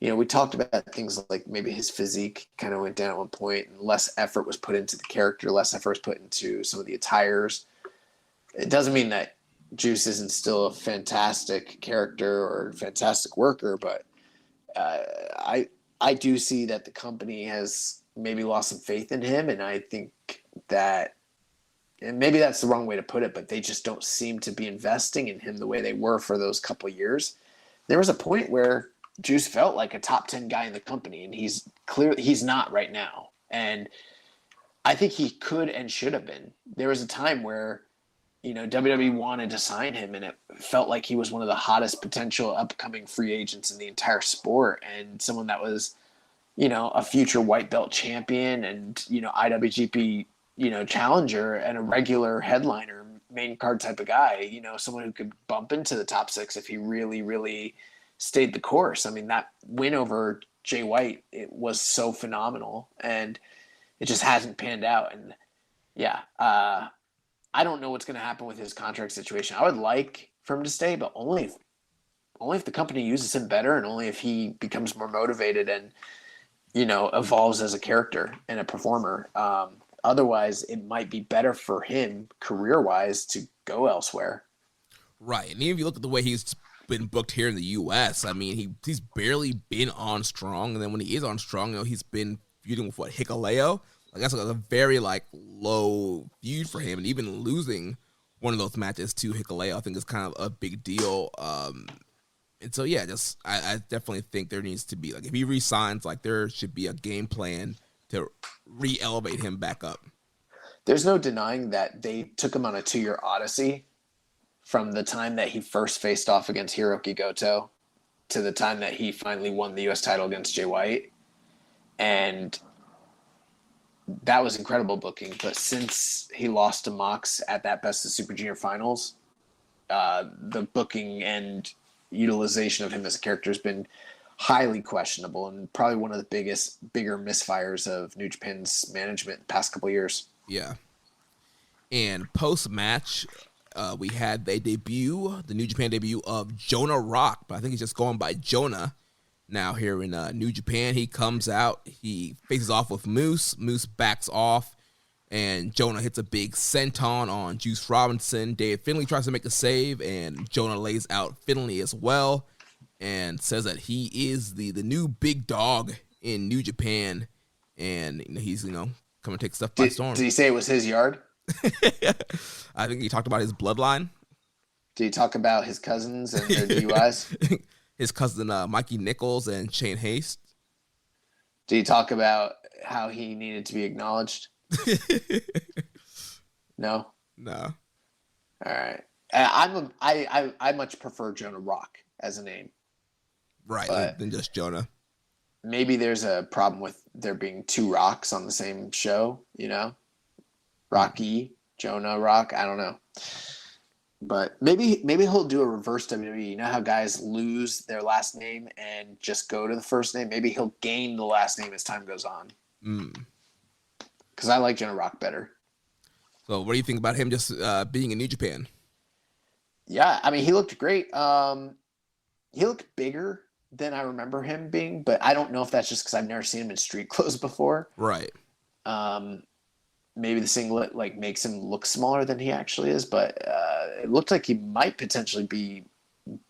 we talked about things like maybe his physique kind of went down at one point and less effort was put into the character, less effort was put into some of the attires. It doesn't mean that Juice isn't still a fantastic character or fantastic worker, but I do see that the company has maybe lost some faith in him, and I think that, and maybe that's the wrong way to put it, but they just don't seem to be investing in him the way they were for those couple of years. There was a point where Juice felt like a top 10 guy in the company, and he's not right now. And I think he could and should have been. There was a time where, WWE wanted to sign him, and it felt like he was one of the hottest potential upcoming free agents in the entire sport, and someone that was, a future white belt champion and, IWGP, challenger and a regular headliner, main card type of guy, someone who could bump into the top 6 if he really, really stayed the course. I mean, that win over Jay White, it was so phenomenal, and it just hasn't panned out. And yeah, I don't know what's going to happen with his contract situation. I would like for him to stay, but only if the company uses him better, and only if he becomes more motivated and, evolves as a character and a performer. Otherwise, it might be better for him career-wise to go elsewhere. Right. And even if you look at the way he's been booked here in the U.S., I mean, he's barely been on Strong. And then when he is on Strong, he's been feuding with, Hikuleo? That's a very, low feud for him. And even losing one of those matches to Hikuleo, I think is kind of a big deal. And so, yeah, I definitely think there needs to be, if he re-signs, there should be a game plan to re-elevate him back up. There's no denying that they took him on a 2-year odyssey from the time that he first faced off against Hiroki Goto to the time that he finally won the U.S. title against Jay White. And that was incredible booking. But since he lost to Mox at that Best of Super Junior finals, the booking and utilization of him as a character has been highly questionable and probably one of the bigger misfires of New Japan's management the past couple of years. Yeah. And post-match, we had the New Japan debut of Jonah Rock, but I think he's just going by Jonah now here in New Japan. He comes out, he faces off with Moose. Moose backs off, and Jonah hits a big senton on Juice Robinson. Dave Finlay tries to make a save, and Jonah lays out Finlay as well and says that he is the new big dog in New Japan, and he's, coming to take stuff by storm. Did he say it was his yard? I think he talked about his bloodline. Did he talk about his cousins and their DUIs? His cousin Mikey Nichols and Shane Haste. Did he talk about how he needed to be acknowledged? No? No. All right. I much prefer Jonah Rock as a name. Right, than just Jonah. Maybe there's a problem with there being 2 Rocks on the same show, Rocky, Jonah, Rock, I don't know. But maybe he'll do a reverse WWE. You know how guys lose their last name and just go to the first name? Maybe he'll gain the last name as time goes on. Because I like Jonah Rock better. So what do you think about him just being in New Japan? Yeah, I mean, he looked great. He looked bigger than I remember him being, but I don't know if that's just because I've never seen him in street clothes before. Right. Maybe the singlet makes him look smaller than he actually is, but it looked like he might potentially be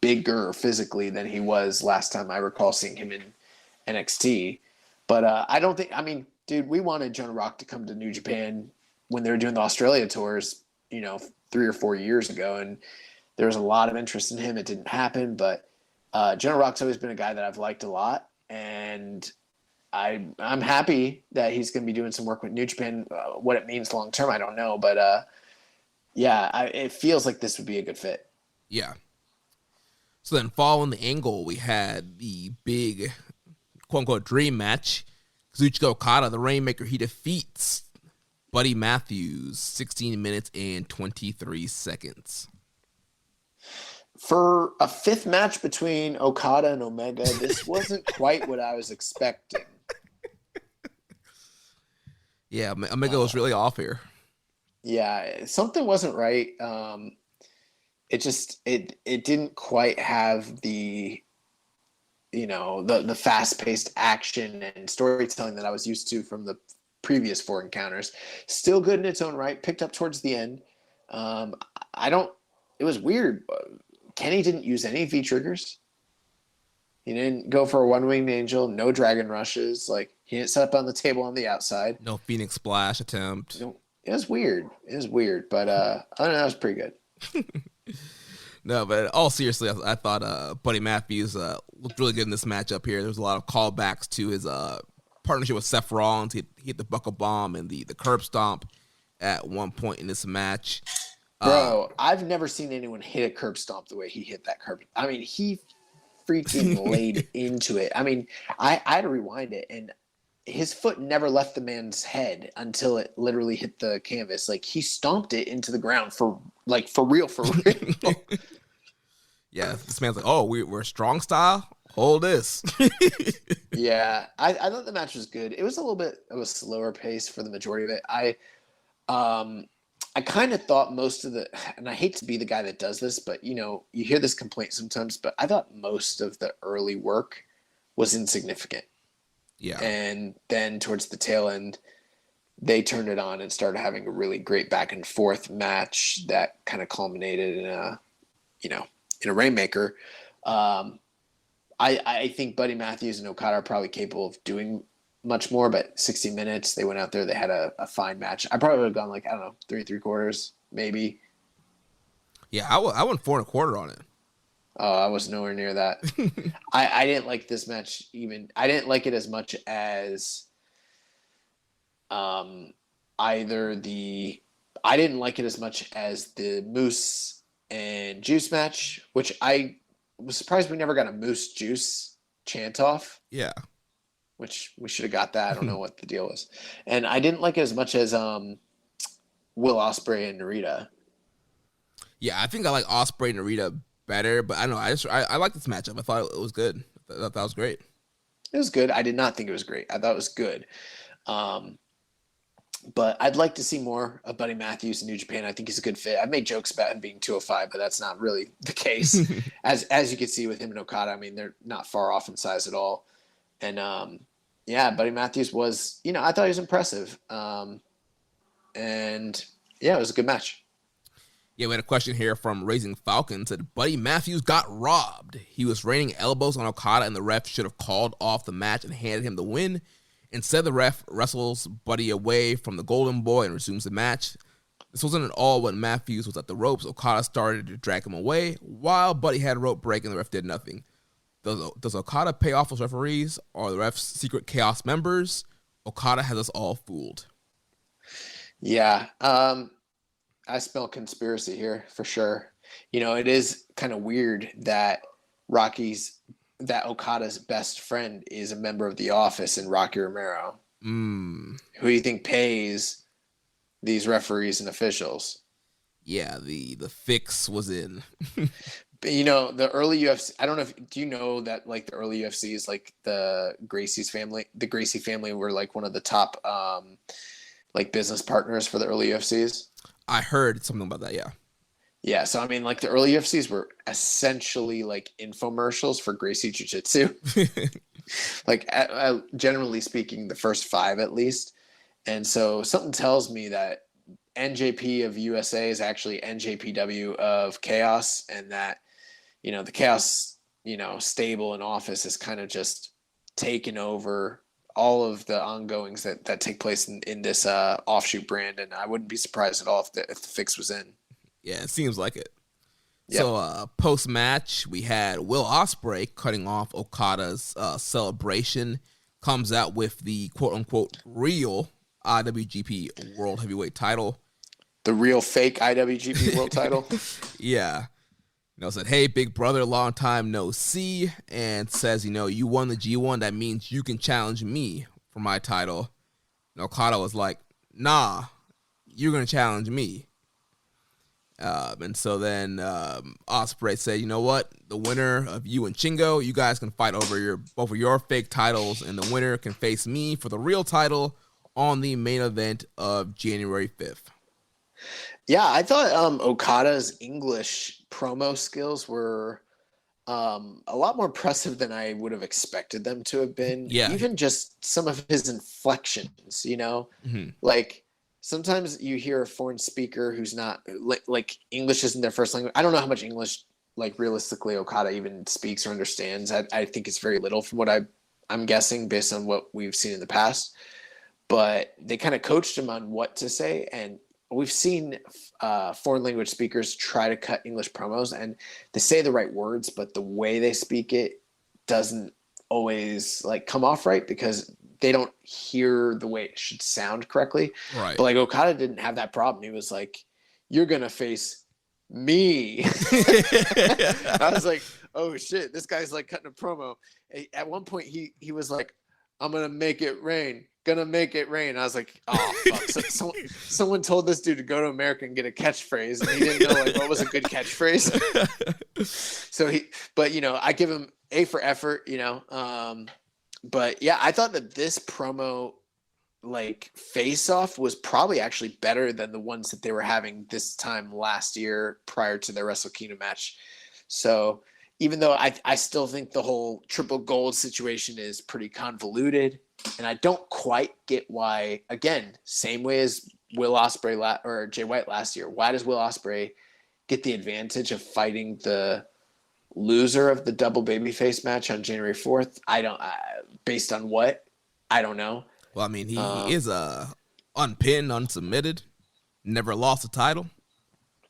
bigger physically than he was last time I recall seeing him in NXT. But I don't think, dude, we wanted Jonah Rock to come to New Japan when they were doing the Australia tours, 3 or 4 years ago, and there was a lot of interest in him. It didn't happen, but Jonah Rock's always been a guy that I've liked a lot, and I'm happy that he's going to be doing some work with New Japan. What it means long term, I don't know, but it feels like this would be a good fit. Yeah. So then, following the angle, we had the big quote unquote dream match. Kazuchika Okada, the Rainmaker, he defeats Buddy Matthews 16 minutes and 23 seconds. For a 5th match between Okada and Omega, this wasn't quite what I was expecting. Yeah, Omega was really off here. Yeah, something wasn't right. It didn't quite have the the fast-paced action and storytelling that I was used to from the previous 4 encounters. Still good in its own right. Picked up towards the end. It was weird. Kenny didn't use any V triggers. He didn't go for a one-winged angel. No dragon rushes. Like, he didn't set up on the table on the outside. No Phoenix Splash attempt. It was weird. But other than that, it was pretty good. No, but all seriously, I thought Buddy Matthews looked really good in this matchup here. There was a lot of callbacks to his partnership with Seth Rollins. He hit the buckle bomb and the curb stomp at one point in this match. Bro, I've never seen anyone hit a curb stomp the way he hit that curb. I mean, he freaking laid into it. I mean, I had to rewind it, and his foot never left the man's head until it literally hit the canvas. Like, he stomped it into the ground for real. Yeah, this man's like, oh, we're strong style? Hold this. Yeah, I thought the match was good. It was a little bit of a slower pace for the majority of it. I kind of thought most of the, and I hate to be the guy that does this, but you hear this complaint sometimes, but I thought most of the early work was insignificant. Yeah. And then towards the tail end, they turned it on and started having a really great back and forth match that kind of culminated in a rainmaker. I think Buddy Matthews and Okada are probably capable of doing much more, but 60 minutes, they went out there, they had a fine match. I probably would have gone 3.75, maybe. Yeah, I went 4.25 on it. Oh, I was nowhere near that. I didn't like this match even. I didn't like it as much as I didn't like it as much as the Moose and Juice match, which I was surprised we never got a Moose Juice chant off. Yeah. Which we should have got that. I don't know what the deal was. And I didn't like it as much as Will Ospreay and Narita. Yeah, I think I like Ospreay and Narita better, but I don't know. I like this matchup. I thought it was good. I thought that was great. It was good. I did not think it was great. I thought it was good. But I'd like to see more of Buddy Matthews in New Japan. I think he's a good fit. I've made jokes about him being 205, but that's not really the case. As you can see with him and Okada, I mean, they're not far off in size at all. And Buddy Matthews was, I thought he was impressive. And yeah, it was a good match. Yeah, we had a question here from Raising Falcon. Said Buddy Matthews got robbed. He was raining elbows on Okada, and the ref should have called off the match and handed him the win. Instead, the ref wrestles Buddy away from the Golden Boy and resumes the match. This wasn't at all when Matthews was at the ropes. Okada started to drag him away while Buddy had a rope break and the ref did nothing. Does Okada pay off those referees or the ref's secret chaos members? Okada has us all fooled. Yeah, I smell conspiracy here for sure. It is kind of weird that Okada's best friend is a member of the Office and Rocky Romero. Who do you think pays these referees and officials? Yeah, the fix was in. But, the early UFC, I don't know do you know that the early UFC is the Gracie's family? The Gracie family were one of the top business partners for the early UFCs. I heard something about that, yeah. Yeah, so I mean, the early UFCs were essentially infomercials for Gracie Jiu-Jitsu. Generally speaking, the first 5 at least. And so something tells me that NJP of USA is actually NJPW of Chaos, and that, the Chaos, stable and Office is kind of just taken over all of the ongoings that take place in this offshoot brand. And I wouldn't be surprised at all if the fix was in. Yeah, it seems like it. Yep. So post-match, we had Will Ospreay cutting off Okada's celebration, comes out with the quote-unquote real IWGP World Heavyweight title. The real fake IWGP World title? Yeah. Said, hey, big brother, long time no see, and says, you won the G1, that means you can challenge me for my title. And Okada was like, nah, you're going to challenge me. And so then Ospreay said, you know what? The winner of you and Chingo, you guys can fight over both of your fake titles, and the winner can face me for the real title on the main event of January 5th. Yeah, I thought Okada's English promo skills were a lot more impressive than I would have expected them to have been. Yeah. Even just some of his inflections, like sometimes you hear a foreign speaker who's not like English isn't their first language. I don't know how much English, like realistically, Okada even speaks or understands. I think it's very little from what I'm guessing based on what we've seen in the past, but they kind of coached him on what to say. And we've seen foreign language speakers try to cut English promos, and they say the right words, but the way they speak it doesn't always like come off right because they don't hear the way it should sound correctly. Right. But like Okada didn't have that problem. He was like, "You're gonna face me." I was like, "Oh shit, this guy's like cutting a promo." At one point, he was like, "I'm gonna make it rain." Gonna make it rain. I was like, oh fuck. So someone told this dude to go to America and get a catchphrase, and he didn't know like what was a good catchphrase. But I give him A for effort, but yeah, I thought that this promo like face off was probably actually better than the ones that they were having this time last year prior to their Wrestle Kingdom match. So even though I still think the whole triple gold situation is pretty convoluted, and I don't quite get why, again, same way as Will Ospreay or Jay White last year, why does Will Ospreay get the advantage of fighting the loser of the double babyface match on January 4th? Based on what? I don't know. Well, I mean, he is unpinned, unsubmitted, never lost a title.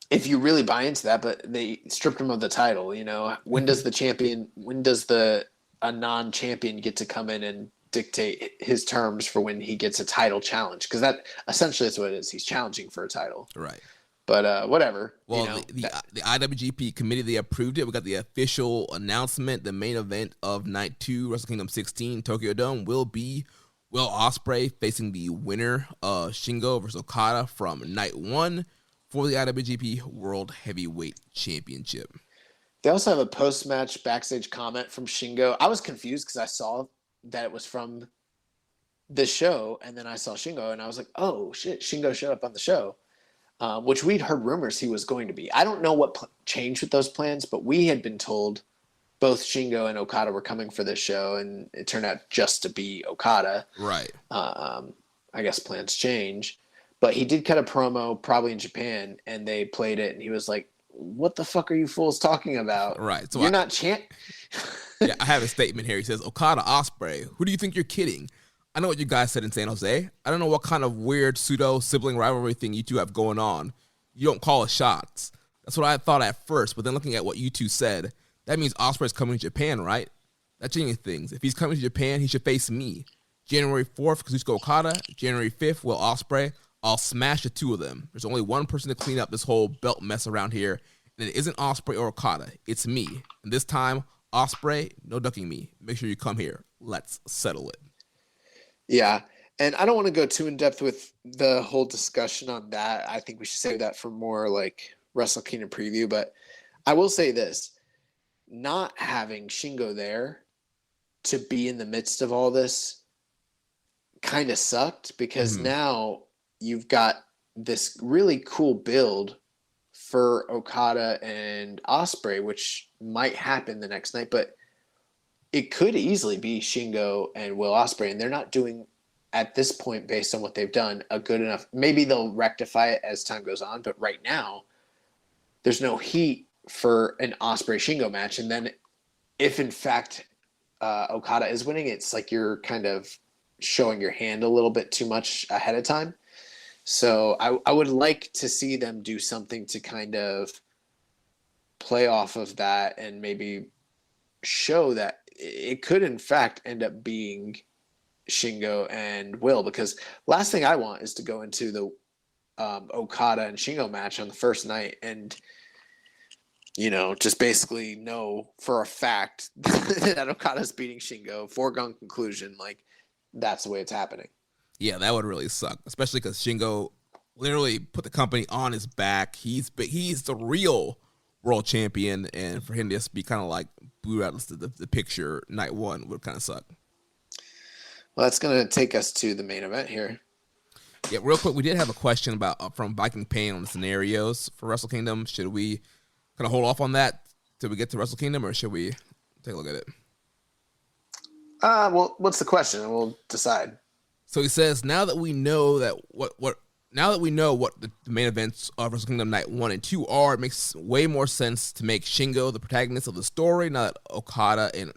If you really buy into that, but they stripped him of the title, when does a non-champion get to come in and dictate his terms for when he gets a title challenge? Because that essentially is what it is. He's challenging for a title. Right. But whatever. Well, the IWGP committee, they approved it. We got the official announcement. The main event of Night 2, Wrestle Kingdom 16, Tokyo Dome, will be Will Ospreay facing the winner, Shingo versus Okada from Night 1 for the IWGP World Heavyweight Championship. They also have a post-match backstage comment from Shingo. I was confused because I saw that it was from this show, and then I saw Shingo, and I was like, oh, shit, Shingo showed up on the show, which we'd heard rumors he was going to be. I don't know what changed with those plans, but we had been told both Shingo and Okada were coming for this show, and it turned out just to be Okada. Right. I guess plans change. But he did cut a promo, probably in Japan, and they played it, and he was like, what the fuck are you fools talking about? Right. So you're not champ. Yeah, I have a statement here. He says, Okada, Ospreay, who do you think you're kidding? I know what you guys said in San Jose. I don't know what kind of weird pseudo-sibling rivalry thing you two have going on. You don't call shots. That's what I thought at first, but then looking at what you two said, that means Ospreay's coming to Japan, right? That changes things. If he's coming to Japan, he should face me. January 4th, Kazuchika Okada. January 5th, Will Ospreay. I'll smash the two of them. There's only one person to clean up this whole belt mess around here, and it isn't Ospreay or Okada. It's me. And this time, Ospreay, no ducking me. Make sure you come here. Let's settle it. Yeah, and I don't want to go too in depth with the whole discussion on that. I think we should save that for more like Wrestle Kingdom preview. But I will say this: not having Shingo there to be in the midst of all this kind of sucked because now you've got this really cool build for Okada and Ospreay, which might happen the next night, but it could easily be Shingo and Will Ospreay, and they're not doing, at this point, based on what they've done, a good enough. Maybe they'll rectify it as time goes on, but right now, there's no heat for an Ospreay Shingo match. And then, if in fact Okada is winning, it's like you're kind of showing your hand a little bit too much ahead of time. So I would like to see them do something to kind of play off of that and maybe show that it could in fact end up being Shingo and Will, because last thing I want is to go into the Okada and Shingo match on the first night and, you know, just basically know for a fact that Okada's beating Shingo, foregone conclusion, like that's the way it's happening. Yeah, that would really suck, especially because Shingo literally put the company on his back. He's the real world champion, and for him to just be kind of like booed out of the picture night one would kind of suck. Well, that's going to take us to the main event here. Yeah, real quick, we did have a question about from Viking Pain on the scenarios for Wrestle Kingdom. Should we kind of hold off on that till we get to Wrestle Kingdom, or should we take a look at it? Well, what's the question? And we'll decide. So he says, now that we know what the main events of Wrestle Kingdom Night 1 and 2 are, it makes way more sense to make Shingo the protagonist of the story, not Okada and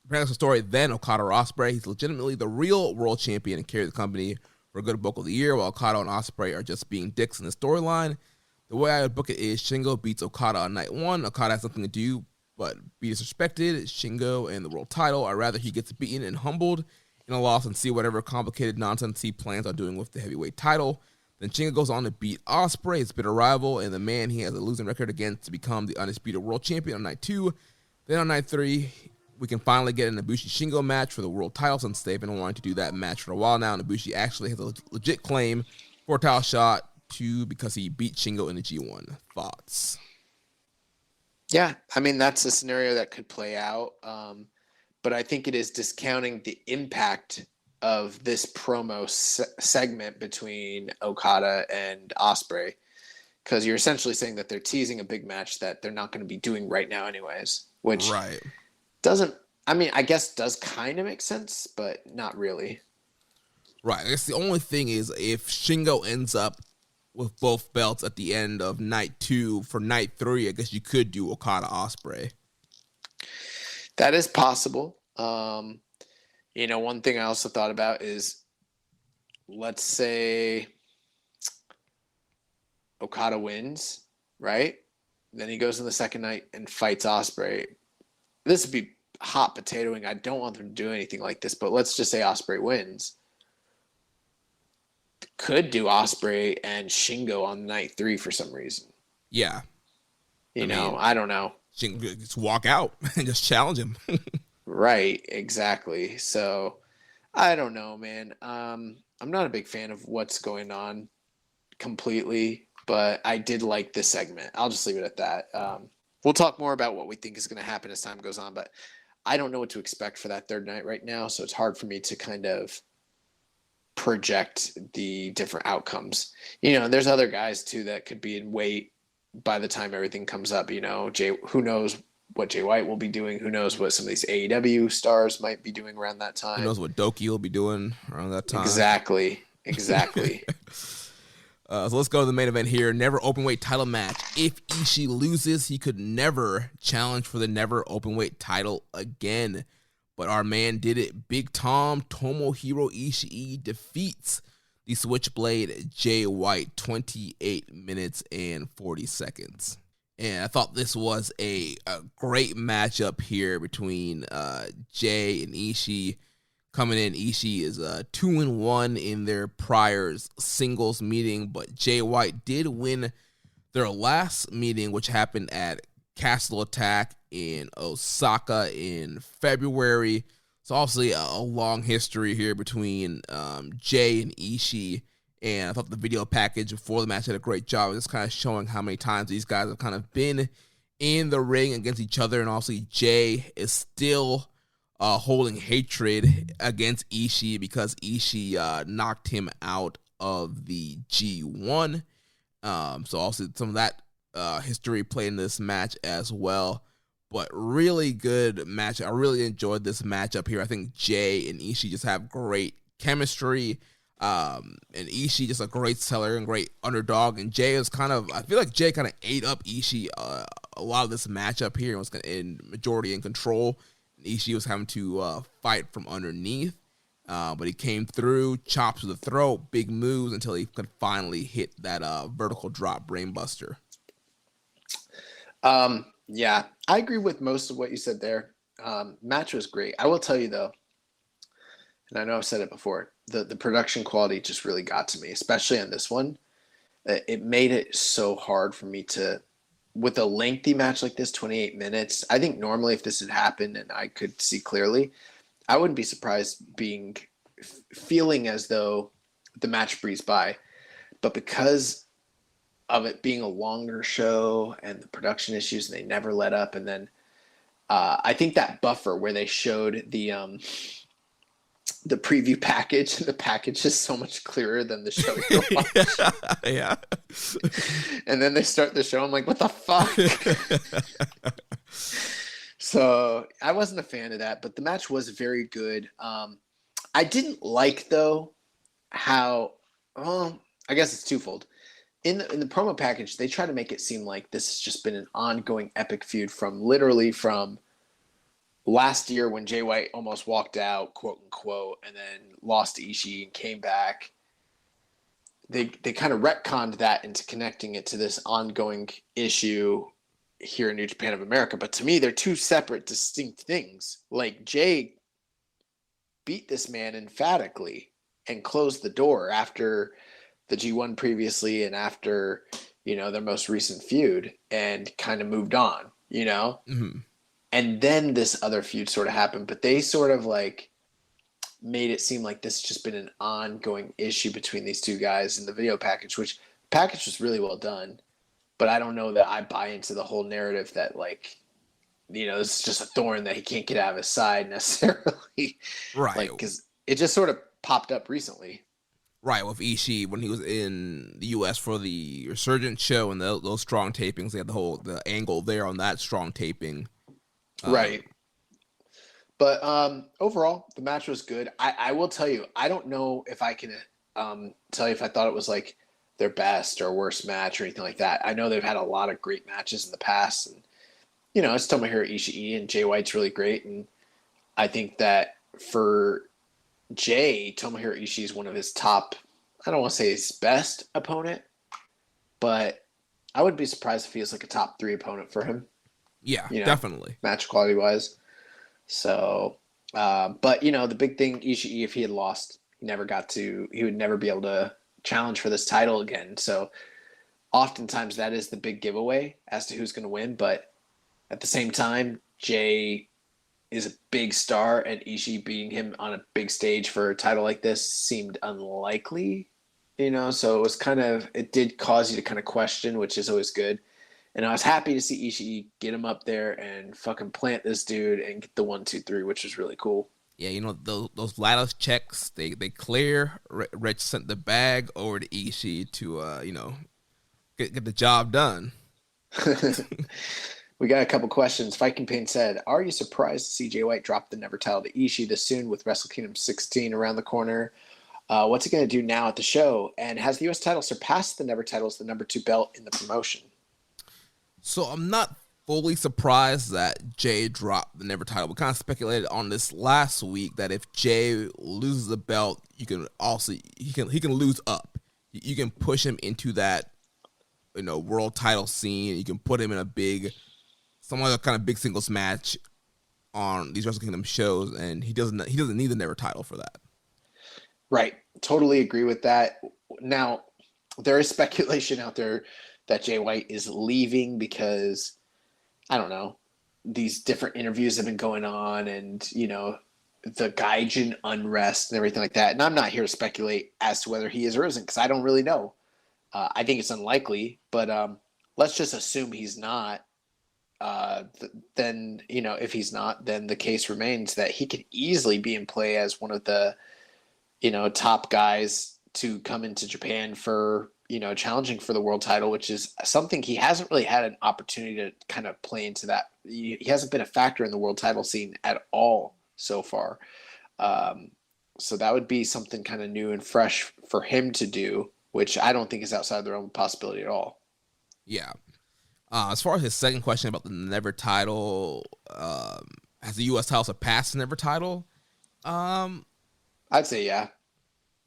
protagonist of the story, then Okada or Ospreay. He's legitimately the real world champion and carried the company for a good bulk of the year, while Okada and Ospreay are just being dicks in the storyline. The way I would book it is Shingo beats Okada on night 1. Okada has nothing to do but be disrespected. Shingo and the world title. I'd rather he gets beaten and humbled in a loss and see whatever complicated nonsense he plans on doing with the heavyweight title. Then Shingo goes on to beat Ospreay, his bitter rival, and the man he has a losing record against, to become the undisputed world champion on night 2. Then on night 3, we can finally get an Ibushi Shingo match for the world title, since they've been wanting to do that match for a while now. And Ibushi actually has a legit claim for a title shot because he beat Shingo in the G1. Thoughts? Yeah, I mean, that's a scenario that could play out. But I think it is discounting the impact of this promo segment between Okada and Ospreay, because you're essentially saying that they're teasing a big match that they're not going to be doing right now anyways, which doesn't, I mean, I guess does kind of make sense, but not really. Right. I guess the only thing is if Shingo ends up with both belts at the end of night 2 for night 3, I guess you could do Okada Ospreay. That is possible. One thing I also thought about is, let's say Okada wins, right? Then he goes in the second night and fights Ospreay. This would be hot potatoing. I don't want them to do anything like this, but let's just say Ospreay wins. Could do Ospreay and Shingo on night 3 for some reason. Yeah. I don't know. Shingo just walk out and just challenge him. Right, exactly. So, I don't know, man. I'm not a big fan of what's going on completely, but I did like this segment. I'll just leave it at that. We'll talk more about what we think is going to happen as time goes on, but I don't know what to expect for that third night right now, so it's hard for me to kind of project the different outcomes. There's other guys, too, that could be in weight by the time everything comes up. Who knows what Jay White will be doing? Who knows what some of these AEW stars might be doing around that time? Who knows what Doki will be doing around that time? Exactly. So let's go to the main event here. Never openweight title match. If Ishii loses, he could never challenge for the never openweight title again. But our man did it. Big Tom Tomohiro Ishii defeats the Switchblade Jay White, 28 minutes and 40 seconds. And I thought this was a great matchup here between Jay and Ishii. Coming in, Ishii is 2-1 in their prior singles meeting, but Jay White did win their last meeting, which happened at Castle Attack in Osaka in February. So obviously a long history here between Jay and Ishii. And I thought the video package before the match did a great job of just kind of showing how many times these guys have kind of been in the ring against each other. And obviously Jay is still holding hatred against Ishii because Ishii knocked him out of the G1. So also some of that history played in this match as well. But really good match. I really enjoyed this matchup here. I think Jay and Ishii just have great chemistry. And Ishii just a great seller and great underdog. And Jay is I feel like Jay kind of ate up Ishii a lot of this matchup here and was in majority in control. Ishii was having to fight from underneath, but he came through, chops to the throat, big moves until he could finally hit that vertical drop brainbuster. Yeah, I agree with most of what you said there. Match was great. I will tell you though, and I know I've said it before, the production quality just really got to me, especially on this one. It made it so hard for me to, with a lengthy match like this, 28 minutes, I think normally if this had happened and I could see clearly, I wouldn't be surprised feeling as though the match breezed by. But because of it being a longer show and the production issues, and they never let up, and then I think that buffer where they showed the the preview package, and the package is so much clearer than the show you're watching. Yeah. And then they start the show. I'm like, what the fuck? So I wasn't a fan of that, but the match was very good. I didn't like, though, how, well, I guess it's twofold. In the promo package, they try to make it seem like this has just been an ongoing epic feud from last year when Jay White almost walked out, quote unquote, and then lost to Ishii and came back. They kind of retconned that into connecting it to this ongoing issue here in New Japan of America. But to me, they're two separate, distinct things. Like, Jay beat this man emphatically and closed the door after the G1 previously and after, their most recent feud, and kind of moved on, Mm-hmm. And then this other feud sort of happened, but they sort of like made it seem like this has just been an ongoing issue between these two guys in the video package, which package was really well done. But I don't know that I buy into the whole narrative that, like, this is just a thorn that he can't get out of his side necessarily. Right. Like, because it just sort of popped up recently. Right, with Ishii when he was in the U.S. for the Resurgent show and those Strong tapings. They had the angle there on that Strong taping. Right. But overall, the match was good. I will tell you, I don't know if I can tell you if I thought it was like their best or worst match or anything like that. I know they've had a lot of great matches in the past, and it's Tomohiro Ishii, and Jay White's really great, and I think that for Jay, Tomohiro Ishii is one of his top, I don't want to say his best opponent, but I would be surprised if he was like a top 3 opponent for him. Yeah, definitely. Match quality wise. So, but the big thing, Ishii, if he had lost, he would never be able to challenge for this title again. So oftentimes that is the big giveaway as to who's going to win. But at the same time, Jay is a big star, and Ishii beating him on a big stage for a title like this seemed unlikely, so it was it did cause you to kind of question, which is always good. And I was happy to see Ishii get him up there and fucking plant this dude and get the 1, 2, 3, which was really cool. Yeah, those lattice checks, they clear. Rich sent the bag over to Ishii to, get the job done. We got a couple questions. Viking Pain said, are you surprised to see Jay White drop the Never title to Ishii this soon with Wrestle Kingdom 16 around the corner? What's he going to do now at the show? And has the U.S. title surpassed the Never title as the number 2 belt in the promotion? So I'm not fully surprised that Jay dropped the Never title. We kind of speculated on this last week that if Jay loses the belt, he can lose up. You can push him into that, world title scene. You can put him in some other kind of big singles match on these Wrestle Kingdom shows, and he doesn't need the Never title for that. Right. Totally agree with that. Now, there is speculation out there that Jay White is leaving because, I don't know, these different interviews have been going on and, the Gaijin unrest and everything like that. And I'm not here to speculate as to whether he is or isn't, because I don't really know. I think it's unlikely, but let's just assume he's not. Then, if he's not, then the case remains that he could easily be in play as one of the, top guys to come into Japan for, challenging for the world title, which is something he hasn't really had an opportunity to kind of play into that. He hasn't been a factor in the world title scene at all so far. So that would be something kind of new and fresh for him to do, which I don't think is outside the realm of possibility at all. Yeah. As far as his second question about the Never title, has the U.S. title surpassed the Never title? I'd say yeah.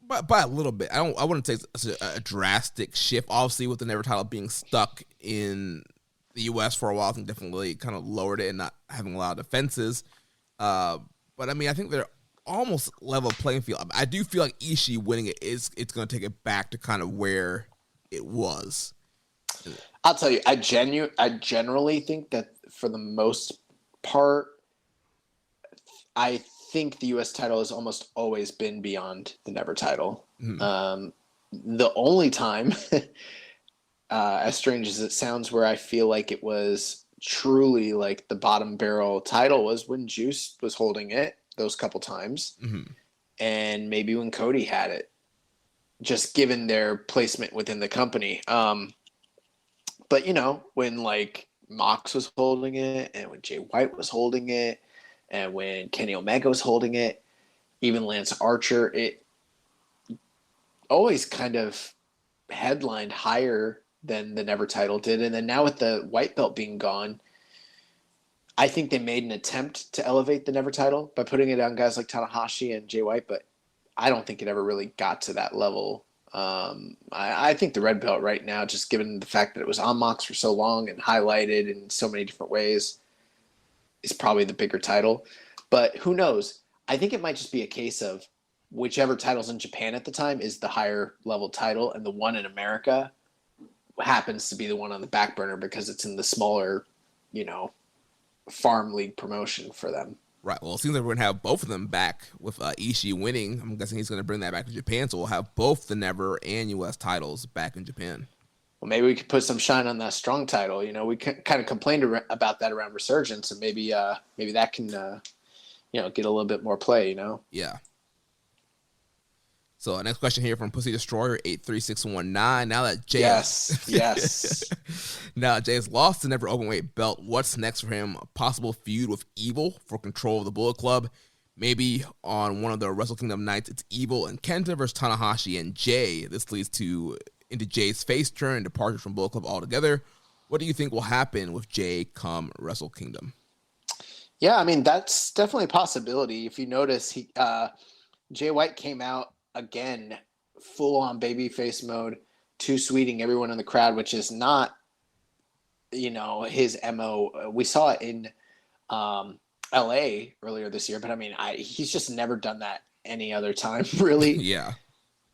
But by a little bit. I wouldn't say it's a drastic shift. Obviously, with the Never title being stuck in the U.S. for a while, I think definitely kind of lowered it and not having a lot of defenses. But I mean, I think they're almost level playing field. I do feel like Ishii winning it's going to take it back to kind of where it was. I'll tell you, I generally think that for the most part, I think the U.S. title has almost always been beyond the Never title. Mm-hmm. The only time, as strange as it sounds, where I feel like it was truly like the bottom barrel title was when Juice was holding it those couple times. Mm-hmm. and maybe when Cody had it, just given their placement within the company. But, you know, when like Mox was holding it and when Jay White was holding it and when Kenny Omega was holding it, even Lance Archer, it always kind of headlined higher than the Never title did. And then now with the white belt being gone, I think they made an attempt to elevate the Never title by putting it on guys like Tanahashi and Jay White, but I don't think it ever really got to that level. I think the red belt right now, just given the fact that it was on Mox for so long and highlighted in so many different ways, is probably the bigger title. But who knows? I think it might just be a case of whichever title's in Japan at the time is the higher level title, and the one in America happens to be the one on the back burner because it's in the smaller, you know, farm league promotion for them. Right. Well, it seems like we're going to have both of them back with Ishii winning. I'm guessing he's going to bring that back to Japan, so we'll have both the Never and U.S. titles back in Japan. Well, maybe we could put some shine on that Strong title. You know, we kind of complained about that around Resurgence, and maybe that can, you know, get a little bit more play, you know? Yeah. So next question here from Pussy Destroyer 83619. Now that Jay yes. Now that Jay has lost the Never Openweight belt, what's next for him? A possible feud with Evil for control of the Bullet Club. Maybe on one of the Wrestle Kingdom nights, it's Evil and Kenta versus Tanahashi and Jay. This leads into Jay's face turn and departure from Bullet Club altogether. What do you think will happen with Jay come Wrestle Kingdom? Yeah, I mean, that's definitely a possibility. If you notice, Jay White came out again, full on babyface mode, too sweeting everyone in the crowd, which is not, you know, his MO. We saw it in LA earlier this year, but I mean, he's just never done that any other time, really. Yeah.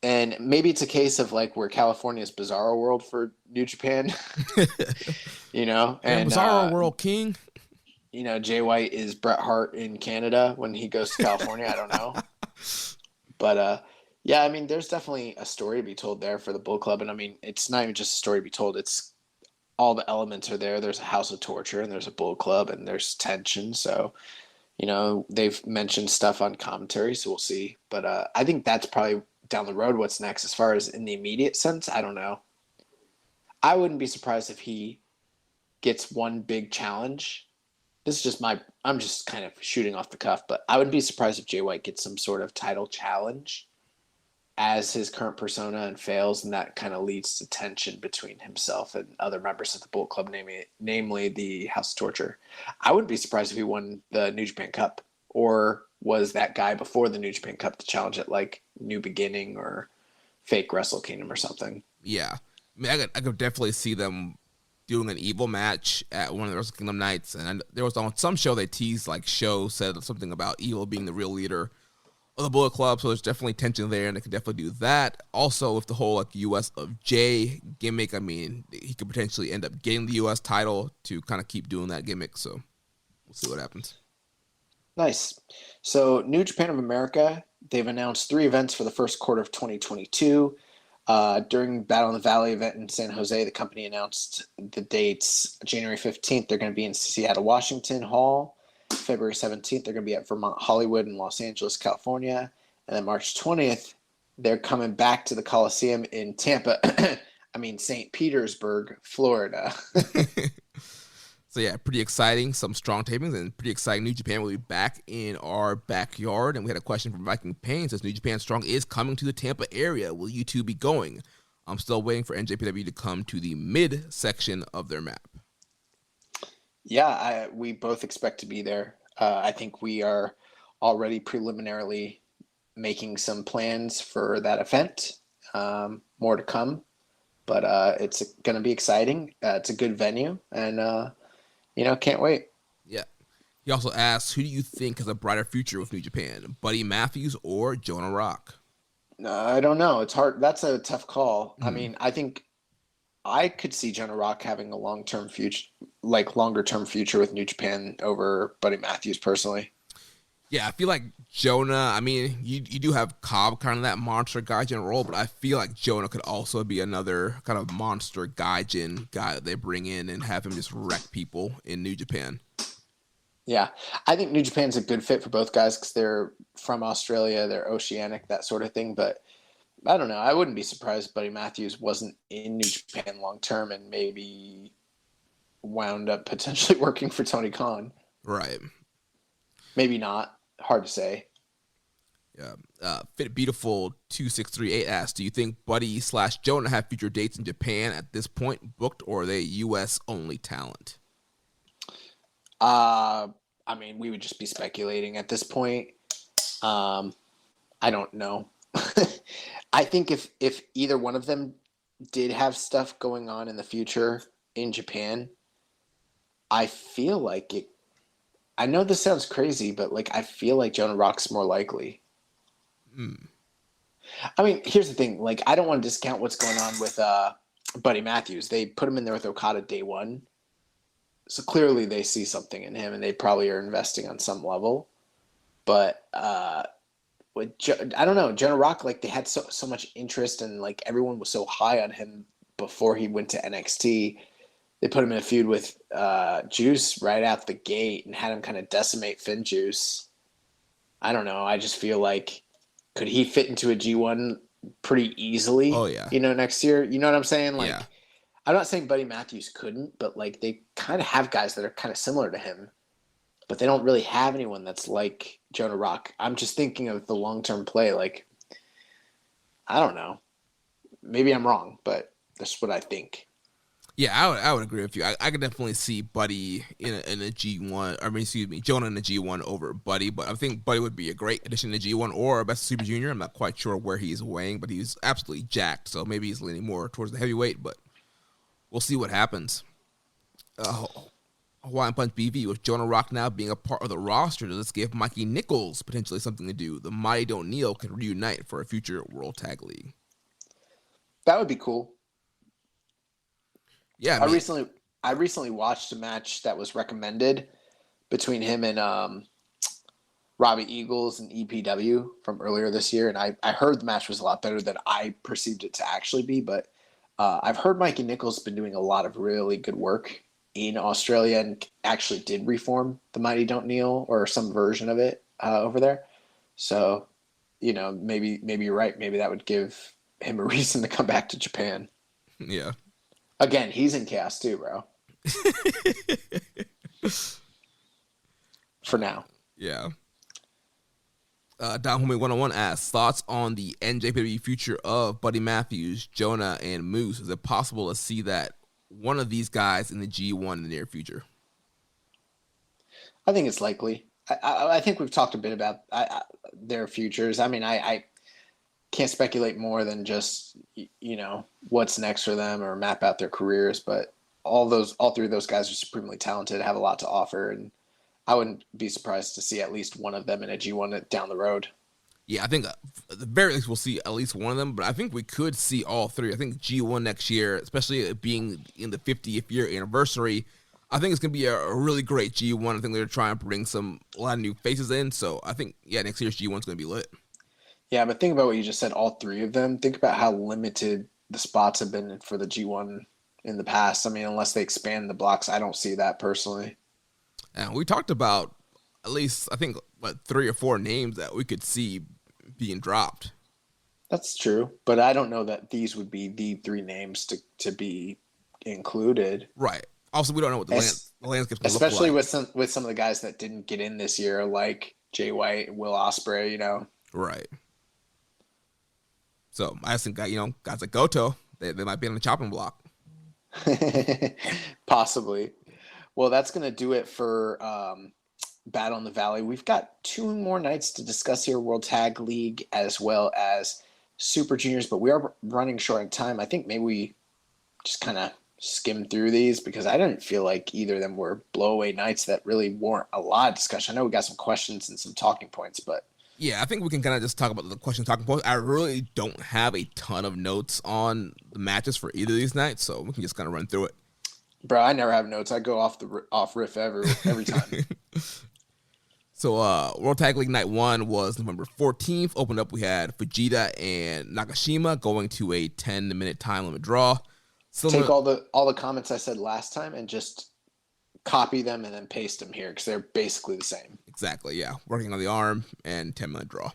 And maybe it's a case of like where California's Bizarro World for New Japan, you know, and Bizarro World King. You know, Jay White is Bret Hart in Canada when he goes to California. I don't know, but yeah, I mean, there's definitely a story to be told there for the Bull Club. And I mean, it's not even just a story to be told. It's all the elements are there. There's a House of Torture and there's a Bull Club and there's tension. So, you know, they've mentioned stuff on commentary, so we'll see. But I think that's probably down the road what's next. As far as in the immediate sense, I don't know. I wouldn't be surprised if he gets one big challenge. This is just I'm just kind of shooting off the cuff, but I wouldn't be surprised if Jay White gets some sort of title challenge as his current persona and fails, and that kind of leads to tension between himself and other members of the Bullet Club, namely the House of Torture. I wouldn't be surprised if he won the New Japan Cup or was that guy before the New Japan Cup to challenge at like New Beginning or fake Wrestle Kingdom or something. Yeah. I mean, I could definitely see them doing an Evil match at one of the Wrestle Kingdom nights. And there was on some show they teased, like, show said something about Evil being the real leader of the Bullet Club, so there's definitely tension there, and they could definitely do that. Also, with the whole like US of J gimmick, I mean, he could potentially end up getting the US title to kind of keep doing that gimmick. So we'll see what happens. Nice. So New Japan of America, they've announced 3 events for the first quarter of 2022. During Battle in the Valley event in San Jose, the company announced the dates. January 15th, they're going to be in Seattle, Washington Hall. February 17th, they're going to be at Vermont, Hollywood, and Los Angeles, California. And then March 20th, they're coming back to the Coliseum in Tampa. St. Petersburg, Florida. So, yeah, pretty exciting. Some strong tapings and pretty exciting. New Japan will be back in our backyard. And we had a question from Viking Payne. Says New Japan Strong is coming to the Tampa area. Will you two be going? I'm still waiting for NJPW to come to the mid-section of their map. Yeah, we both expect to be there. I think we are already preliminarily making some plans for that event. More to come, but it's going to be exciting. It's a good venue, and can't wait. Yeah. He also asks, who do you think has a brighter future with New Japan, Buddy Matthews or Jonah Rock? I don't know. It's hard. That's a tough call. I mean, I think I could see Jonah Rock having a longer-term future with New Japan over Buddy Matthews personally. Yeah, I feel like Jonah, I mean, you do have Cobb kind of that monster gaijin role, but I feel like Jonah could also be another kind of monster gaijin guy that they bring in and have him just wreck people in New Japan. Yeah, I think New Japan's a good fit for both guys because they're from Australia, they're oceanic, that sort of thing. But I don't know. I wouldn't be surprised if Buddy Matthews wasn't in New Japan long term and maybe wound up potentially working for Tony Khan. Right. Maybe not. Hard to say. Yeah. Fit Beautiful 2638 asks, do you think Buddy / Jonah have future dates in Japan at this point booked, or are they U.S. only talent? I mean, we would just be speculating at this point. I don't know. I think if either one of them did have stuff going on in the future in Japan, I feel like it. I know this sounds crazy, but like I feel like Jonah Rock's more likely. I mean, here's the thing. Like, I don't want to discount what's going on with Buddy Matthews. They put him in there with Okada day one. So clearly they see something in him, and they probably are investing on some level. But I don't know. Jonah Rock, like, they had so much interest, and like everyone was so high on him before he went to NXT. They put him in a feud with Juice right out the gate and had him kind of decimate Finn Juice. I don't know. I just feel like, could he fit into a G1 pretty easily? Oh, yeah. Next year? You know what I'm saying? Like, yeah. I'm not saying Buddy Matthews couldn't, but like they kind of have guys that are kind of similar to him, but they don't really have anyone that's like Jonah Rock. I'm just thinking of the long-term play. Like, I don't know. Maybe I'm wrong, but that's what I think. Yeah, I would agree with you. I could definitely see Buddy in a G1. I mean, excuse me, Jonah in a G1 over Buddy, but I think Buddy would be a great addition to G1 or Best of Super Junior. I'm not quite sure where he's weighing, but he's absolutely jacked, so maybe he's leaning more towards the heavyweight, but we'll see what happens. Hawaiian Punch BV, with Jonah Rock now being a part of the roster, does this give Mikey Nichols potentially something to do? The Mighty Don't Kneel can reunite for a future World Tag League. That would be cool. Yeah, I recently watched a match that was recommended between him and Robbie Eagles and EPW from earlier this year, and I heard the match was a lot better than I perceived it to actually be, but I've heard Mikey Nichols has been doing a lot of really good work in Australia and actually did reform the Mighty Don't Kneel or some version of it over there. So, maybe you're right. Maybe that would give him a reason to come back to Japan. Yeah. Again, he's in Chaos too, bro. For now. Yeah. Don Homie 101 asks, thoughts on the NJPW future of Buddy Matthews, Jonah, and Moose? Is it possible to see that one of these guys in the G1 in the near future? I think it's likely. I think we've talked a bit about their futures. I mean, I can't speculate more than just, what's next for them or map out their careers. But all three of those guys are supremely talented, have a lot to offer. And I wouldn't be surprised to see at least one of them in a G1 down the road. Yeah, I think at the very least we'll see at least one of them, but I think we could see all three. I think G1 next year, especially being in the 50th year anniversary, I think it's going to be a really great G1. I think they're trying to bring a lot of new faces in, so I think, next year's G1 is going to be lit. Yeah, but think about what you just said, all three of them. Think about how limited the spots have been for the G1 in the past. I mean, unless they expand the blocks, I don't see that personally. And we talked about at least, I think, 3 or 4 names that we could see being dropped. That's true, but I don't know that these would be the 3 names to be included. Right. Also, we don't know what the landscape's going to look like. Especially with some of the guys that didn't get in this year, like Jay White and Will Ospreay, Right. So I just think that, guys like Goto, they might be on the chopping block. Possibly. Well, that's going to do it for Battle in the Valley. We've got 2 more nights to discuss here, World Tag League as well as Super Juniors, but we are running short on time. I think maybe we just kind of skim through these because I didn't feel like either of them were blowaway nights that really warrant a lot of discussion. I know we got some questions and some talking points, but yeah, I think we can kind of just talk about the question talking points. I really don't have a ton of notes on the matches for either of these nights, so we can just kind of run through it. Bro, I never have notes. I go off riff every time. So World Tag League Night 1 was November 14th. Opened up, we had Fujita and Nakashima going to a 10-minute time limit draw. Take all the comments I said last time and just copy them and then paste them here because they're basically the same. Exactly, yeah. Working on the arm and 10-minute draw.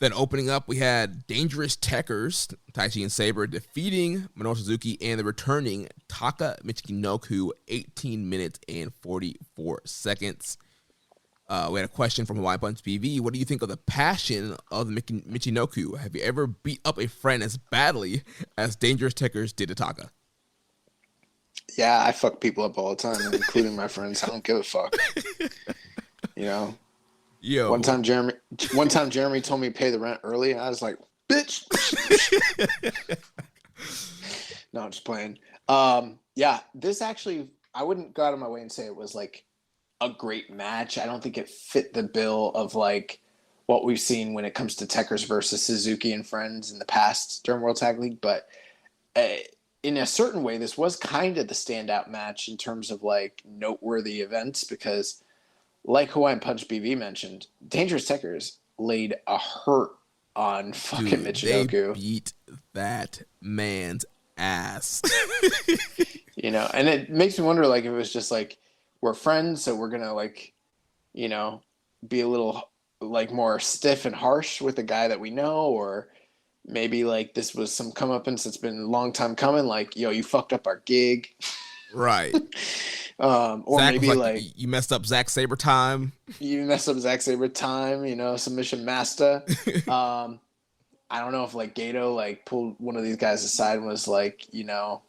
Then opening up, we had Dangerous Techers, Taichi and Sabre, defeating Minoru Suzuki and the returning Taka Michinoku, 18 minutes and 44 seconds. We had a question from Hawaiian Punch BV. What do you think of the passion of the Michinoku? Have you ever beat up a friend as badly as Dangerous Techers did to Taka? Yeah, I fuck people up all the time, including my friends. I don't give a fuck. You know? Yo. One time Jeremy told me to pay the rent early, and I was like, bitch. No, I'm just playing. Yeah, this actually, I wouldn't go out of my way and say it was like a great match. I don't think it fit the bill of like what we've seen when it comes to Techers versus Suzuki and friends in the past during World Tag League. But in a certain way, this was kind of the standout match in terms of like noteworthy events because, like Hawaiian Punch BV mentioned, Dangerous Techers laid a hurt on fucking Michinoku. They beat that man's ass. You know, and it makes me wonder, like, if it was just like, we're friends, so we're gonna like, you know, be a little like more stiff and harsh with the guy that we know, or maybe like this was some comeuppance that's been a long time coming, like, yo, you fucked up our gig. Right. Or Zach maybe like you messed up Zack Sabre time. You messed up Zack Sabre time, you know, submission master. I don't know if like Gato like pulled one of these guys aside and was like, you know,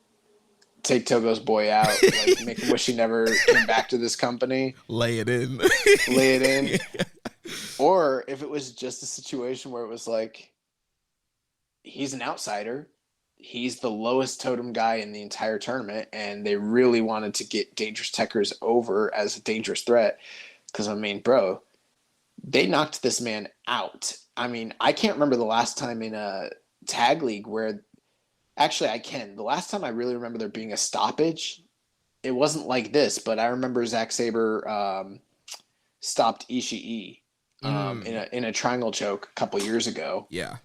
take Togo's boy out, like make him wish he never came back to this company. Lay it in. Lay it in. Or if it was just a situation where it was like, he's an outsider. He's the lowest totem guy in the entire tournament, and they really wanted to get Dangerous Techers over as a dangerous threat. Because, I mean, bro, they knocked this man out. I mean, I can't remember the last time in a tag league where – actually, I can. The last time I really remember there being a stoppage, it wasn't like this, but I remember Zack Sabre stopped Ishii in a triangle choke a couple years ago. Yeah.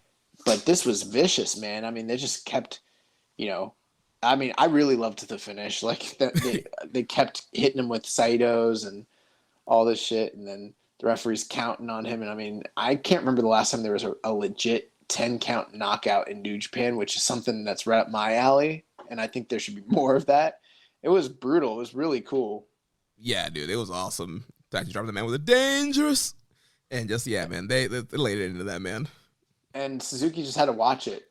But this was vicious, man. I mean, they just kept, you know, I mean, I really loved the finish. Like, they kept hitting him with Saitos and all this shit, and then the referee's counting on him. And, I mean, I can't remember the last time there was a legit 10-count knockout in New Japan, which is something that's right up my alley, and I think there should be more of that. It was brutal. It was really cool. Yeah, dude, it was awesome. Actually dropped the man with a dangerous. And just, yeah, man, they laid it into that, man. And Suzuki just had to watch it.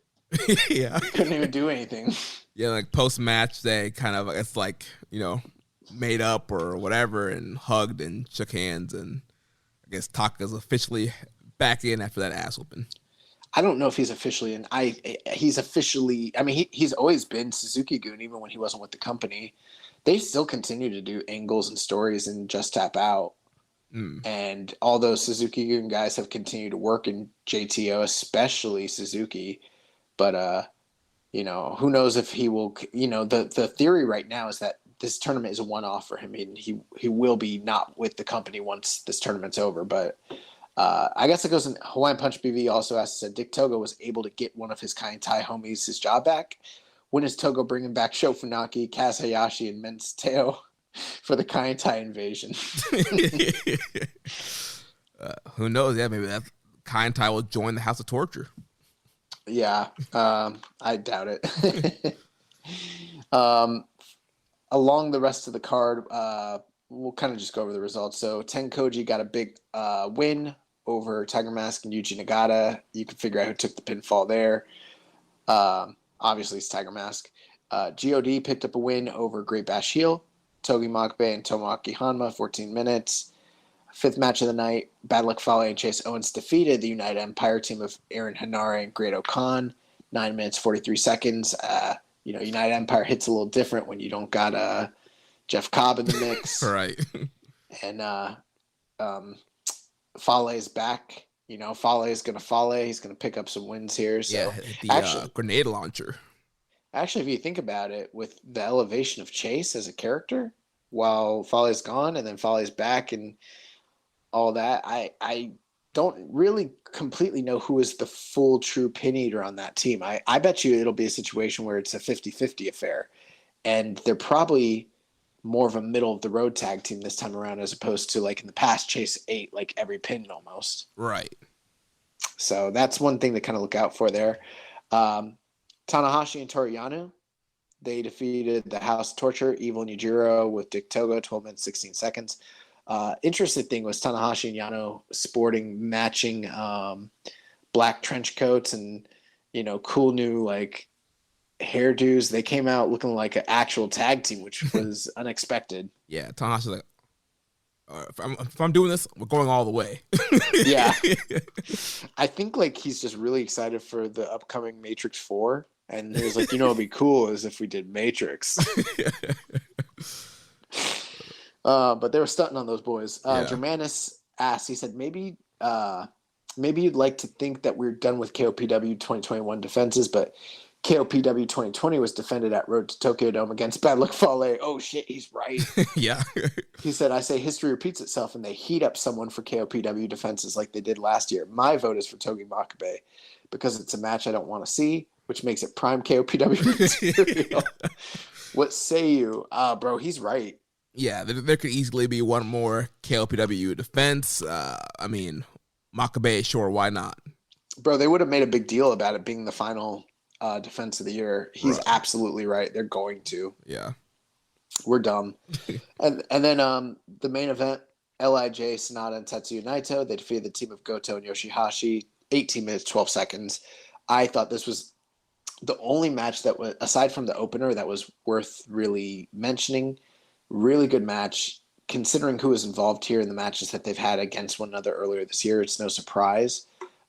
Yeah. He couldn't even do anything. Yeah, like post-match, they kind of, it's like, you know, made up or whatever and hugged and shook hands. And I guess Taka's officially back in after that ass whooping. I don't know if he's officially in. He's officially, I mean, he's always been Suzuki-gun, even when he wasn't with the company. They still continue to do angles and stories and Just Tap Out. And all those Suzuki-gun guys have continued to work in JTO, especially Suzuki. But, you know, who knows if he will, you know, the theory right now is that this tournament is a one-off for him. He will be not with the company once this tournament's over. But I guess it goes in Hawaiian Punch BV also asked, said Dick Togo was able to get one of his Kaintai homies his job back. When is Togo bringing back Sho Funaki, Kaz Hayashi, and Men's Teo for the Kaintai invasion? Who knows? Yeah, maybe that Kaintai will join the House of Torture. Yeah, I doubt it. Along the rest of the card, we'll kind of just go over the results. So Tenkoji got a big win over Tiger Mask and Yuji Nagata. You can figure out who took the pinfall there. Obviously, it's Tiger Mask. God picked up a win over Great Bash Heel. Togi Makabe and Tomoaki Hanma, 14 minutes. Fifth match of the night, Bad Luck Fale and Chase Owens defeated the United Empire team of Aaron Hanare and Great Khan, 9 minutes, 43 seconds. You know, United Empire hits a little different when you don't got Jeff Cobb in the mix. Right. And Fale is back. You know, Fale is going to Fale. He's going to pick up some wins here. So yeah, the grenade launcher. Actually, if you think about it, with the elevation of Chase as a character, while Fale's gone and then Fale's back and all that, I don't really completely know who is the full true pin eater on that team. I bet you it'll be a situation where it's a 50-50 affair. And they're probably more of a middle of the road tag team this time around, as opposed to like in the past, Chase ate like every pin almost. Right. So that's one thing to kind of look out for there. Tanahashi and Toru Yano, they defeated the House of Torture, Evil and Yujiro with Dick Togo, 12 minutes, 16 seconds. Interesting thing was Tanahashi and Yano sporting matching black trench coats and, cool new like hairdos. They came out looking like an actual tag team, which was unexpected. Yeah, Tanahashi's like, if I'm doing this, we're going all the way. Yeah. I think like he's just really excited for the upcoming Matrix 4. And he was like, it'd be cool as if we did Matrix. But they were stunting on those boys. Germanis asked, he said, maybe you'd like to think that we're done with KOPW 2021 defenses, but KOPW 2020 was defended at Road to Tokyo Dome against Bad Luck Fale. Oh, shit, he's right. Yeah. He said, I say history repeats itself, and they heat up someone for KOPW defenses like they did last year. My vote is for Togi Makabe because it's a match I don't want to see, which makes it prime KOPW material. What say you? Bro, he's right. Yeah, there could easily be one more KOPW defense. Makabe, sure, why not? Bro, they would have made a big deal about it being the final defense of the year. He's right. Absolutely right. They're going to. Yeah. We're dumb. and then the main event, LIJ, Sonata, and Tetsuya Naito, they defeated the team of Goto and Yoshihashi, 18 minutes, 12 seconds. I thought this was the only match that was, aside from the opener, that was worth really mentioning. Really good match. Considering who was involved here in the matches that they've had against one another earlier this year, it's no surprise.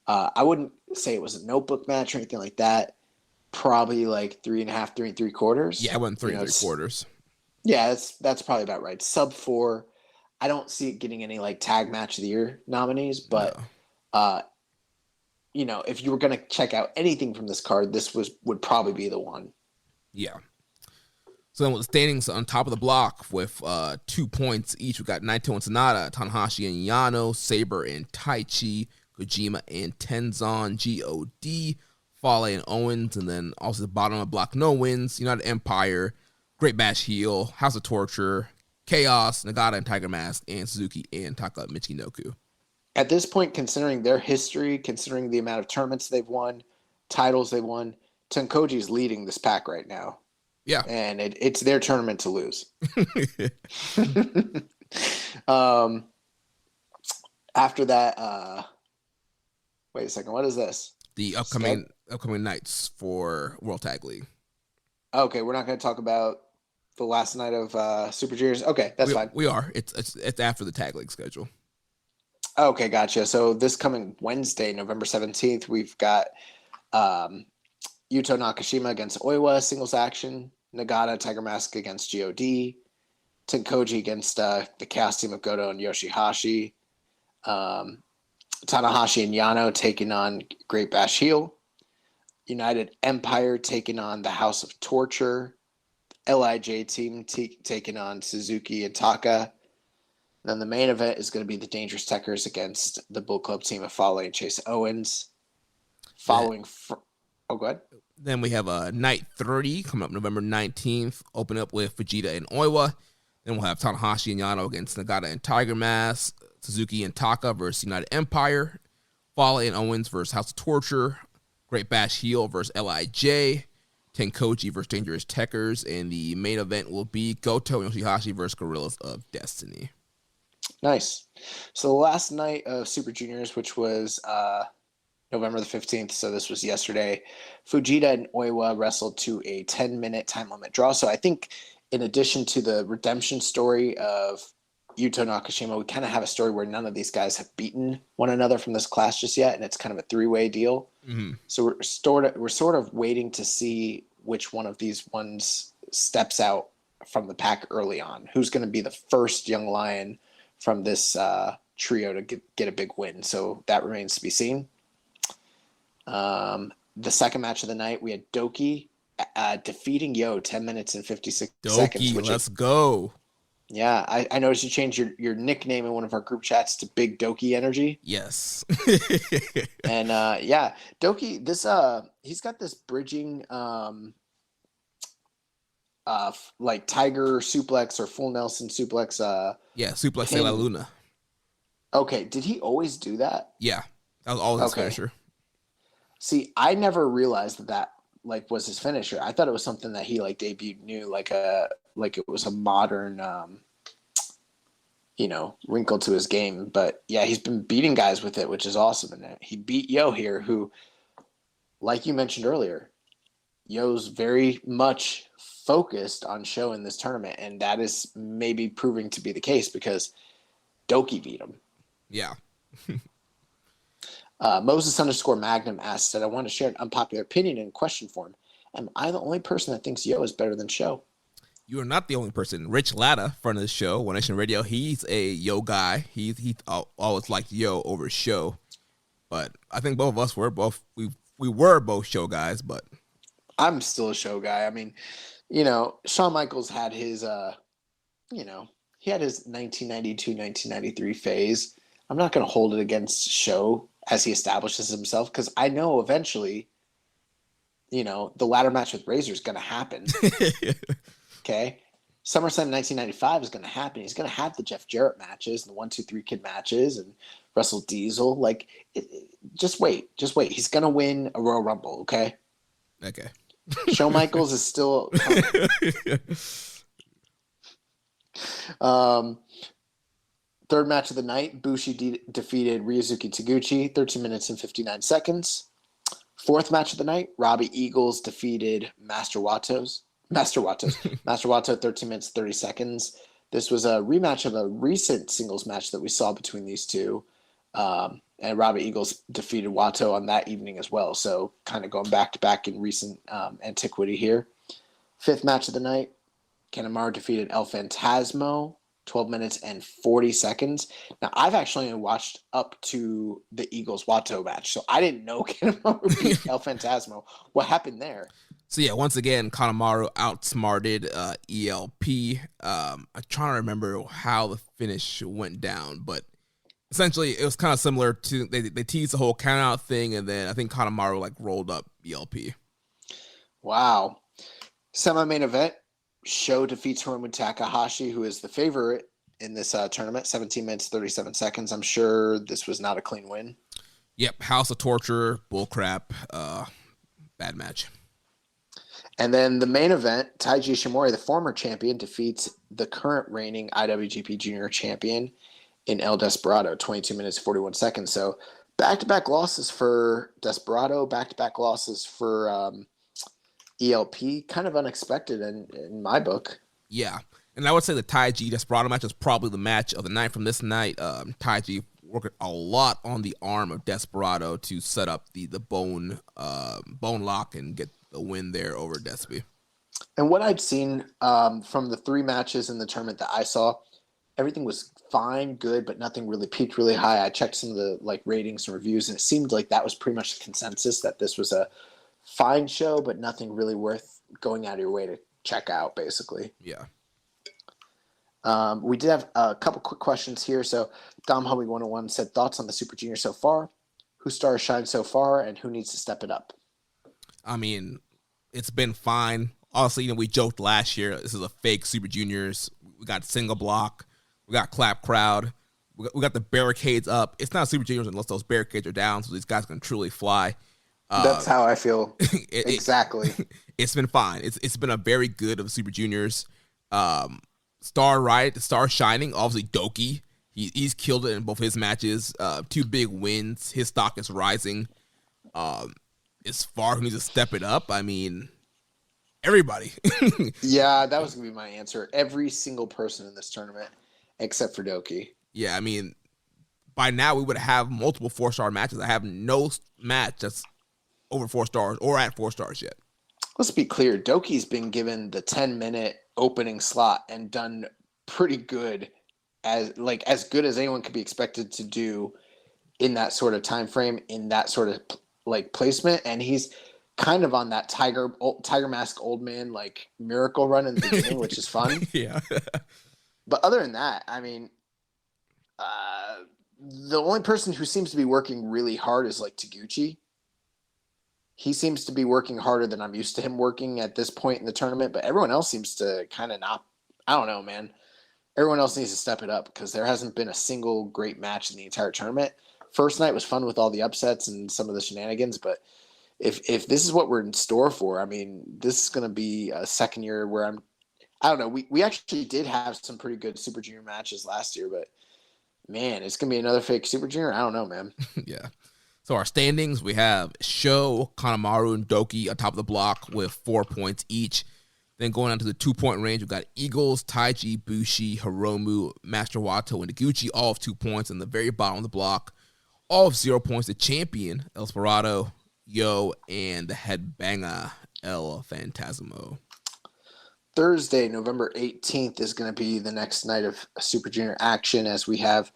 I wouldn't say it was a notebook match or anything like that. Probably like 3.5, 3 3/4. Yeah, I went 3 3/4. Yeah, that's probably about right. Sub 4. I don't see it getting any like tag match of the year nominees, but if you were going to check out anything from this card, this would probably be the one. Yeah. So then with the standings on top of the block with 2 points each, we got Naito and Sonata, Tanahashi and Yano, Sabre and Taichi, Kojima and Tenzan, God, Fale and Owens, and then also the bottom of the block, no wins, United Empire, Great Bash Heel, House of Torture, Chaos, Nagata and Tiger Mask, and Suzuki and Taka Michinoku. At this point, considering their history, considering the amount of tournaments they've won, titles they've won, Tenkoji's leading this pack right now. Yeah. And it's their tournament to lose. After that, wait a second, what is this? The upcoming nights for World Tag League. Okay, we're not going to talk about the last night of Super Juniors. Okay, that's fine. We are. It's after the Tag League schedule. Okay, gotcha. So this coming Wednesday, November 17th, we've got Yuto Nakashima against Oiwa, singles action. Nagata, Tiger Mask against God. Tenkoji against the Chaos team of Goto and Yoshihashi. Tanahashi and Yano taking on Great Bash Heel. United Empire taking on the House of Torture. LIJ team taking on Suzuki and Taka. Then the main event is going to be the Dangerous Techers against the Bull Club team of Fale and Chase Owens. Go ahead. Then we have Night 30 coming up November 19th. Open up with Vegeta and Oiwa. Then we'll have Tanahashi and Yano against Nagata and Tiger Mask. Suzuki and Taka versus United Empire. Fale and Owens versus House of Torture. Great Bash Heel versus LIJ. Tenkoji versus Dangerous Techers. And the main event will be Goto and Yoshihashi versus Gorillas of Destiny. Nice. So the last night of Super Juniors, which was November the 15th, so this was yesterday, Fujita and Oiwa wrestled to a 10-minute time limit draw. So I think in addition to the redemption story of Yuto Nakashima, we kind of have a story where none of these guys have beaten one another from this class just yet, and it's kind of a three-way deal. Mm-hmm. So we're sort of waiting to see which one of these ones steps out from the pack early on. Who's going to be the first young lion from this trio to get a big win? So that remains to be seen. The second match of the night, we had Doki defeating Yo 10 minutes and 56 seconds. Doki, let's go. Yeah, I noticed you changed your nickname in one of our group chats to Big Doki Energy. Yes. And Doki, he's got this bridging like Tiger suplex or full Nelson suplex. Suplex de la Luna. Okay, did he always do that? Yeah, that was always his finisher. See, I never realized that like was his finisher. I thought it was something that he like debuted new, like it was a modern wrinkle to his game. But yeah, he's been beating guys with it, which is awesome. And he beat Yo here, who, like you mentioned earlier, Yo's very much focused on Sho in this tournament, and that is maybe proving to be the case because Doki beat him. Yeah. Moses_Magnum asks that I want to share an unpopular opinion in question form. Am I the only person that thinks Yo is better than Sho? You are not the only person. Rich Latta, friend of the show, One Nation Radio, he's a Yo guy. He always liked Yo over Sho. But I think both of us were we were both Sho guys, but I'm still a Sho guy. I mean, Shawn Michaels had his he had his 1992, 1993 phase. I'm not going to hold it against Sho as he establishes himself, because I know eventually, the ladder match with Razor is going to happen. Okay? SummerSlam 1995 is going to happen. He's going to have the Jeff Jarrett matches, and the 1-2-3 Kid matches, and Russell Diesel. Like, just wait. He's going to win a Royal Rumble, okay? Okay. Shawn Michaels is still... Third match of the night, Bushi defeated Ryosuke Taguchi, 13 minutes and 59 seconds. Fourth match of the night, Robbie Eagles defeated Master Wato, 13 minutes, 30 seconds. This was a rematch of a recent singles match that we saw between these two. And Robbie Eagles defeated Wato on that evening as well. So kind of going back to back in recent antiquity here. Fifth match of the night, Kanemaru defeated El Phantasmo, 12 minutes and 40 seconds. Now, I've actually only watched up to the Eagles-Wato match, so I didn't know Kanemaru beat El Phantasmo. What happened there? So, yeah, once again, Kanemaru outsmarted ELP. I'm trying to remember how the finish went down, but essentially it was kind of similar to, they teased the whole count-out thing, and then I think Kanemaru, rolled up ELP. Wow. Semi-main event, Sho defeats Hiromu Takahashi, who is the favorite in this tournament, 17 minutes, 37 seconds. I'm sure this was not a clean win. Yep, House of Torture, bullcrap, bad match. And then the main event, Taiji Ishimori, the former champion, defeats the current reigning IWGP Junior Champion in El Desperado, 22 minutes, 41 seconds. So back-to-back losses for Desperado, back-to-back losses for ELP, kind of unexpected in my book. Yeah, and I would say the Taiji Desperado match is probably the match of the night from this night. Taiji worked a lot on the arm of Desperado to set up the bone lock and get the win there over Despy. And what I'd seen from the three matches in the tournament that I saw, everything was fine, good, but nothing really peaked really high. I checked some of the ratings and reviews, and it seemed like that was pretty much the consensus, that this was a fine show, but nothing really worth going out of your way to check out, basically. Yeah. We did have a couple quick questions here. So Dom Homie 101 said, thoughts on the Super Junior so far? Whose stars shine so far, and who needs to step it up? I mean, it's been fine. Honestly, we joked last year, this is a fake Super Juniors. We got single block. We got clap crowd. We got the barricades up. It's not Super Juniors unless those barricades are down, so these guys can truly fly. That's how I feel. Exactly. It's been fine. It's been a very good of Super Juniors. Star shining. Obviously, Doki. He's killed it in both his matches. 2 big wins. His stock is rising. As far as who needs to step it up, I mean, everybody. Yeah, that was going to be my answer. Every single person in this tournament, except for Doki. Yeah, I mean, by now we would have multiple 4-star matches. I have no match that's over 4 stars or at 4 stars yet. Let's be clear. Doki's been given the 10-minute opening slot and done pretty good, as good as anyone could be expected to do in that sort of time frame, in that sort of placement. And he's kind of on that Tiger Mask old man miracle run in the beginning, which is fun. Yeah. But other than that, I mean, the only person who seems to be working really hard is Taguchi. he seems to be working harder than I'm used to him working at this point in the tournament, but everyone else seems to kind of not. I don't know, man. Everyone else needs to step it up because there hasn't been a single great match in the entire tournament. First night was fun with all the upsets and some of the shenanigans, but if this is what we're in store for, I mean, this is going to be a second year where I don't know. We actually did have some pretty good Super Junior matches last year, but man, it's going to be another fake Super Junior. I don't know, man. Yeah. So our standings, we have Sho, Kanemaru, and Doki on top of the block with 4 points each. Then going on to the 2-point range, we've got Eagles, Taiji, Bushi, Hiromu, Master Wato, and Noguchi, all of 2 points. And the very bottom of the block, all of 0 points, the champion, El Sporado, Yo, and the headbanger, El Phantasmo. Thursday, November 18th is going to be the next night of Super Junior action as we have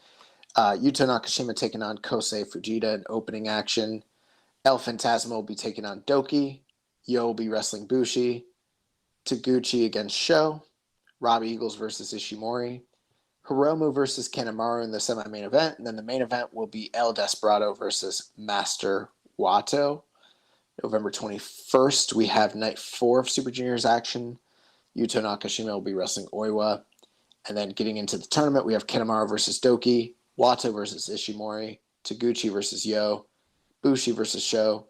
Yuto Nakashima taking on Kosei Fujita in opening action. El Phantasmo will be taking on Doki. Yo will be wrestling Bushi. Taguchi against Sho. Robbie Eagles versus Ishimori. Hiromu versus Kanemaru in the semi-main event. And then the main event will be El Desperado versus Master Wato. November 21st, we have night 4 of Super Juniors action. Yuto Nakashima will be wrestling Oiwa. And then getting into the tournament, we have Kanemaru versus Doki. Wato versus Ishimori. Taguchi versus Yo. Bushi versus Sho.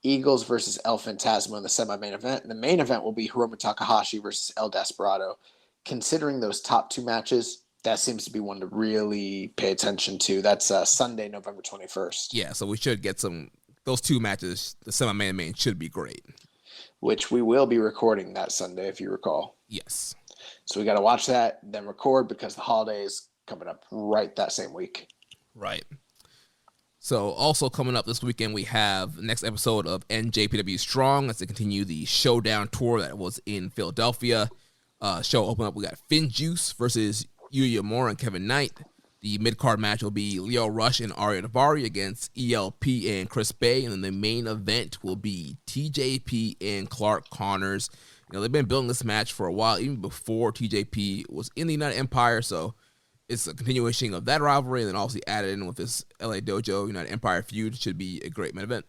Eagles versus El Phantasmo in the semi-main event. And the main event will be Hiromu Takahashi versus El Desperado. Considering those top 2 matches, that seems to be one to really pay attention to. That's Sunday, November 21st. Yeah, so we should get those 2 matches, the semi-main and main, should be great. Which we will be recording that Sunday, if you recall. Yes. So we got to watch that, then record because the holiday is coming up right that same week. Right. So also coming up this weekend, we have the next episode of NJPW Strong as they continue the Showdown tour that was in Philadelphia. Show open up, we got Finn Juice versus Yuya Uemura and Kevin Knight. The mid-card match will be Leo Rush and Arya Davari against ELP and Chris Bay. And then the main event will be TJP and Clark Connors. You know, they've been building this match for a while, even before TJP was in the United Empire. So it's a continuation of that rivalry, and then also added in with this LA Dojo United Empire feud. Should be a great main event.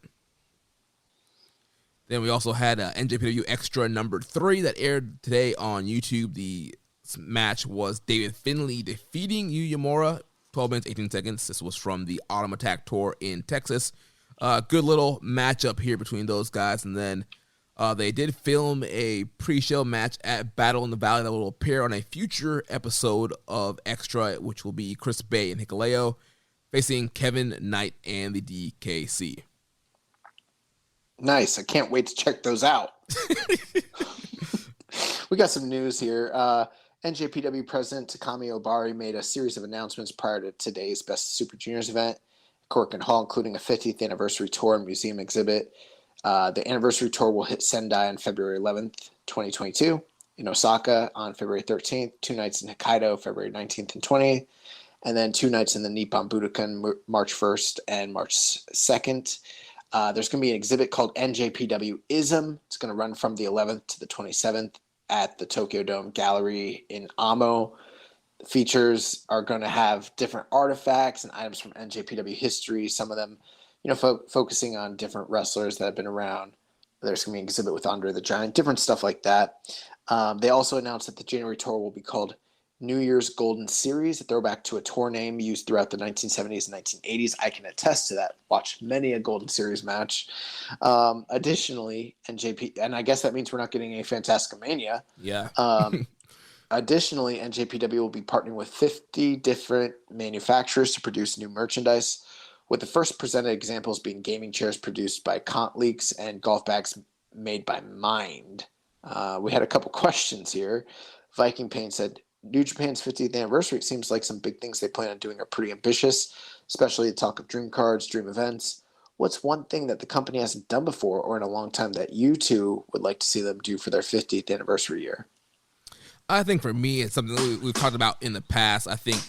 Then we also had NJPW Extra number 3 that aired today on YouTube. The match was David Finlay defeating Yuya Uemura, 12 minutes, 18 seconds. This was from the Autumn Attack Tour in Texas. Good little matchup here between those guys. And then they did film a pre-show match at Battle in the Valley that will appear on a future episode of Extra, which will be Chris Bay and Hikuleo facing Kevin Knight and the DKC. Nice. I can't wait to check those out. We got some news here. NJPW President Takami Obari made a series of announcements prior to today's Best Super Juniors event at Corcoran Hall, including a 50th anniversary tour and museum exhibit. The anniversary tour will hit Sendai on February 11th, 2022, in Osaka on February 13th, 2 nights in Hokkaido, February 19th and 20th, and then 2 nights in the Nippon Budokan, March 1st and March 2nd. There's going to be an exhibit called NJPW ISM. It's going to run from the 11th to the 27th at the Tokyo Dome Gallery in Amo. The features are going to have different artifacts and items from NJPW history, some of them focusing on different wrestlers that have been around. There's going to be an exhibit with Andre the Giant, different stuff like that. They also announced that the January tour will be called New Year's Golden Series, a throwback to a tour name used throughout the 1970s and 1980s. I can attest to that. Watched many a Golden Series match. Additionally, and I guess that means we're not getting a Fantasticmania. Yeah. Additionally, NJPW will be partnering with 50 different manufacturers to produce new merchandise, with the first presented examples being gaming chairs produced by Kant Leaks and golf bags made by Mind. We had a couple questions here. Viking Pain said, New Japan's 50th anniversary, it seems like some big things they plan on doing are pretty ambitious, especially the talk of dream cards, dream events. What's one thing that the company hasn't done before or in a long time that you two would like to see them do for their 50th anniversary year? I think for me, it's something that we've talked about in the past. I think,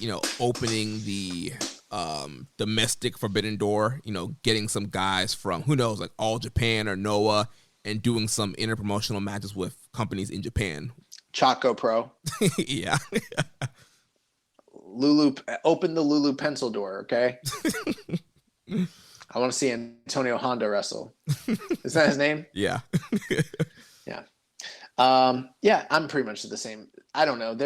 opening the domestic Forbidden Door, getting some guys from, who knows, like All Japan or Noah, and doing some interpromotional matches with companies in Japan. Chaco Pro. Yeah. Lulu, open the Lulu pencil door, okay? I want to see Antonio Honda wrestle. Is that his name? Yeah. Yeah. Yeah, I'm pretty much the same. I don't know.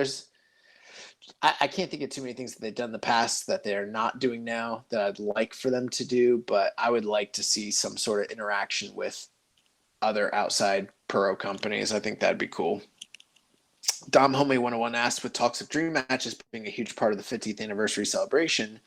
I can't think of too many things that they've done in the past that they're not doing now that I'd like for them to do, but I would like to see some sort of interaction with other outside pro companies. I think that'd be cool. Dom Homie 101 asked, with talks of dream matches being a huge part of the 50th anniversary celebration,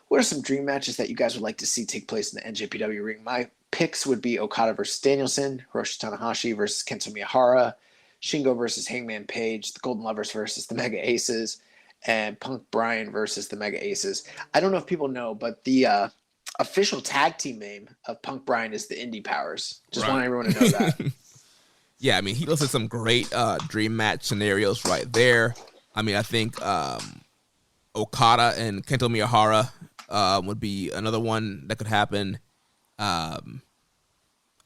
what are some dream matches that you guys would like to see take place in the NJPW ring? My picks would be Okada versus Danielson, Hiroshi Tanahashi versus Kento Miyahara, Shingo versus Hangman Page, the Golden Lovers versus the Mega Aces, and Punk Bryan versus the Mega Aces. I don't know if people know, but the official tag team name of Punk Bryan is the Indie Powers. Just want everyone to know that. Yeah, I mean, he listed some great dream match scenarios right there. I mean, I think Okada and Kento Miyahara would be another one that could happen. I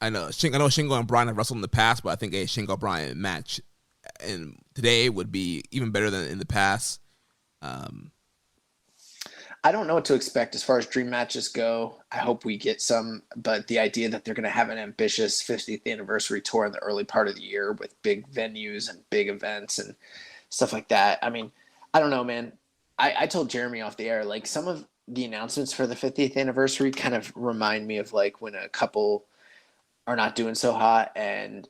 know Shingo and Bryan have wrestled in the past, but I think a Shingo Bryan match and today would be even better than in the past. I don't know what to expect as far as dream matches go. I hope we get some, but the idea that they're going to have an ambitious 50th anniversary tour in the early part of the year with big venues and big events and stuff like that. I mean, I don't know, man. I told Jeremy off the air, like, some of the announcements for the 50th anniversary kind of remind me of like when a couple are not doing so hot and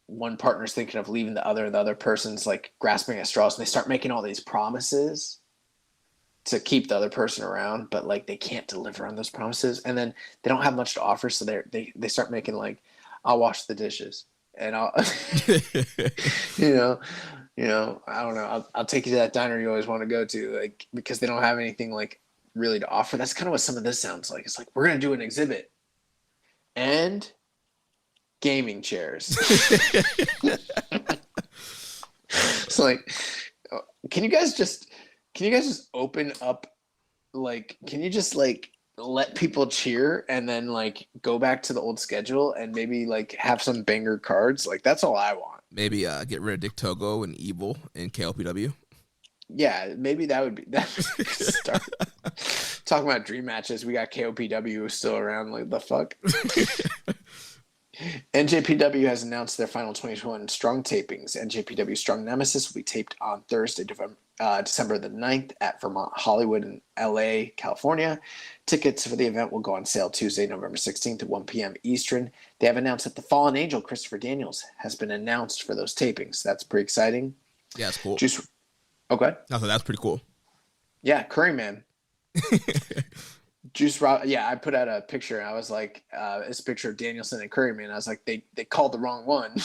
one partner's thinking of leaving the other person's like grasping at straws, and they start making all these promises to keep the other person around, but like they can't deliver on those promises, and then they don't have much to offer, so they start making like, I'll wash the dishes and I'll you know, I don't know, I'll take you to that diner you always want to go to, like, because they don't have anything like really to offer. That's kind of what some of this sounds like. It's like, we're gonna do an exhibit and gaming chairs. It's like, can you guys just open up, like, can you just like let people cheer and then like go back to the old schedule and maybe like have some banger cards? Like, that's all I want. Maybe get rid of Dick Togo and Evil and KLPW. Yeah, maybe that would be that. Start talking about dream matches. We got KOPW still around. Like, the fuck. NJPW has announced their final 2021 Strong tapings. NJPW Strong Nemesis will be taped on Thursday, December the 9th at Vermont Hollywood in LA, California. Tickets for the event will go on sale Tuesday, November 16th at 1 p.m. Eastern. They have announced that the Fallen Angel, Christopher Daniels, has been announced for those tapings. That's pretty exciting. Yeah, it's cool. Okay. No, so that's pretty cool. Yeah, Curryman. Juice Rob, yeah, I put out a picture and I was like, it's a picture of Danielson and Curryman. I was like, they called the wrong one.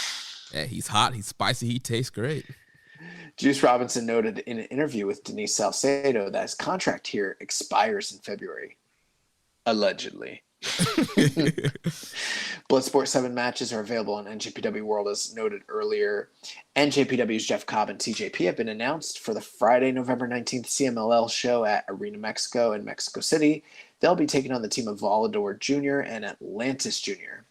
Yeah, he's hot, he's spicy, he tastes great. Juice Robinson noted in an interview with Denise Salcedo that his contract here expires in February. Allegedly. Bloodsport 7 matches are available on NJPW World, as noted earlier. NJPW's Jeff Cobb and TJP have been announced for the Friday, November 19th CMLL show at Arena Mexico in Mexico City. They'll be taking on the team of Volador Jr. and Atlantis Jr.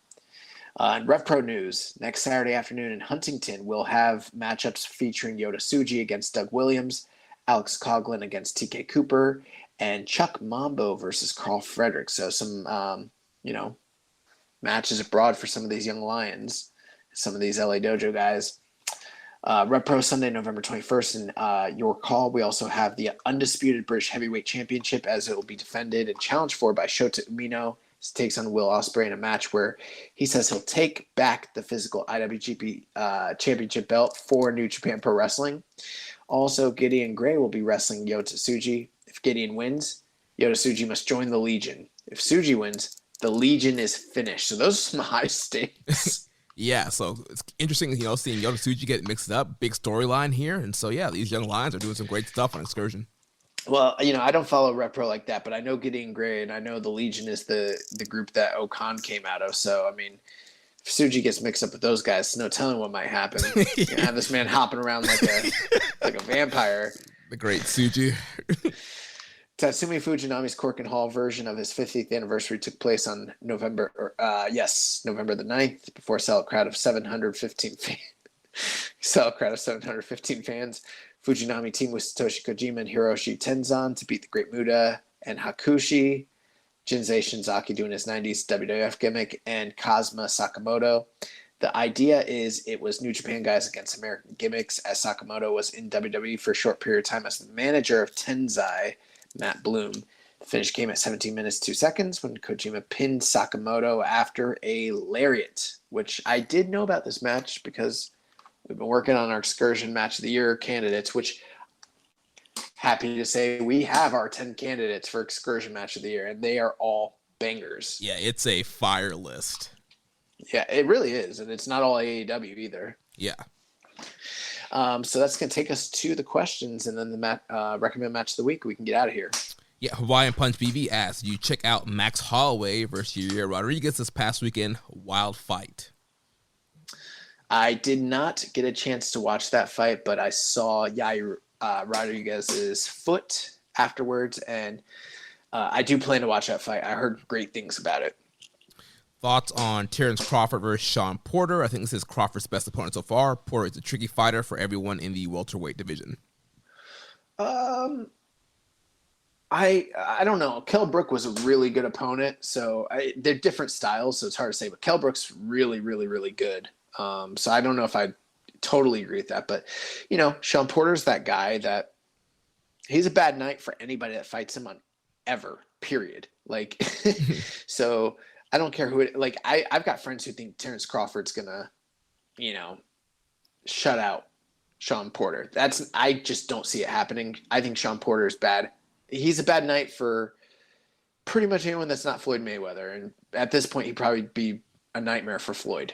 In Rev Pro news, next Saturday afternoon in Huntington, we'll have matchups featuring Yota Tsuji against Doug Williams, Alex Coughlin against TK Cooper, and Chuck Mambo versus Carl Frederick. So some, matches abroad for some of these young lions, some of these LA Dojo guys. Rev Pro Sunday, November 21st in York Hall. We also have the Undisputed British Heavyweight Championship, as it will be defended and challenged for by Shota Umino. He takes on Will Ospreay in a match where he says he'll take back the physical IWGP Championship belt for New Japan Pro Wrestling. Also, Gideon Gray will be wrestling Yota Tsuji. If Gideon wins, Yota Tsuji must join the Legion. If Tsuji wins, the Legion is finished. So those are some high stakes. Yeah, so it's interesting, seeing Yota Tsuji get mixed up. Big storyline here. And so, yeah, these young lions are doing some great stuff on Excursion. Well, I don't follow Rep Pro like that, but I know Gideon Gray, and I know the Legion is the group that Okan came out of. So, I mean, if Tsuji gets mixed up with those guys, no telling what might happen. You have this man hopping around like a vampire. The great Tsuji. Tatsumi Fujinami's Cork and Hall version of his 50th anniversary took place on November the 9th, before a sellout crowd of 715 fans. Fujinami teamed with Satoshi Kojima and Hiroshi Tenzan to beat the Great Muta and Hakushi. Jinsei Shinzaki doing his 90s WWF gimmick, and Kazuma Sakamoto. The idea is it was New Japan guys against American gimmicks, as Sakamoto was in WWE for a short period of time as the manager of Tenzai, Matt Bloom. The finish came at 17 minutes 2 seconds when Kojima pinned Sakamoto after a lariat, which I did know about this match because we've been working on our Excursion Match of the Year candidates, which happy to say we have our 10 candidates for Excursion Match of the Year, and they are all bangers. Yeah, it's a fire list. Yeah, it really is, and it's not all AEW either. Yeah. So that's going to take us to the questions, and then the recommend match of the week. We can get out of here. Yeah, Hawaiian Punch BB asks, you check out Max Holloway versus Yair Rodriguez this past weekend. Wild fight. I did not get a chance to watch that fight, but I saw Yair Rodriguez's foot afterwards, and I do plan to watch that fight. I heard great things about it. Thoughts on Terrence Crawford versus Sean Porter? I think this is Crawford's best opponent so far. Porter is a tricky fighter for everyone in the welterweight division. I don't know. Kell Brook was a really good opponent, so they're different styles, so it's hard to say. But Kell Brook's really, really, really good. So I don't know if I totally agree with that, but Sean Porter's that guy that he's a bad night for anybody that fights him on ever. Period. Like, so I don't care who it. Like, I've got friends who think Terrence Crawford's gonna, shut out Sean Porter. I just don't see it happening. I think Sean Porter is bad. He's a bad night for pretty much anyone that's not Floyd Mayweather, and at this point, he'd probably be a nightmare for Floyd.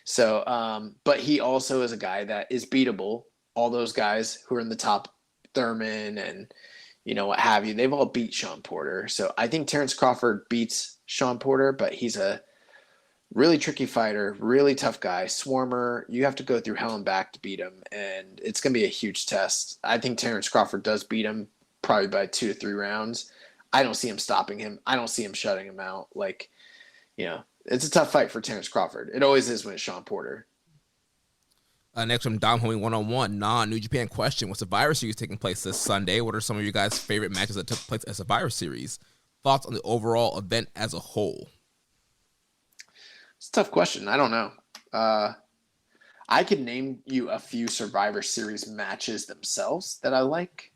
So, but he also is a guy that is beatable. All those guys who are in the top, Thurman and what have you, they've all beat Sean Porter. So I think Terrence Crawford beats Sean Porter, but he's a really tricky fighter, really tough guy, swarmer. You have to go through hell and back to beat him, and it's going to be a huge test. I think Terrence Crawford does beat him probably by 2 to 3 rounds. I don't see him stopping him. I don't see him shutting him out. Like, it's a tough fight for Terrence Crawford. It always is when it's Sean Porter. Next from Dom Homie 101, non-New Japan question. What's Survivor Series taking place this Sunday? What are some of you guys' favorite matches that took place at Survivor Series? Thoughts on the overall event as a whole? It's a tough question. I don't know. I could name you a few Survivor Series matches themselves that I like,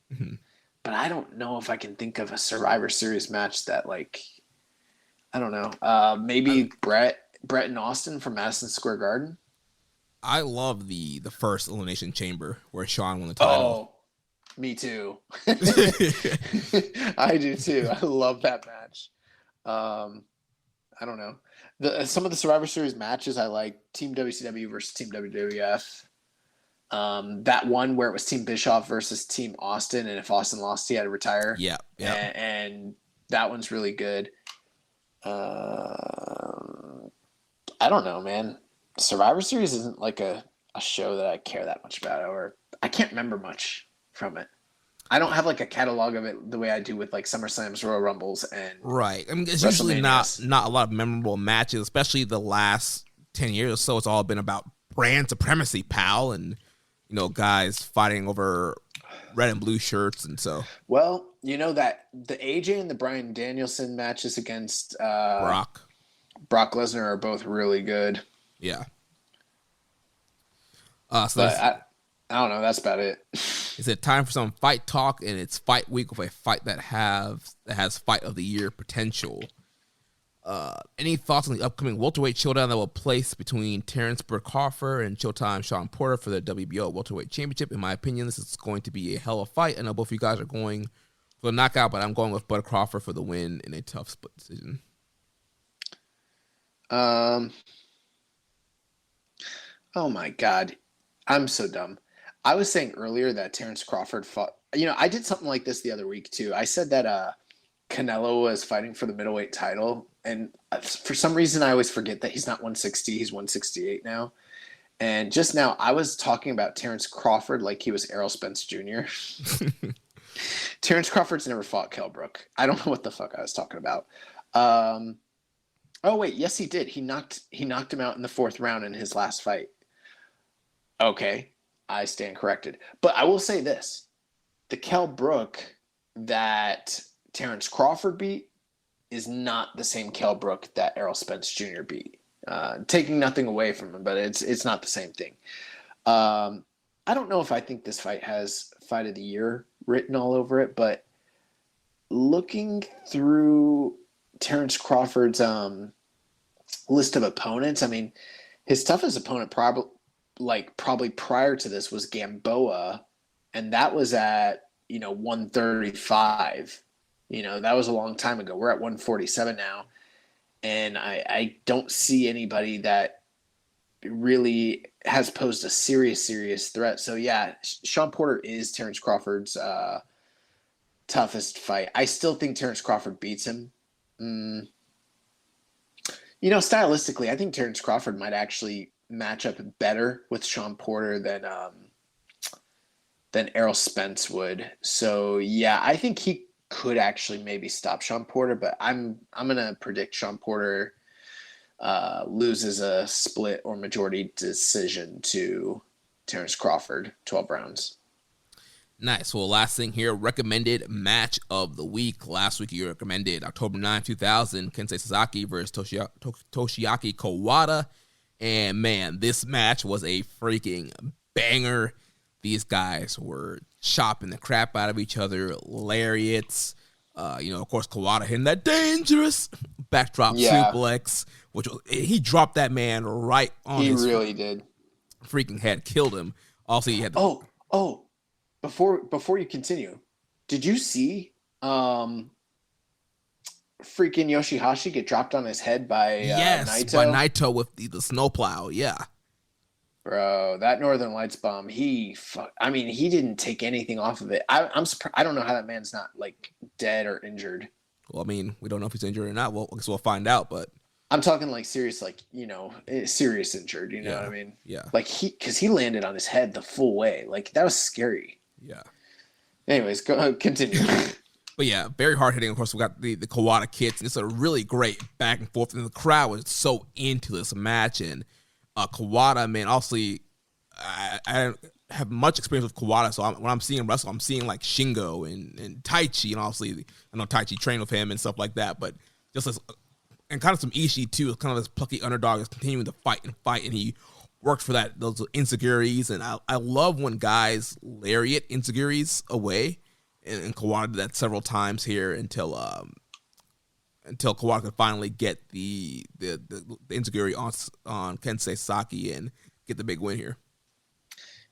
but I don't know if I can think of a Survivor Series match that, I don't know. Maybe Brett and Austin from Madison Square Garden. I love the first Elimination Chamber where Sean won the title. Oh, me too. I do too. I love that match. I don't know. Some of the Survivor Series matches I like: Team WCW versus Team WWF. That one where it was Team Bischoff versus Team Austin, and if Austin lost, he had to retire. Yeah. And that one's really good. I don't know, man. Survivor Series isn't like a show that I care that much about, or I can't remember much from it. I don't have like a catalog of it the way I do with like SummerSlams, Royal Rumbles, and right. I mean, it's usually not a lot of memorable matches, especially the last 10 years or so. It's all been about brand supremacy, pal, and guys fighting over red and blue shirts, and so. Well, that the AJ and the Bryan Danielson matches against Brock Lesnar are both really good. Yeah. But I don't know. That's about it. Is it time for some fight talk? And it's fight week with a fight that has fight of the year potential. Any thoughts on the upcoming welterweight showdown that will place between Terrence Burkhofer and Showtime Sean Porter for the WBO welterweight championship? In my opinion, this is going to be a hell of a fight. I know both of you guys are going for the knockout, but I'm going with Burkhofer for the win in a tough split decision. Oh my God. I'm so dumb. I was saying earlier that Terrence Crawford fought, I did something like this the other week too. I said that Canelo was fighting for the middleweight title, and for some reason I always forget that he's not 160, he's 168 now. And just now I was talking about Terrence Crawford like he was Errol Spence Jr. Terrence Crawford's never fought Kell Brook. I don't know what the fuck I was talking about. Oh wait, yes he did. He knocked him out in the 4th round in his last fight. Okay, I stand corrected. But I will say this. The Kell Brook that Terrence Crawford beat is not the same Kell Brook that Errol Spence Jr. beat. Taking nothing away from him, but it's not the same thing. I don't know if I think this fight has fight of the year written all over it, but looking through Terrence Crawford's list of opponents, I mean, his toughest opponent probably prior to this was Gamboa, and that was at 135. That was a long time ago. We're at 147 now, and I don't see anybody that really has posed a serious threat. So yeah, Sean Porter is Terrence Crawford's toughest fight. I still think Terrence Crawford beats him. Stylistically, I think Terrence Crawford might actually match up better with Sean Porter than Errol Spence would. So yeah, I think he could actually maybe stop Sean Porter, but I'm gonna predict Sean Porter loses a split or majority decision to Terrence Crawford, 12 rounds. Nice. Well, last thing here, recommended match of the week. Last week you recommended October 9, 2000, Kensei Sasaki versus Toshiaki Kawada. And man, this match was a freaking banger. These guys were chopping the crap out of each other, lariats. Of course, Kawada hitting that dangerous backdrop suplex, which he dropped that man right on his really did. Freaking head, killed him. Also, he had Before you continue, did you see freaking Yoshihashi get dropped on his head by Naito? By Naito with the snowplow, yeah. Bro, that Northern Lights bomb, he didn't take anything off of it. I'm surprised. I don't know how that man's not like dead or injured. Well, I mean, we don't know if he's injured or not. Well, I guess we'll find out, but I'm talking like serious, serious injured, you know what I mean? Yeah. Like because he landed on his head the full way. Like that was scary. Yeah. Anyways, go continue. But yeah, very hard hitting. Of course, we got the Kawada kits, and it's a really great back and forth. And the crowd was so into this match. And Kawada, man, obviously, I don't have much experience with Kawada, so when I'm seeing him wrestle, I'm seeing like Shingo and Taichi, and obviously, I know Taichi trained with him and stuff like that. But just as, and kind of some Ishii too, kind of this plucky underdog is continuing to fight, and he worked for those insecurities. And I love when guys lariat insecurities away. And Kawada did that several times here until Kawada could finally get the insecurity on Kensei Sasaki and get the big win here.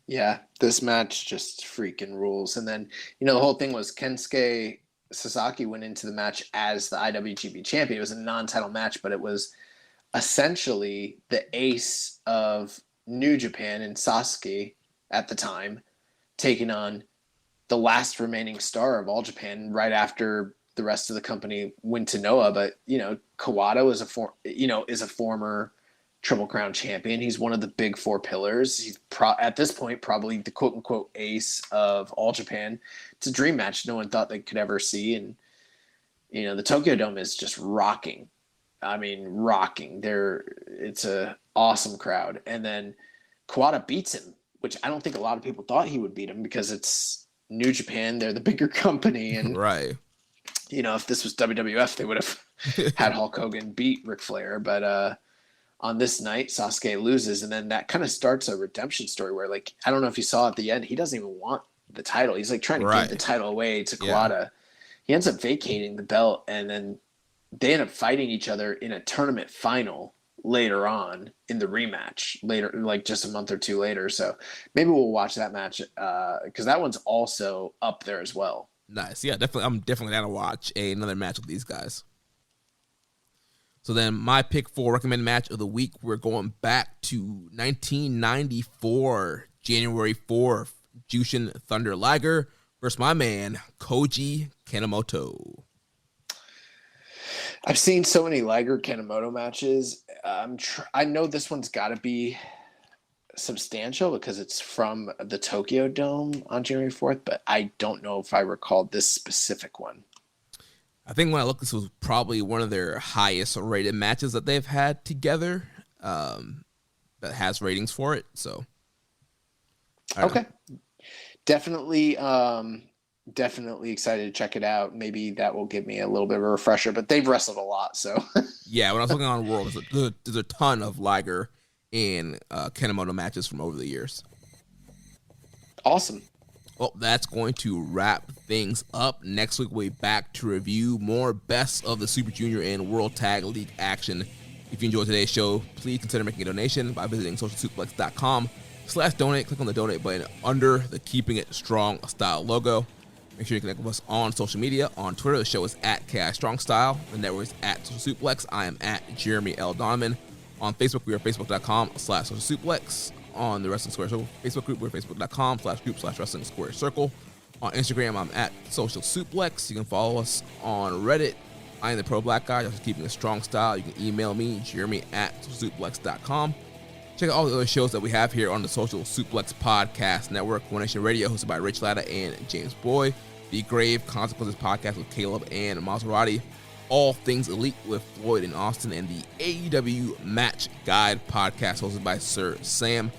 Yeah, this match just freaking rules. And then, the whole thing was Kensuke Sasaki went into the match as the IWGP champion. It was a non-title match, but it was essentially the ace of New Japan and Sasuke at the time taking on the last remaining star of All Japan right after the rest of the company went to Noah. But, Kawada is a former Triple Crown champion. He's one of the big four pillars. He's at this point probably the quote unquote ace of All Japan. It's a dream match no one thought they could ever see. And, the Tokyo Dome is just rocking. I mean, rocking. It's a awesome crowd. And then Kawada beats him, which I don't think a lot of people thought he would beat him because it's New Japan, they're the bigger company, and right. If this was WWF, they would have had Hulk Hogan beat Ric Flair. But on this night, Sasuke loses, and then that kind of starts a redemption story where, like, I don't know if you saw at the end, he doesn't even want the title. He's like trying to give the title away to Kawada. Yeah. He ends up vacating the belt, and then they end up fighting each other in a tournament final later on in the rematch later, like just a month or two later. So maybe we'll watch that match because that one's also up there as well. Nice. Yeah, definitely. I'm definitely down to watch another match with these guys. So then my pick for recommended match of the week, we're going back to 1994, January 4th, Jushin Thunder Liger versus my man, Koji Kanemoto. I've seen so many Liger Kanemoto matches. I know this one's got to be substantial because it's from the Tokyo Dome on January 4th, but I don't know if I recall this specific one. I think when I looked, this was probably one of their highest rated matches that they've had together that has ratings for it. So, okay. Definitely definitely excited to check it out. Maybe that will give me a little bit of a refresher, but they've wrestled a lot, so. Yeah, when I was looking on World, there's a ton of Liger and Kanemoto matches from over the years. Awesome. Well, that's going to wrap things up. Next week, we'll be back to review more best of the Super Junior and World Tag League action. If you enjoyed today's show, please consider making a donation by visiting socialsuplex.com/donate. Click on the donate button under the Keeping It Strong Style logo. Make sure you connect with us on social media. On Twitter, the show is at KI Strong Style. The network is at Social Suplex. I am at Jeremy L. Donovan. On Facebook, we are facebook.com/Social Suplex. On the Wrestling Square Circle Facebook group, we're facebook.com/group/Wrestling Square Circle. On Instagram, I'm at Social Suplex. You can follow us on Reddit. I am the Pro Black Guy, just Keeping It Strong Style. You can email me, jeremy@socialsuplex.com. Check out all the other shows that we have here on the Social Suplex Podcast Network. One Nation Radio, hosted by Rich Latta and James Boy. The Grave Consequences Podcast with Caleb and Maserati. All Things Elite with Floyd and Austin. And the AEW Match Guide Podcast, hosted by Sir Sam.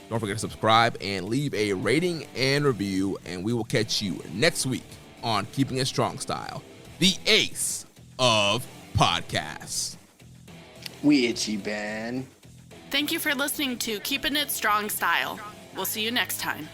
Don't forget to subscribe and leave a rating and review. And we will catch you next week on Keeping It Strong Style, the ace of podcasts. We itchy, Ben. Thank you for listening to Keepin' It Strong Style. We'll see you next time.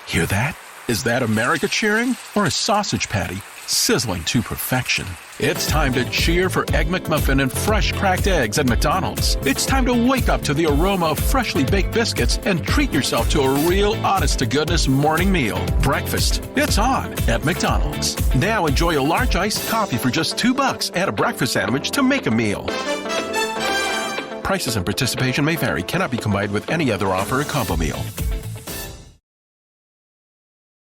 Hear that? Is that America cheering or a sausage patty sizzling to perfection? It's time to cheer for Egg McMuffin and fresh cracked eggs at McDonald's. It's time to wake up to the aroma of freshly baked biscuits and treat yourself to a real honest-to-goodness morning meal. Breakfast, it's on at McDonald's. Now enjoy a large iced coffee for just $2. Add a breakfast sandwich to make a meal. Prices and participation may vary. Cannot be combined with any other offer or combo meal.